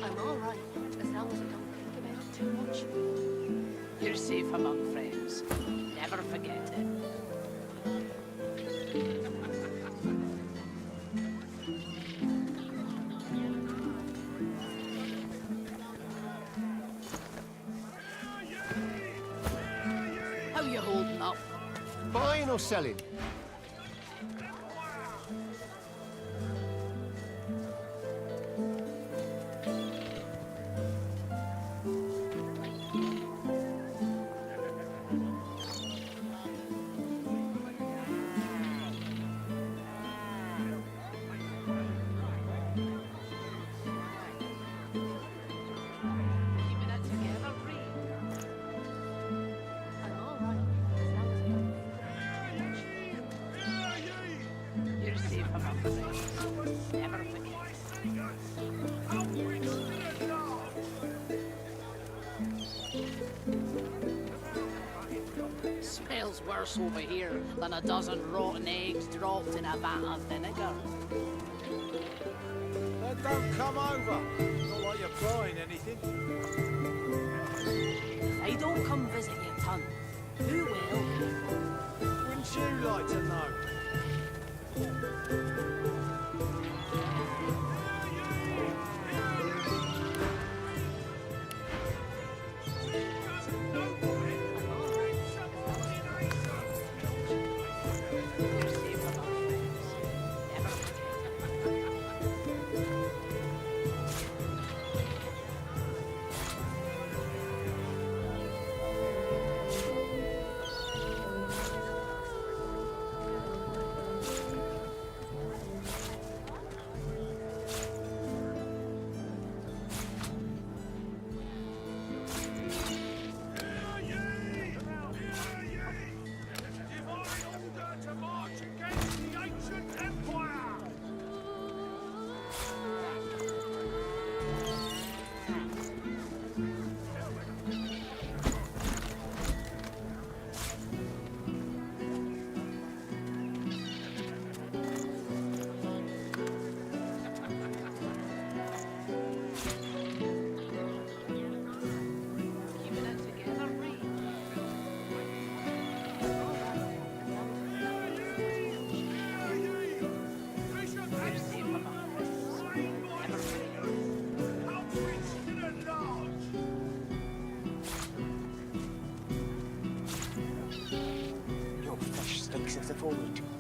I'm all right, as long as I don't think about it too much. You're safe among friends. Never forget it. How you holding up?
Buying or selling?
Smells worse over here than a dozen rotten eggs dropped in a vat of vinegar.
Then don't come over. Not like you're buying anything.
If I don't come visit you, ton, who will?
Wouldn't you like to know?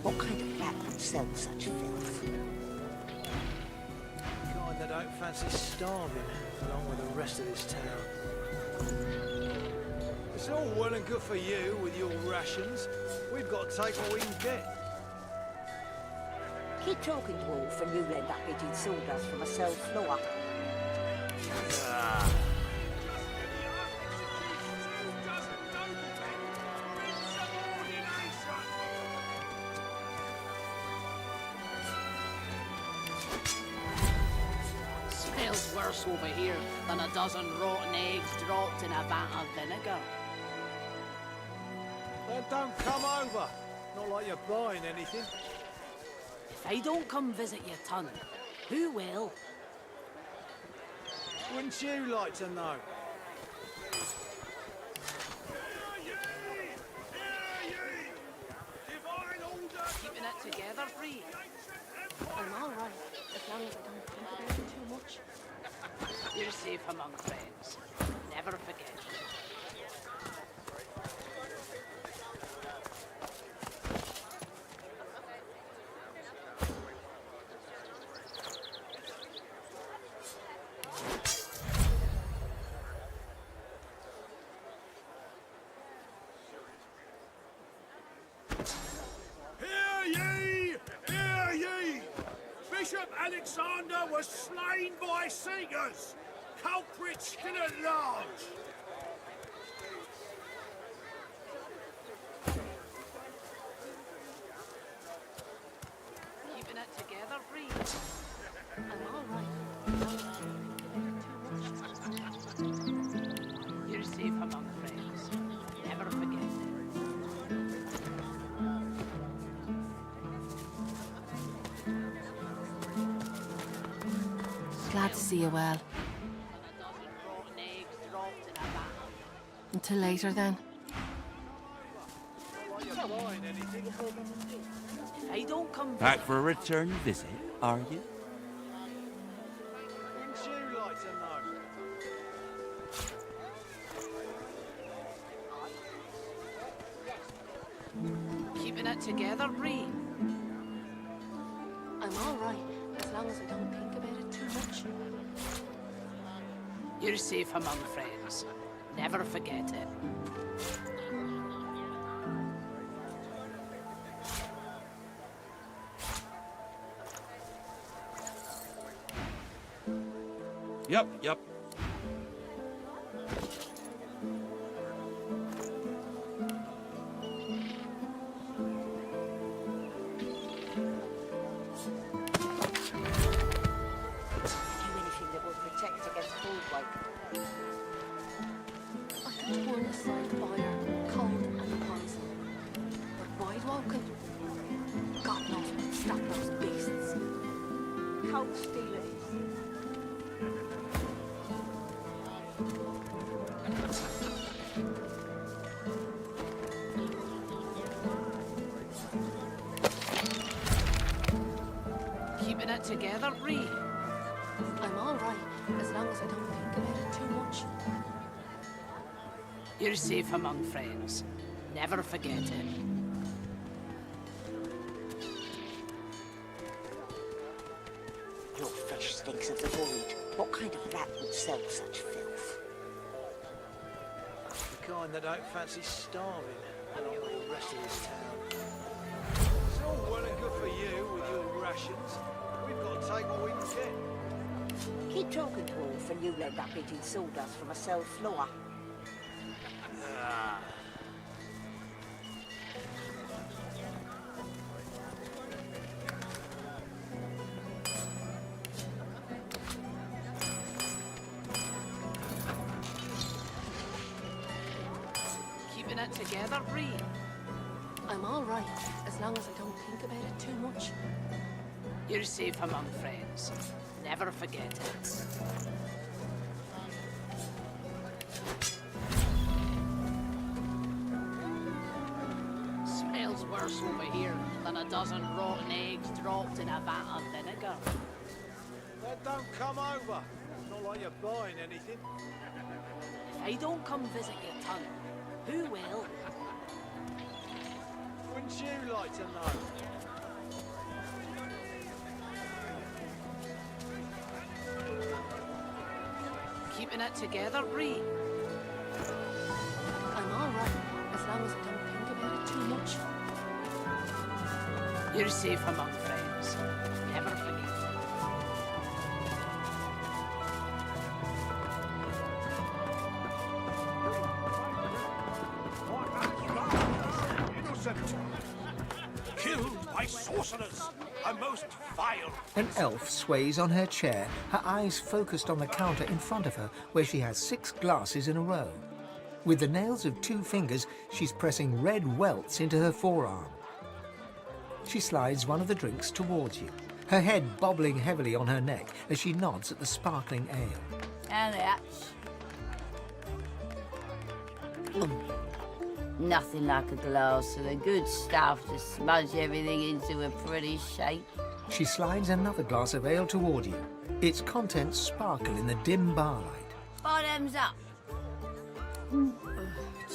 What kind of rat would sell such filth?
Kind that don't fancy starving along with the rest of this town. It's all well and good for you with your rations. We've got to take what we can get.
Keep talking, Wolf, and you lend that bit in sawdust from a cell floor.
Smells worse over here than a dozen rotten eggs dropped in a vat of vinegar.
Then don't come over. Not like you're buying anything.
If I don't come visit your ton, who will?
Wouldn't you like to know?
Keeping it together, Bree. I'm all right, as long as I don't think about it too much. You're safe among friends. Never forget.
Bishop Alexander was slain by Seekers. Culprit still at large.
Keeping it together, Bree. I'm all right. You're safe among friends. Never forget it.
Glad to see you well. Until later, then.
I don't come
Back for a return visit, are you?
Wouldn't you like to know?
Keeping it together, Bree. I'm all right, as long as I don't think about it too much. You're safe among friends. Never forget it.
Yep.
Born aside fire, cold and poison. But wide walking, God knows what stuck those beasts. Cow stealers. Keeping it together, Bree. I'm all right, as long as I don't think about it too much. You're safe among friends. Never forget it.
Your flesh stinks of the void. What kind of rat would sell such filth?
The kind that don't fancy starving along with the rest of this town. It's all well and good for you with your rations. We've got to take what we can get.
Keep talking, Wolf, and you lend that bit in sawdust from a cell floor.
Keeping it together, Bree. I'm all right, as long as I don't think about it too much. You're safe among friends. Never forget it. Smells worse over here than a dozen rotten eggs dropped in a vat of vinegar.
Then don't come over. Not like you're buying anything.
If I don't come visit your ton, who will?
Wouldn't you like to know?
Keeping it together, Bree. You're safe among friends. Never forget.
Innocent! Killed by sorcerers! A most vile...
An elf sways on her chair, her eyes focused on the counter in front of her, where she has 6 glasses in a row. With the nails of 2 fingers, she's pressing red welts into her forearm. She slides one of the drinks towards you, her head bobbling heavily on her neck as she nods at the sparkling ale.
And that. Nothing like a glass of the good stuff to smudge everything into a pretty shape.
She slides another glass of ale toward you. Its contents sparkle in the dim barlight.
Bottoms up.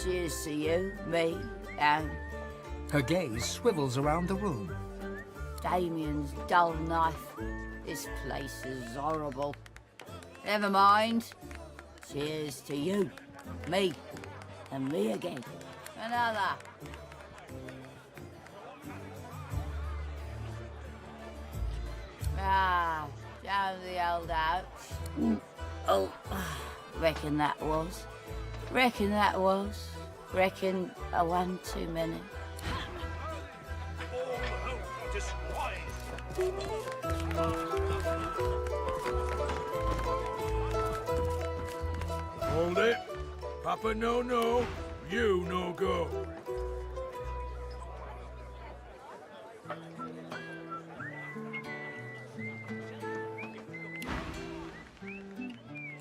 Cheers to you, me, and...
Her gaze swivels around the room.
Damien's dull knife. This place is horrible. Never mind. Cheers to you, me, and me again. Another. Ah, down the old ouch. Oh, reckon that was. Reckon that was. Reckon a one too many.
Hold it. Papa no, you no go.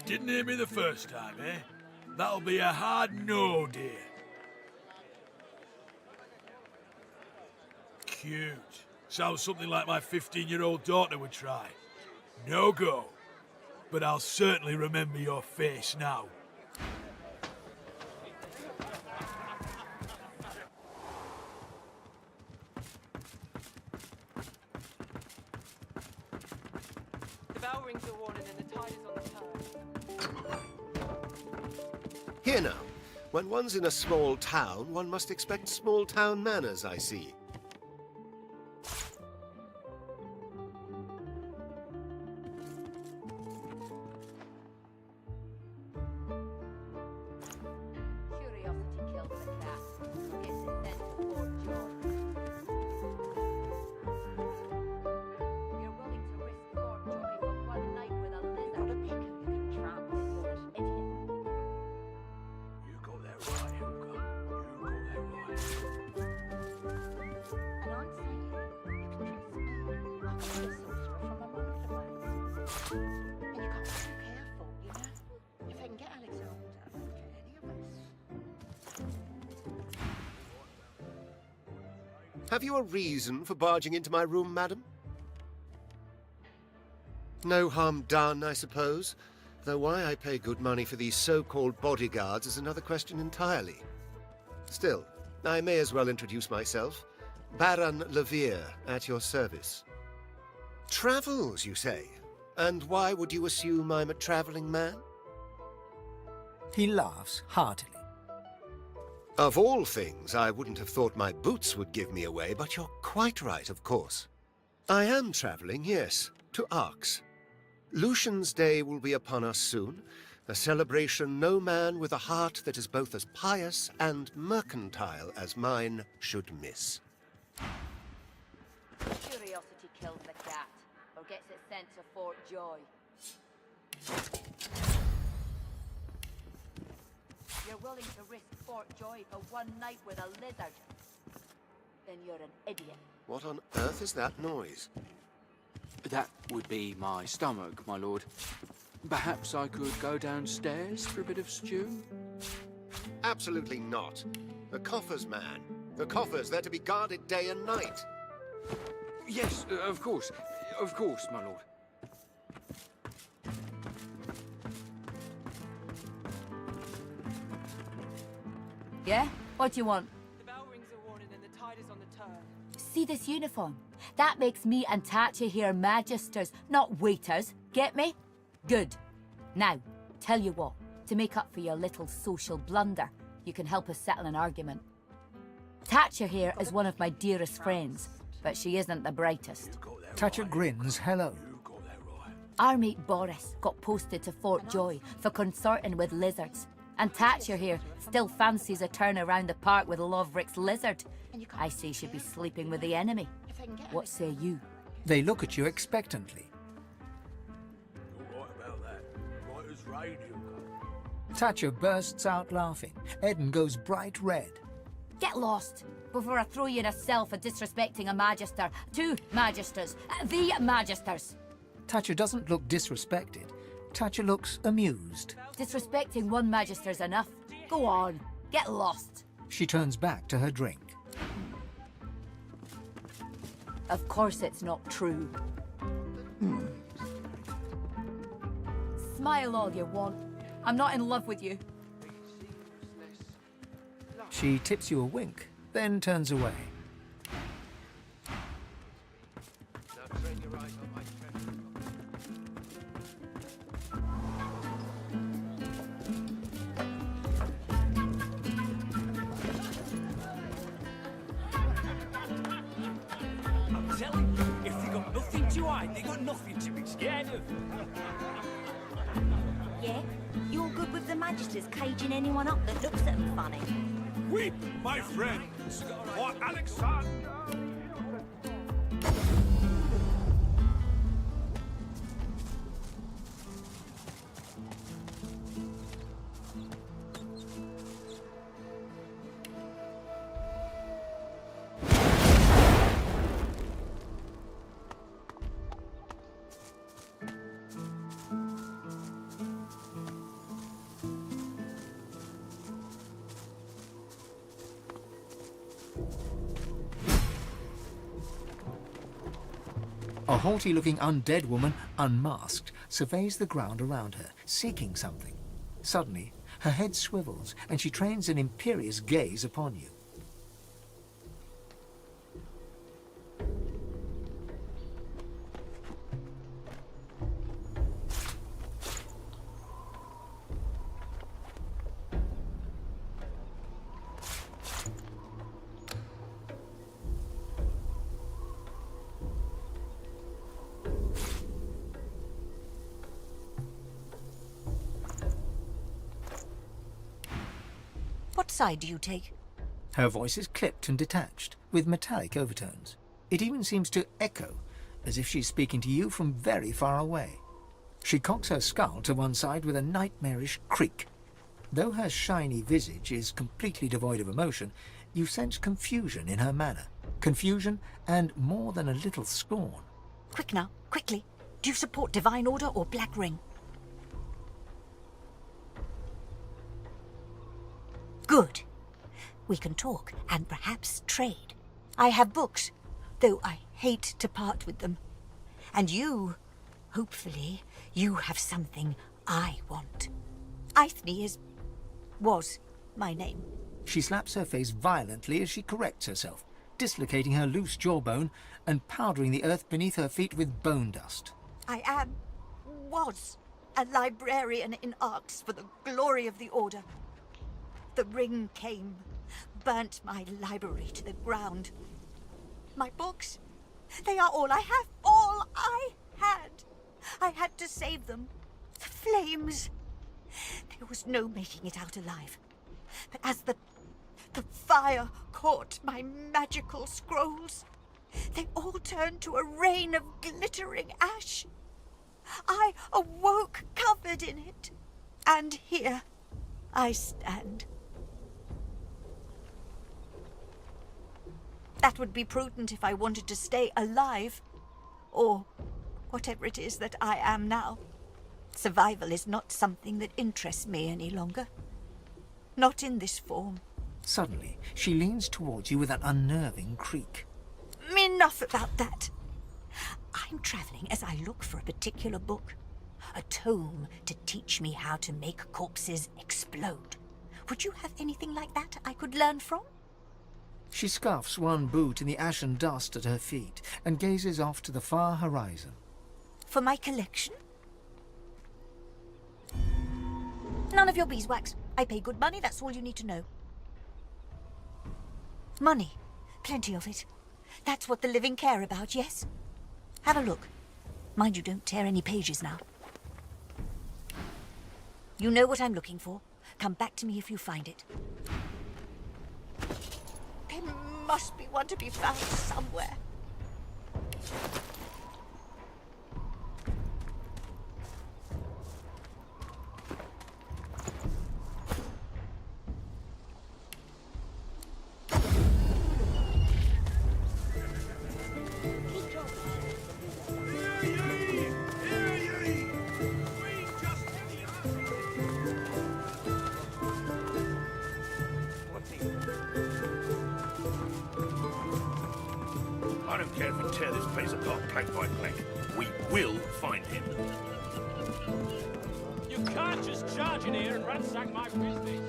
Didn't hear me the first time, eh? That'll be a hard no, dear. Cute. Sounds something like my 15-year-old daughter would try. No go. But I'll certainly remember your face now.
The bell rings a warning and the tide is on the turn.
Here now. When one's in a small town, one must expect small town manners, I see. Have you a reason for barging into my room, madam? No harm done, I suppose. Though why I pay good money for these so-called bodyguards is another question entirely. Still, I may as well introduce myself. Baron Levere, at your service. Travels, you say? And why would you assume I'm a traveling man?
He laughs heartily.
Of all things, I wouldn't have thought my boots would give me away, but you're quite right, of course. I am traveling, yes, to Arx. Lucian's Day will be upon us soon, a celebration no man with a heart that is both as pious and mercantile as mine should miss.
Curiosity kills the cat, or gets it sent to Fort Joy. You're willing to risk Fort Joy for one night with a lizard? Then you're an idiot.
What on earth is that noise?
That would be my stomach, my lord. Perhaps I could go downstairs for a bit of stew?
Absolutely not. The coffers, man. The coffers, they're to be guarded day and night.
Yes, of course, my lord.
Yeah? What do you want?
The bell rings a warning and the tide is on the turn.
See this uniform? That makes me and Tatcha here magisters, not waiters. Get me? Good. Now, tell you what. To make up for your little social blunder, you can help us settle an argument. Tatcha here is one of my dearest friends.
but she isn't the brightest.
Tatcha grins hello.
Our mate Boris got posted to Fort Joy for consorting with lizards. And Tatcha here still fancies a turn around the park with Loverick's lizard. I say she'd be sleeping with the enemy. What say you?
They look at you expectantly. Tatcha bursts out laughing. Eden goes bright red.
Get lost before I throw you in a cell for disrespecting a magister. 2 magisters. The magisters.
Tatcha doesn't look disrespected. Tatcha looks amused.
Disrespecting one magister's enough. Go on, get lost.
She turns back to her drink.
Of course it's not true. Smile all you want. I'm not in love with you.
She tips you a wink, then turns away.
I'm telling you, if they got nothing to hide, they got nothing to be scared of.
Yeah? You're good with the Magisters caging anyone up that looks at them funny?
Weep, my friends, for Alexander!
A haughty-looking undead woman, unmasked, surveys the ground around her, seeking something. Suddenly, her head swivels, and she trains an imperious gaze upon you.
What side do you take?
Her voice is clipped and detached, with metallic overtones. It even seems to echo, as if she's speaking to you from very far away. She cocks her skull to one side with a nightmarish creak. Though her shiny visage is completely devoid of emotion, you sense confusion in her manner. Confusion and more than a little scorn.
Quick now, quickly. Do you support Divine Order or Black Ring? Good. We can talk and perhaps trade. I have books, though I hate to part with them. And you, hopefully, you have something I want. Eithne was my name.
She slaps her face violently as she corrects herself, dislocating her loose jawbone and powdering the earth beneath her feet with bone dust.
I was a librarian in arts for the glory of the Order. The ring came, burnt my library to the ground. My books, they are all I have, all I had. I had to save them. The flames. There was no making it out alive. But as the fire caught my magical scrolls, they all turned to a rain of glittering ash. I awoke covered in it, and here I stand. That would be prudent if I wanted to stay alive, or whatever it is that I am now. Survival is not something that interests me any longer. Not in this form.
Suddenly, she leans towards you with an unnerving creak.
Enough about that. I'm traveling as I look for a particular book. A tome to teach me how to make corpses explode. Would you have anything like that I could learn from?
She scuffs one boot in the ashen dust at her feet and gazes off to the far horizon.
For my collection? None of your beeswax. I pay good money, that's all you need to know. Money. Plenty of it. That's what the living care about, yes? Have a look. Mind you don't tear any pages now. You know what I'm looking for. Come back to me if you find it. There must be one to be found somewhere.
I don't care if we tear this place apart plank by plank. We will find him.
You can't just charge in here and ransack my business.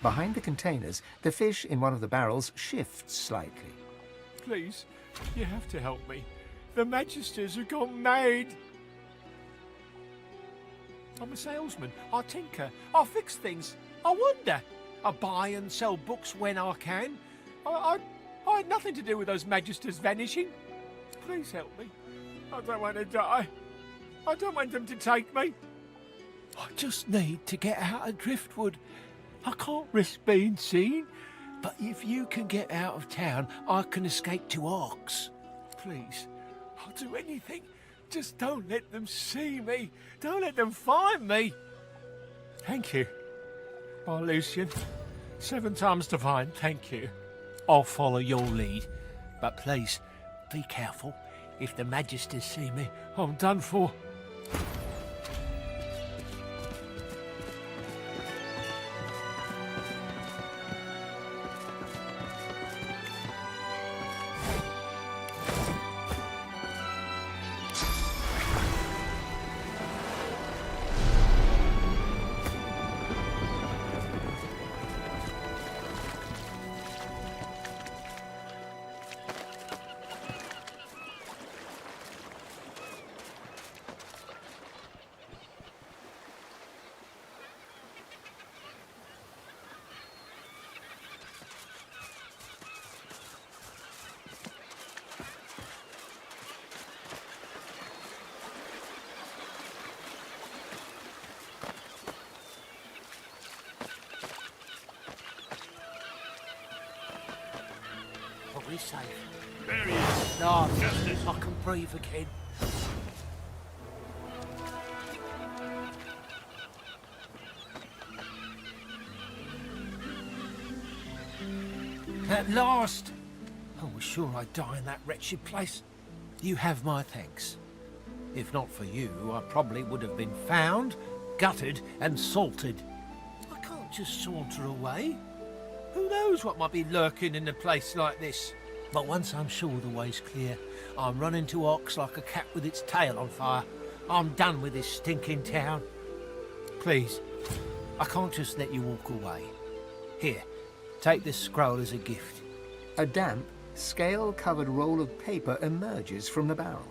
Behind the containers, the fish in one of the barrels shifts slightly.
Please, you have to help me. The Magisters have gone mad. I'm a salesman. I tinker. I fix things. I wonder. I buy and sell books when I can. I had nothing to do with those Magisters vanishing. Please help me. I don't want to die. I don't want them to take me. I just need to get out of Driftwood. I can't risk being seen, but if you can get out of town, I can escape to Arks. Please, I'll do anything. Just don't let them see me. Don't let them find me. Thank you. Oh, Lucian, 7 times divine, thank you. I'll follow your lead, but please, be careful. If the Magisters see me, I'm done for.
Are we safe?
There he is.
No,
Justice.
I can breathe again. At last! I was sure I'd die in that wretched place. You have my thanks. If not for you, I probably would have been found, gutted, and salted. I can't just saunter away. Who knows what might be lurking in a place like this? But once I'm sure the way's clear, I'm running to Ox like a cat with its tail on fire. I'm done with this stinking town. Please, I can't just let you walk away. Here, take this scroll as a gift.
A damp, scale-covered roll of paper emerges from the barrel.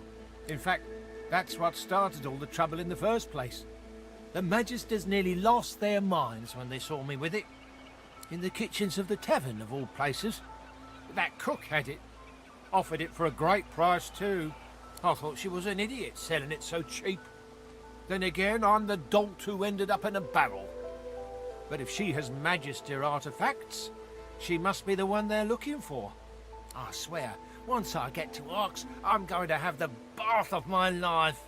In fact, that's what started all the trouble in the first place. The Magisters nearly lost their minds when they saw me with it. In the kitchens of the tavern, of all places. That cook had it. Offered it for a great price, too. I thought she was an idiot selling it so cheap. Then again, I'm the dolt who ended up in a barrel. But if she has Magister artifacts, she must be the one they're looking for. I swear, once I get to Arks, I'm going to have the bath of my life.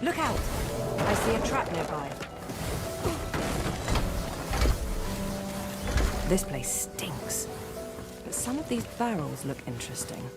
Look out! I see a trap nearby. This place stinks. But some of these barrels look interesting.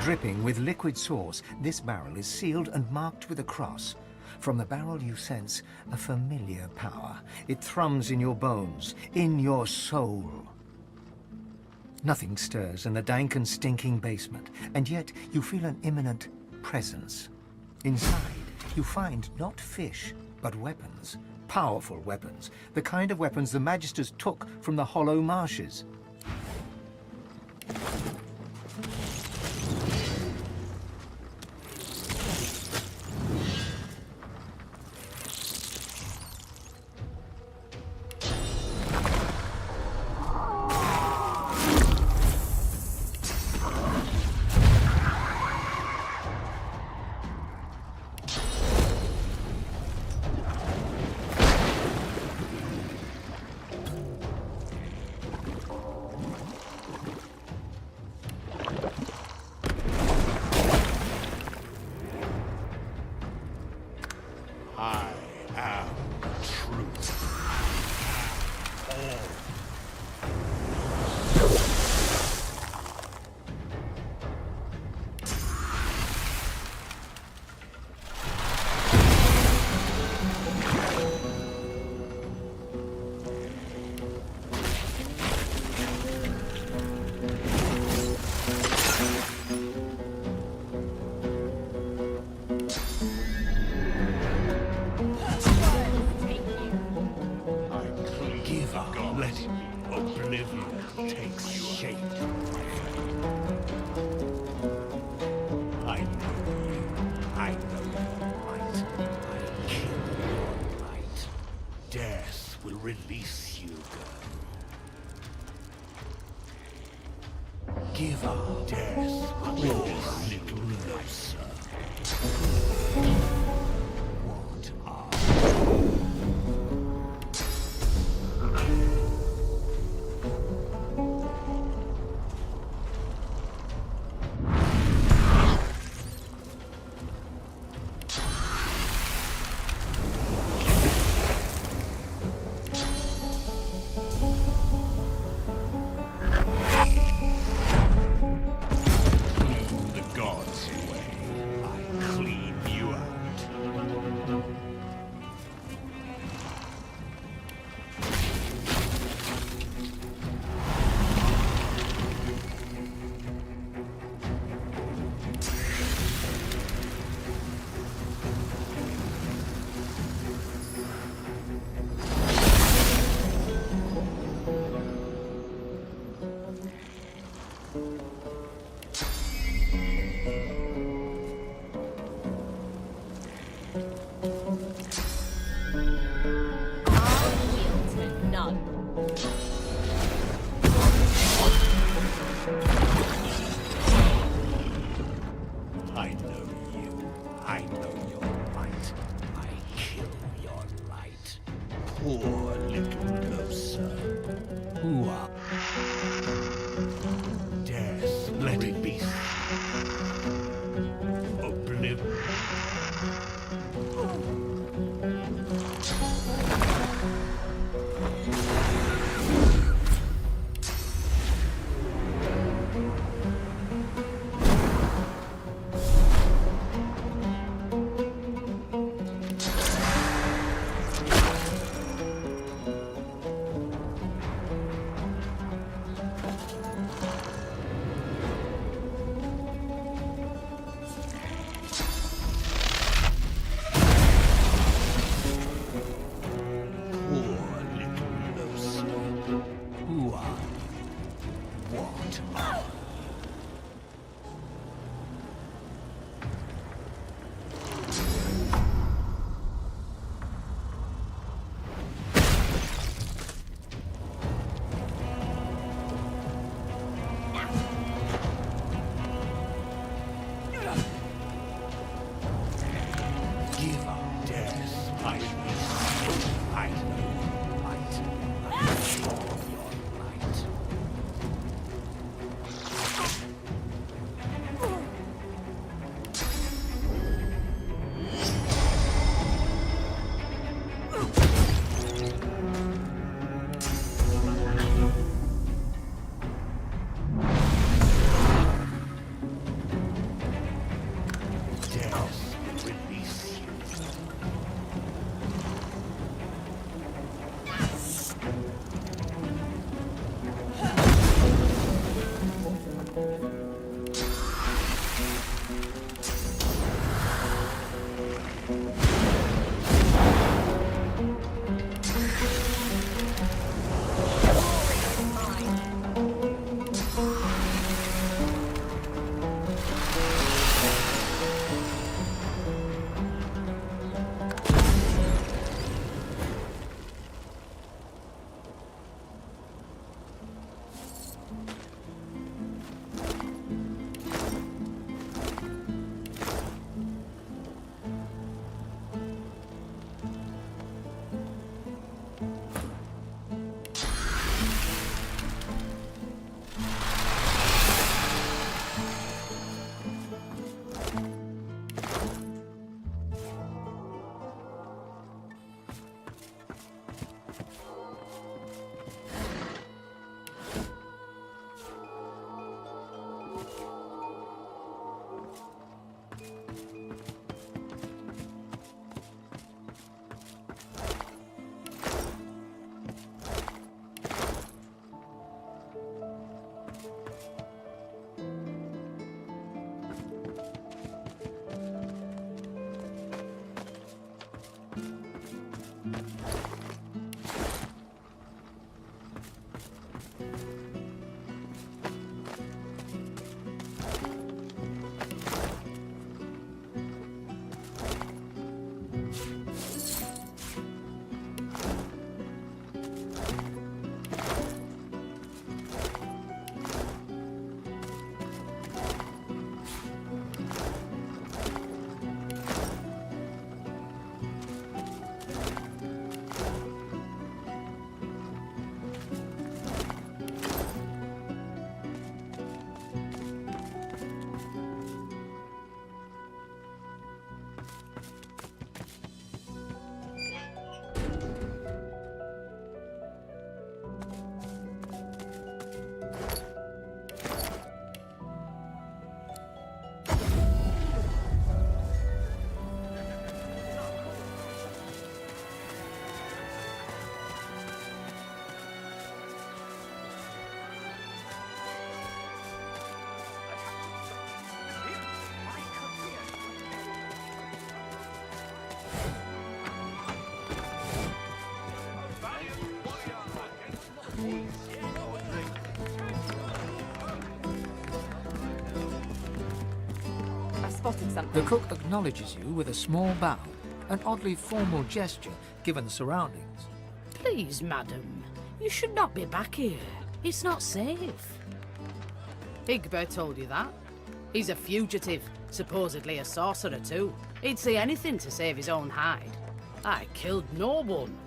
Dripping with liquid sauce, this barrel is sealed and marked with a cross. From the barrel you sense a familiar power. It thrums in your bones, in your soul. Nothing stirs in the dank and stinking basement, and yet you feel an imminent presence. Inside, you find not fish, but weapons. Powerful weapons. The kind of weapons the Magisters took from the Hollow Marshes.
I am truth. Death will release you, girl. Give up. Death will release little closer. What are I know you. I know your might. I kill your light. Poor little Losa. Who are... Death
Spotted something.
The cook acknowledges you with a small bow, an oddly formal gesture given the surroundings.
Please, madam, you should not be back here. It's not safe. Higba told you that. He's a fugitive, supposedly a sorcerer too. He'd say anything to save his own hide. I killed no one.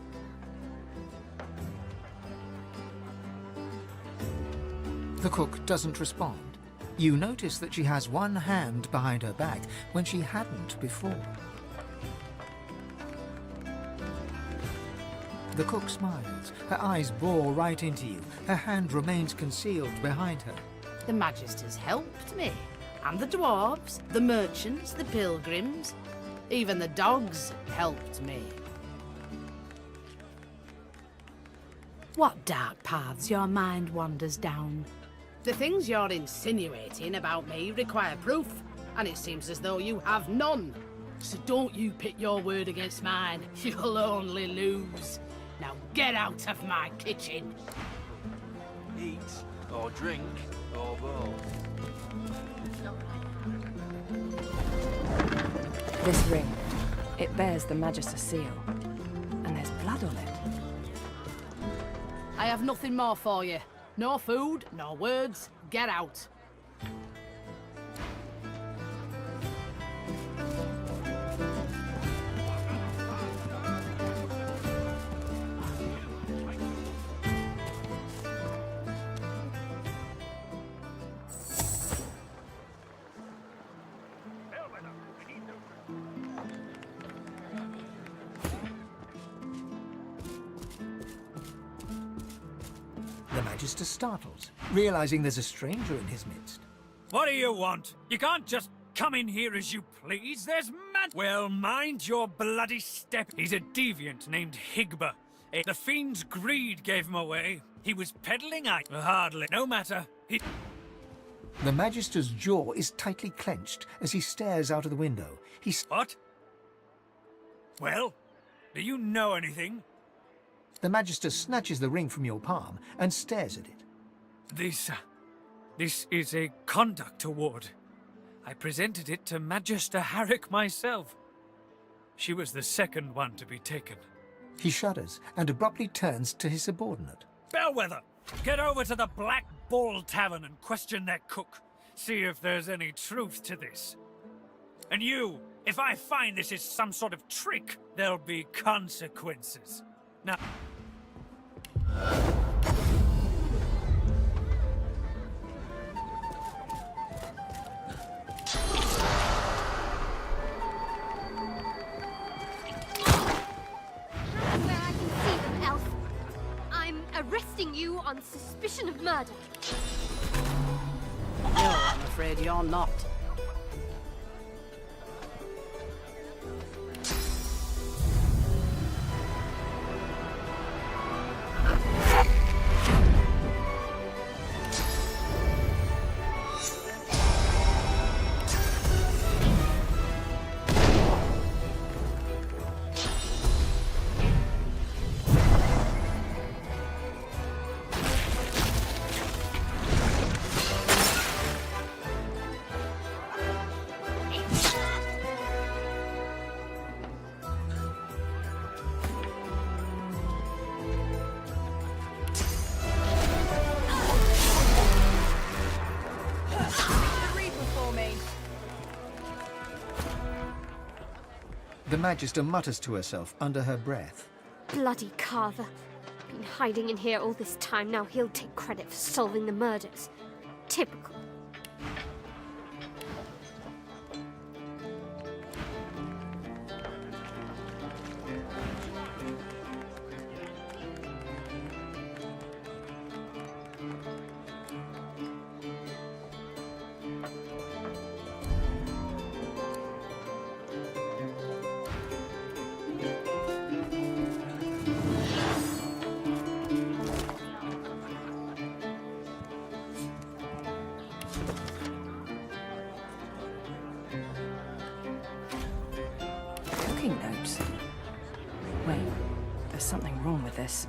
The cook doesn't respond. You notice that she has one hand behind her back when she hadn't before. The cook smiles. Her eyes bore right into you. Her hand remains concealed behind her.
The Magisters helped me. And the dwarves, the merchants, the pilgrims. Even the dogs helped me. What dark paths your mind wanders down? The things you're insinuating about me require proof, and it seems as though you have none. So don't you pit your word against mine. You'll only lose. Now get out of my kitchen.
Eat, or drink, or both.
This ring, it bears the Magister seal. And there's blood on it.
I have nothing more for you. No food, no words. Get out.
The Magister startles, realizing there's a stranger in his midst.
What do you want? You can't just come in here as you please. There's mad. Well, mind your bloody step. He's a deviant named Higba. The fiend's greed gave him away. He was peddling hardly. No matter.
The Magister's jaw is tightly clenched as he stares out of the window.
What? Well, do you know anything?
The Magister snatches the ring from your palm and stares at it.
This is a conduct award. I presented it to Magister Harrick myself. She was the second one to be taken.
He shudders and abruptly turns to his subordinate.
Bellwether, get over to the Black Bull Tavern and question their cook. See if there's any truth to this. And you, if I find this is some sort of trick, there'll be consequences. Now...
Arresting you on suspicion of murder.
No, I'm
afraid you're not.
The Magister mutters to herself under her breath.
Bloody Carver. Been hiding in here all this time, now he'll take credit for solving the murders. Typical.
Cooking notes. Wait, there's something wrong with this.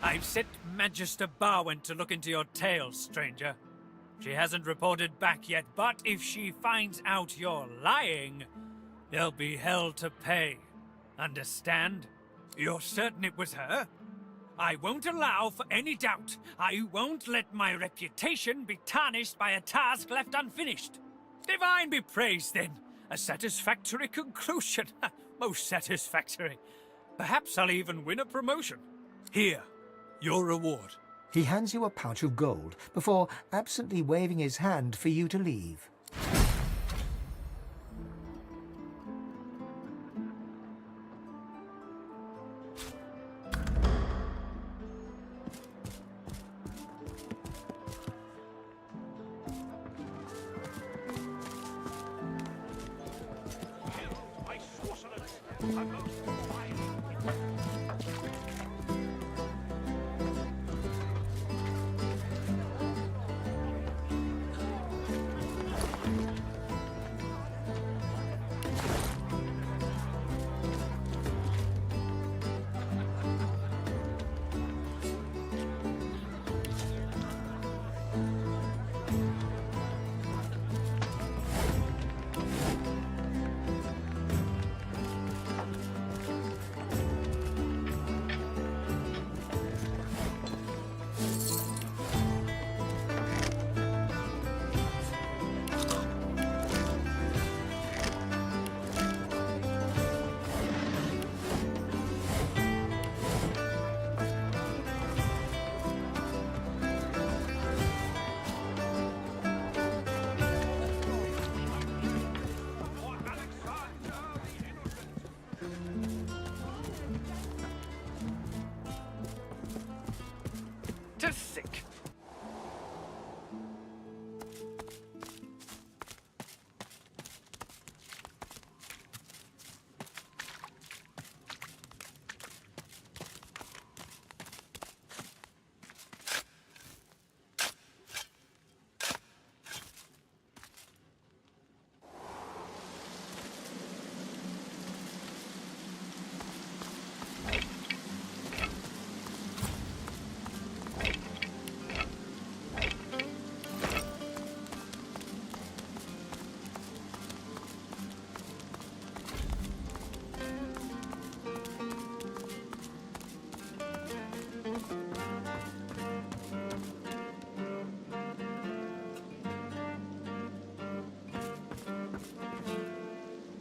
I've sent Magister Barwin to look into your tales, stranger. She hasn't reported back yet, but if she finds out you're lying, there'll be hell to pay. Understand? You're certain it was her? I won't allow for any doubt. I won't let my reputation be tarnished by a task left unfinished. Divine be praised, then. A satisfactory conclusion. Most satisfactory. Perhaps I'll even win a promotion. Here, your reward.
He hands you a pouch of gold before absently waving his hand for you to leave.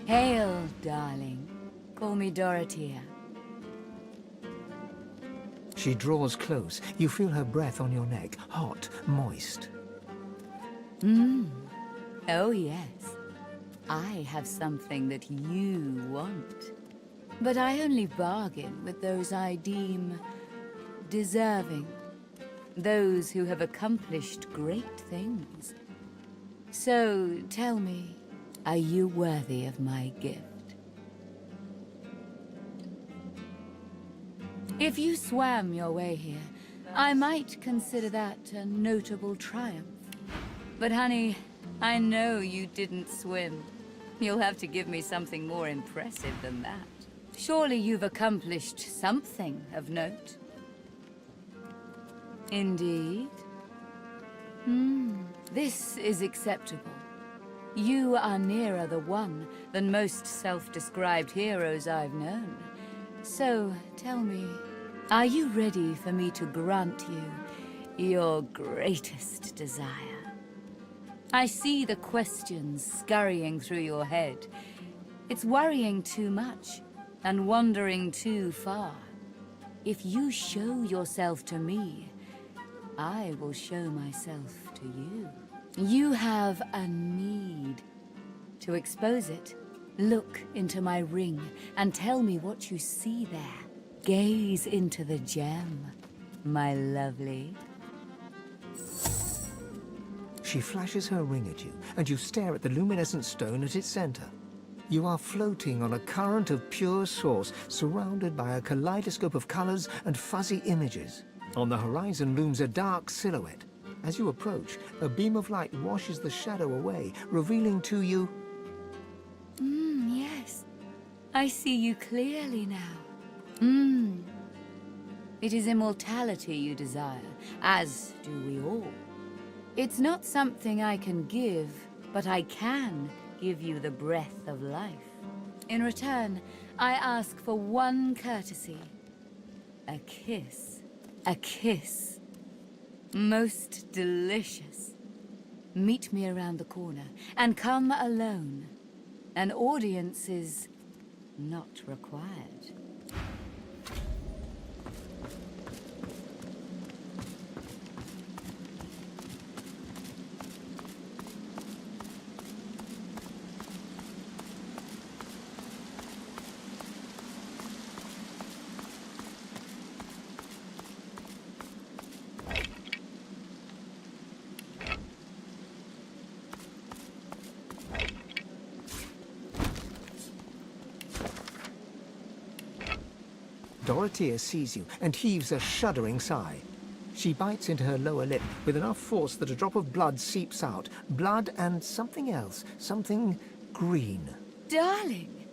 Hail, darling. Call me Dorothea.
She draws close. You feel her breath on your neck, hot, moist.
Oh, yes. I have something that you want. But I only bargain with those I deem deserving. Those who have accomplished great things. So, tell me, are you worthy of my gift? If you swam your way here, I might consider that a notable triumph. But honey, I know you didn't swim. You'll have to give me something more impressive than that. Surely you've accomplished something of note. Indeed. This is acceptable. You are nearer the one than most self-described heroes I've known. So, tell me, are you ready for me to grant you your greatest desire? I see the questions scurrying through your head. It's worrying too much and wandering too far. If you show yourself to me, I will show myself to you. You have a need. To expose it, look into my ring and tell me what you see there. Gaze into the gem, my lovely.
She flashes her ring at you, and you stare at the luminescent stone at its center. You are floating on a current of pure source, surrounded by a kaleidoscope of colors and fuzzy images. On the horizon looms a dark silhouette. As you approach, a beam of light washes the shadow away, revealing to you...
Yes. I see you clearly now. It is immortality you desire, as do we all. It's not something I can give, but I can give you the breath of life. In return, I ask for one courtesy. A kiss. A kiss. Most delicious. Meet me around the corner, and come alone. An audience is not required.
Dorothea sees you and heaves a shuddering sigh. She bites into her lower lip with enough force that a drop of blood seeps out. Blood and something else. Something green.
Darling,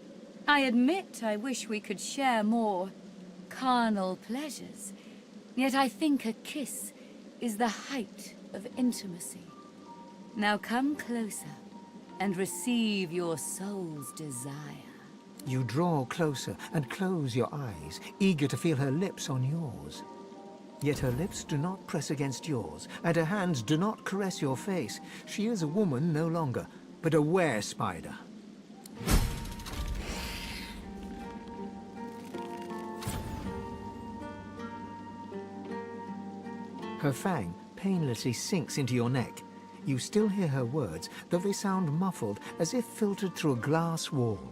I admit I wish we could share more carnal pleasures. Yet I think a kiss is the height of intimacy. Now come closer and receive your soul's desire.
You draw closer and close your eyes, eager to feel her lips on yours. Yet her lips do not press against yours, and her hands do not caress your face. She is a woman no longer, but a were-spider. Her fang painlessly sinks into your neck. You still hear her words, though they sound muffled, as if filtered through a glass wall.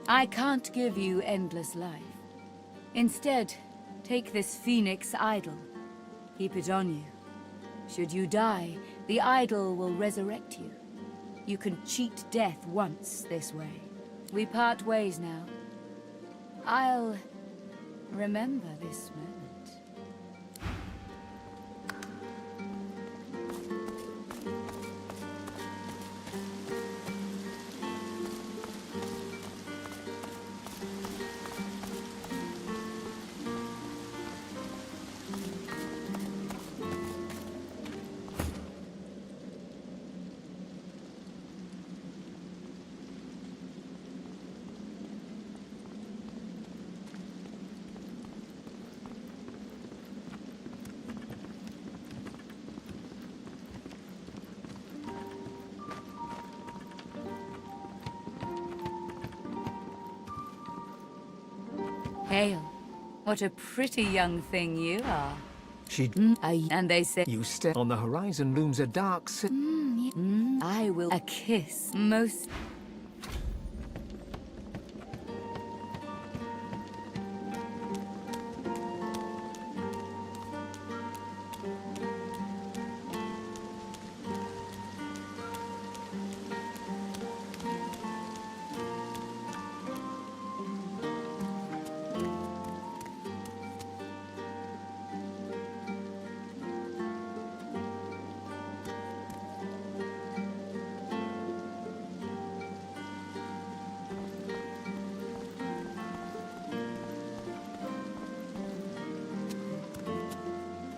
I can't give you endless life. Instead, take this phoenix idol. Keep it on you. Should you die, the idol will resurrect you. You can cheat death once this way. We part ways now. I'll remember this moment. Hail. What a pretty young thing you are.
She...
And they say...
You stare. On the horizon looms a dark...
I will... A kiss. Most...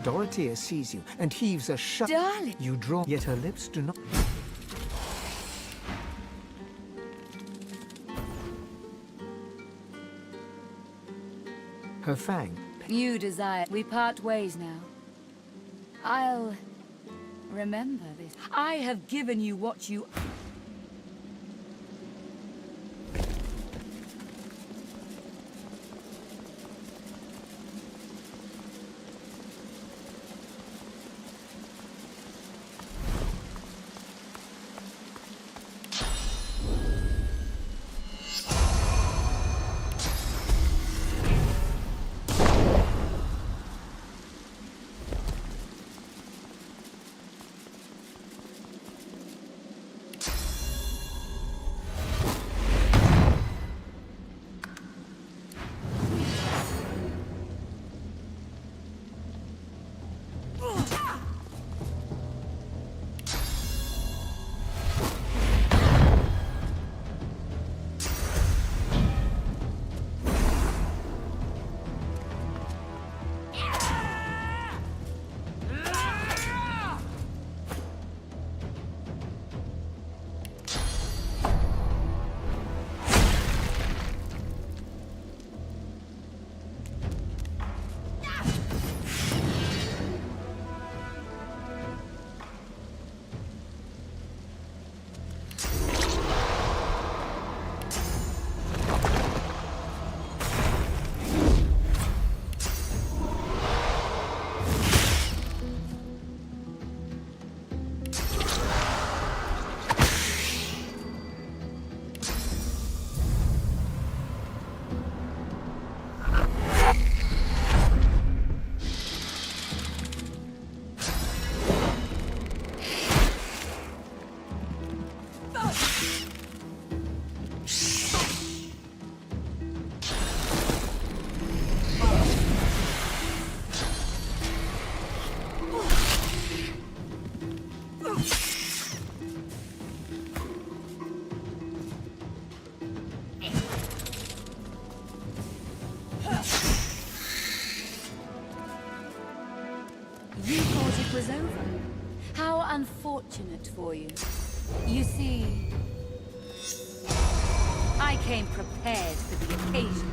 Dorothea sees you and heaves a shut.
Darling!
You draw, yet her lips do not. Her fang.
You desire... We part ways now. I'll... remember this. I have given you what you... You thought it was over. How unfortunate for you. You see, I came prepared for the occasion.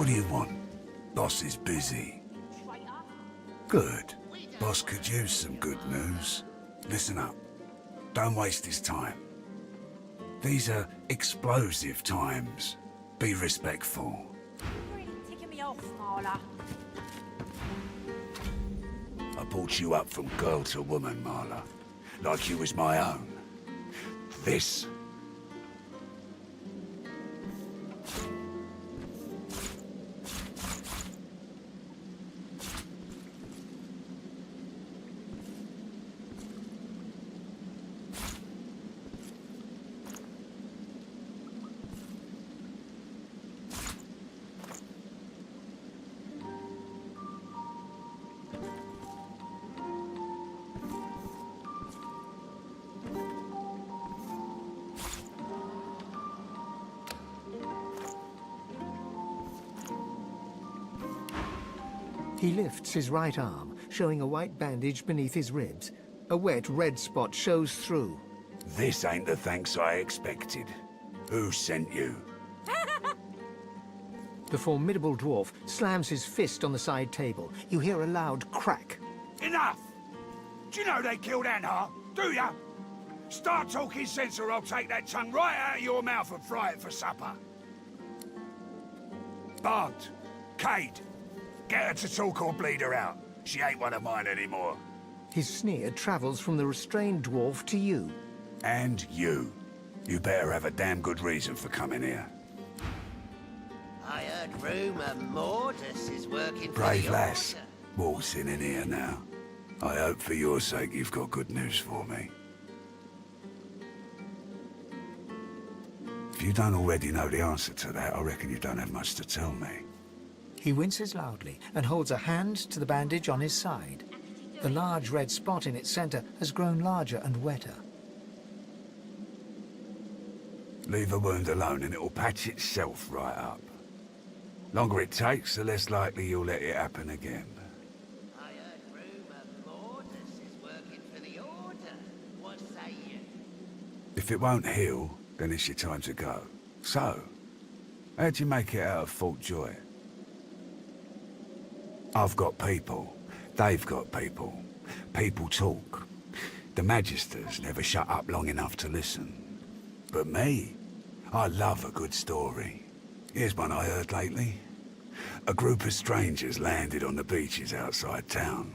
What do you want? Boss is busy. Good. Boss could use some good news. Listen up. Don't waste his time. These are explosive times. Be respectful.
You're really ticking me off, Marla.
I brought you up from girl to woman, Marla. Like you was my own. This.
He lifts his right arm, showing a white bandage beneath his ribs. A wet red spot shows through.
This ain't the thanks I expected. Who sent you?
The formidable dwarf slams his fist on the side table. You hear a loud crack.
Enough! Do you know they killed Anhar? Do ya? Start talking sense or I'll take that tongue right out of your mouth and fry it for supper. Barnes, Cade, get her to talk or bleed her out. She ain't one of mine anymore.
His sneer travels from the restrained dwarf to you.
And you. You better have a damn good reason for coming here.
I heard rumour Mortis is working for
Brave
the
lass.
Order.
Waltzing in here now. I hope for your sake you've got good news for me. If you don't already know the answer to that, I reckon you don't have much to tell me.
He winces loudly and holds a hand to the bandage on his side. The large red spot in its center has grown larger and wetter.
Leave a wound alone and it'll patch itself right up. Longer it takes, the less likely you'll let it happen again.
I heard rumour Mortis is working for the Order. What say you?
If it won't heal, then it's your time to go. So, how'd you make it out of Fort Joy? I've got people. They've got people. People talk. The Magisters never shut up long enough to listen. But me, I love a good story. Here's one I heard lately. A group of strangers landed on the beaches outside town.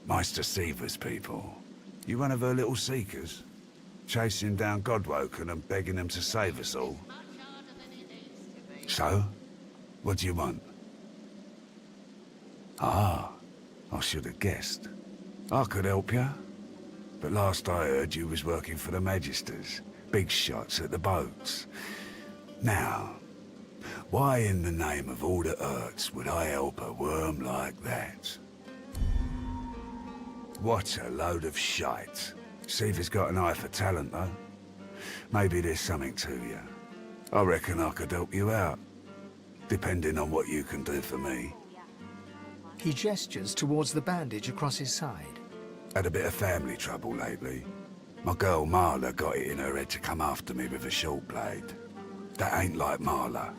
Meister Seaver's people. You one of her little seekers? Chasing down Godwoken and begging them to save us all? So? What do you want? Ah, I should have guessed. I could help you. But last I heard you was working for the Magisters. Big shots at the boats. Now, why in the name of all that hurts would I help a worm like that? What a load of shite. Seaver's got an eye for talent, though. Maybe there's something to you. I reckon I could help you out. Depending on what you can do for me.
He gestures towards the bandage across his side.
Had a bit of family trouble lately. My girl Marla got it in her head to come after me with a short blade. That ain't like Marla.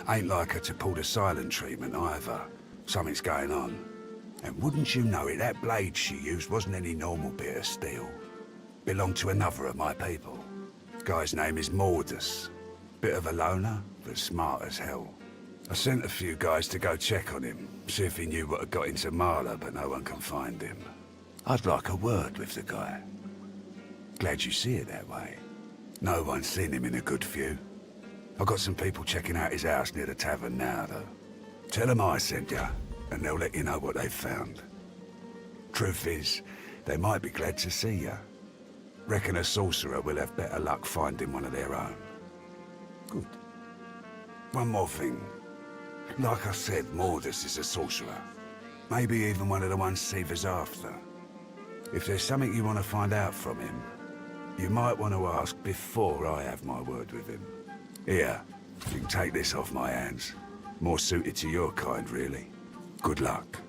Ain't like her to pull the silent treatment either. Something's going on. And wouldn't you know it, that blade she used wasn't any normal bit of steel. Belonged to another of my people. Guy's name is Mordus. Bit of a loner, but smart as hell. I sent a few guys to go check on him, see if he knew what had got into Marla, but no one can find him. I'd like a word with the guy. Glad you see it that way. No one's seen him in a good few. I've got some people checking out his house near the tavern now, though. Tell them I sent you, and they'll let you know what they've found. Truth is, they might be glad to see you. Reckon a sorcerer will have better luck finding one of their own. Good. One more thing. Like I said, Mordus is a sorcerer. Maybe even one of the ones Seaver's after. If there's something you want to find out from him, you might want to ask before I have my word with him. Here, you can take this off my hands. More suited to your kind, really. Good luck.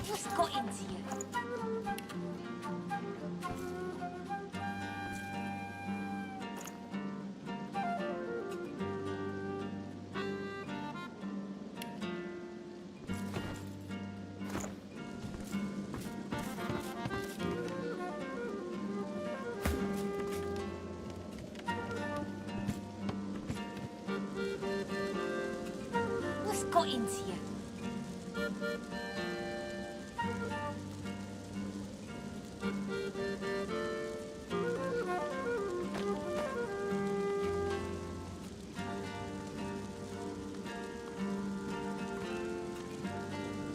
What's got into you? got into you?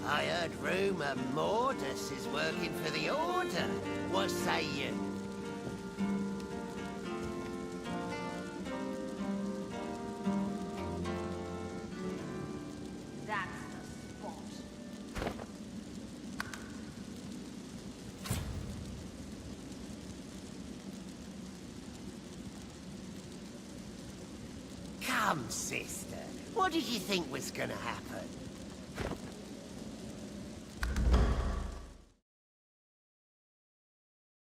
I heard rumour Mordus is working for the Order. What say you?
That's the spot.
Come, sister. What did you think was gonna happen?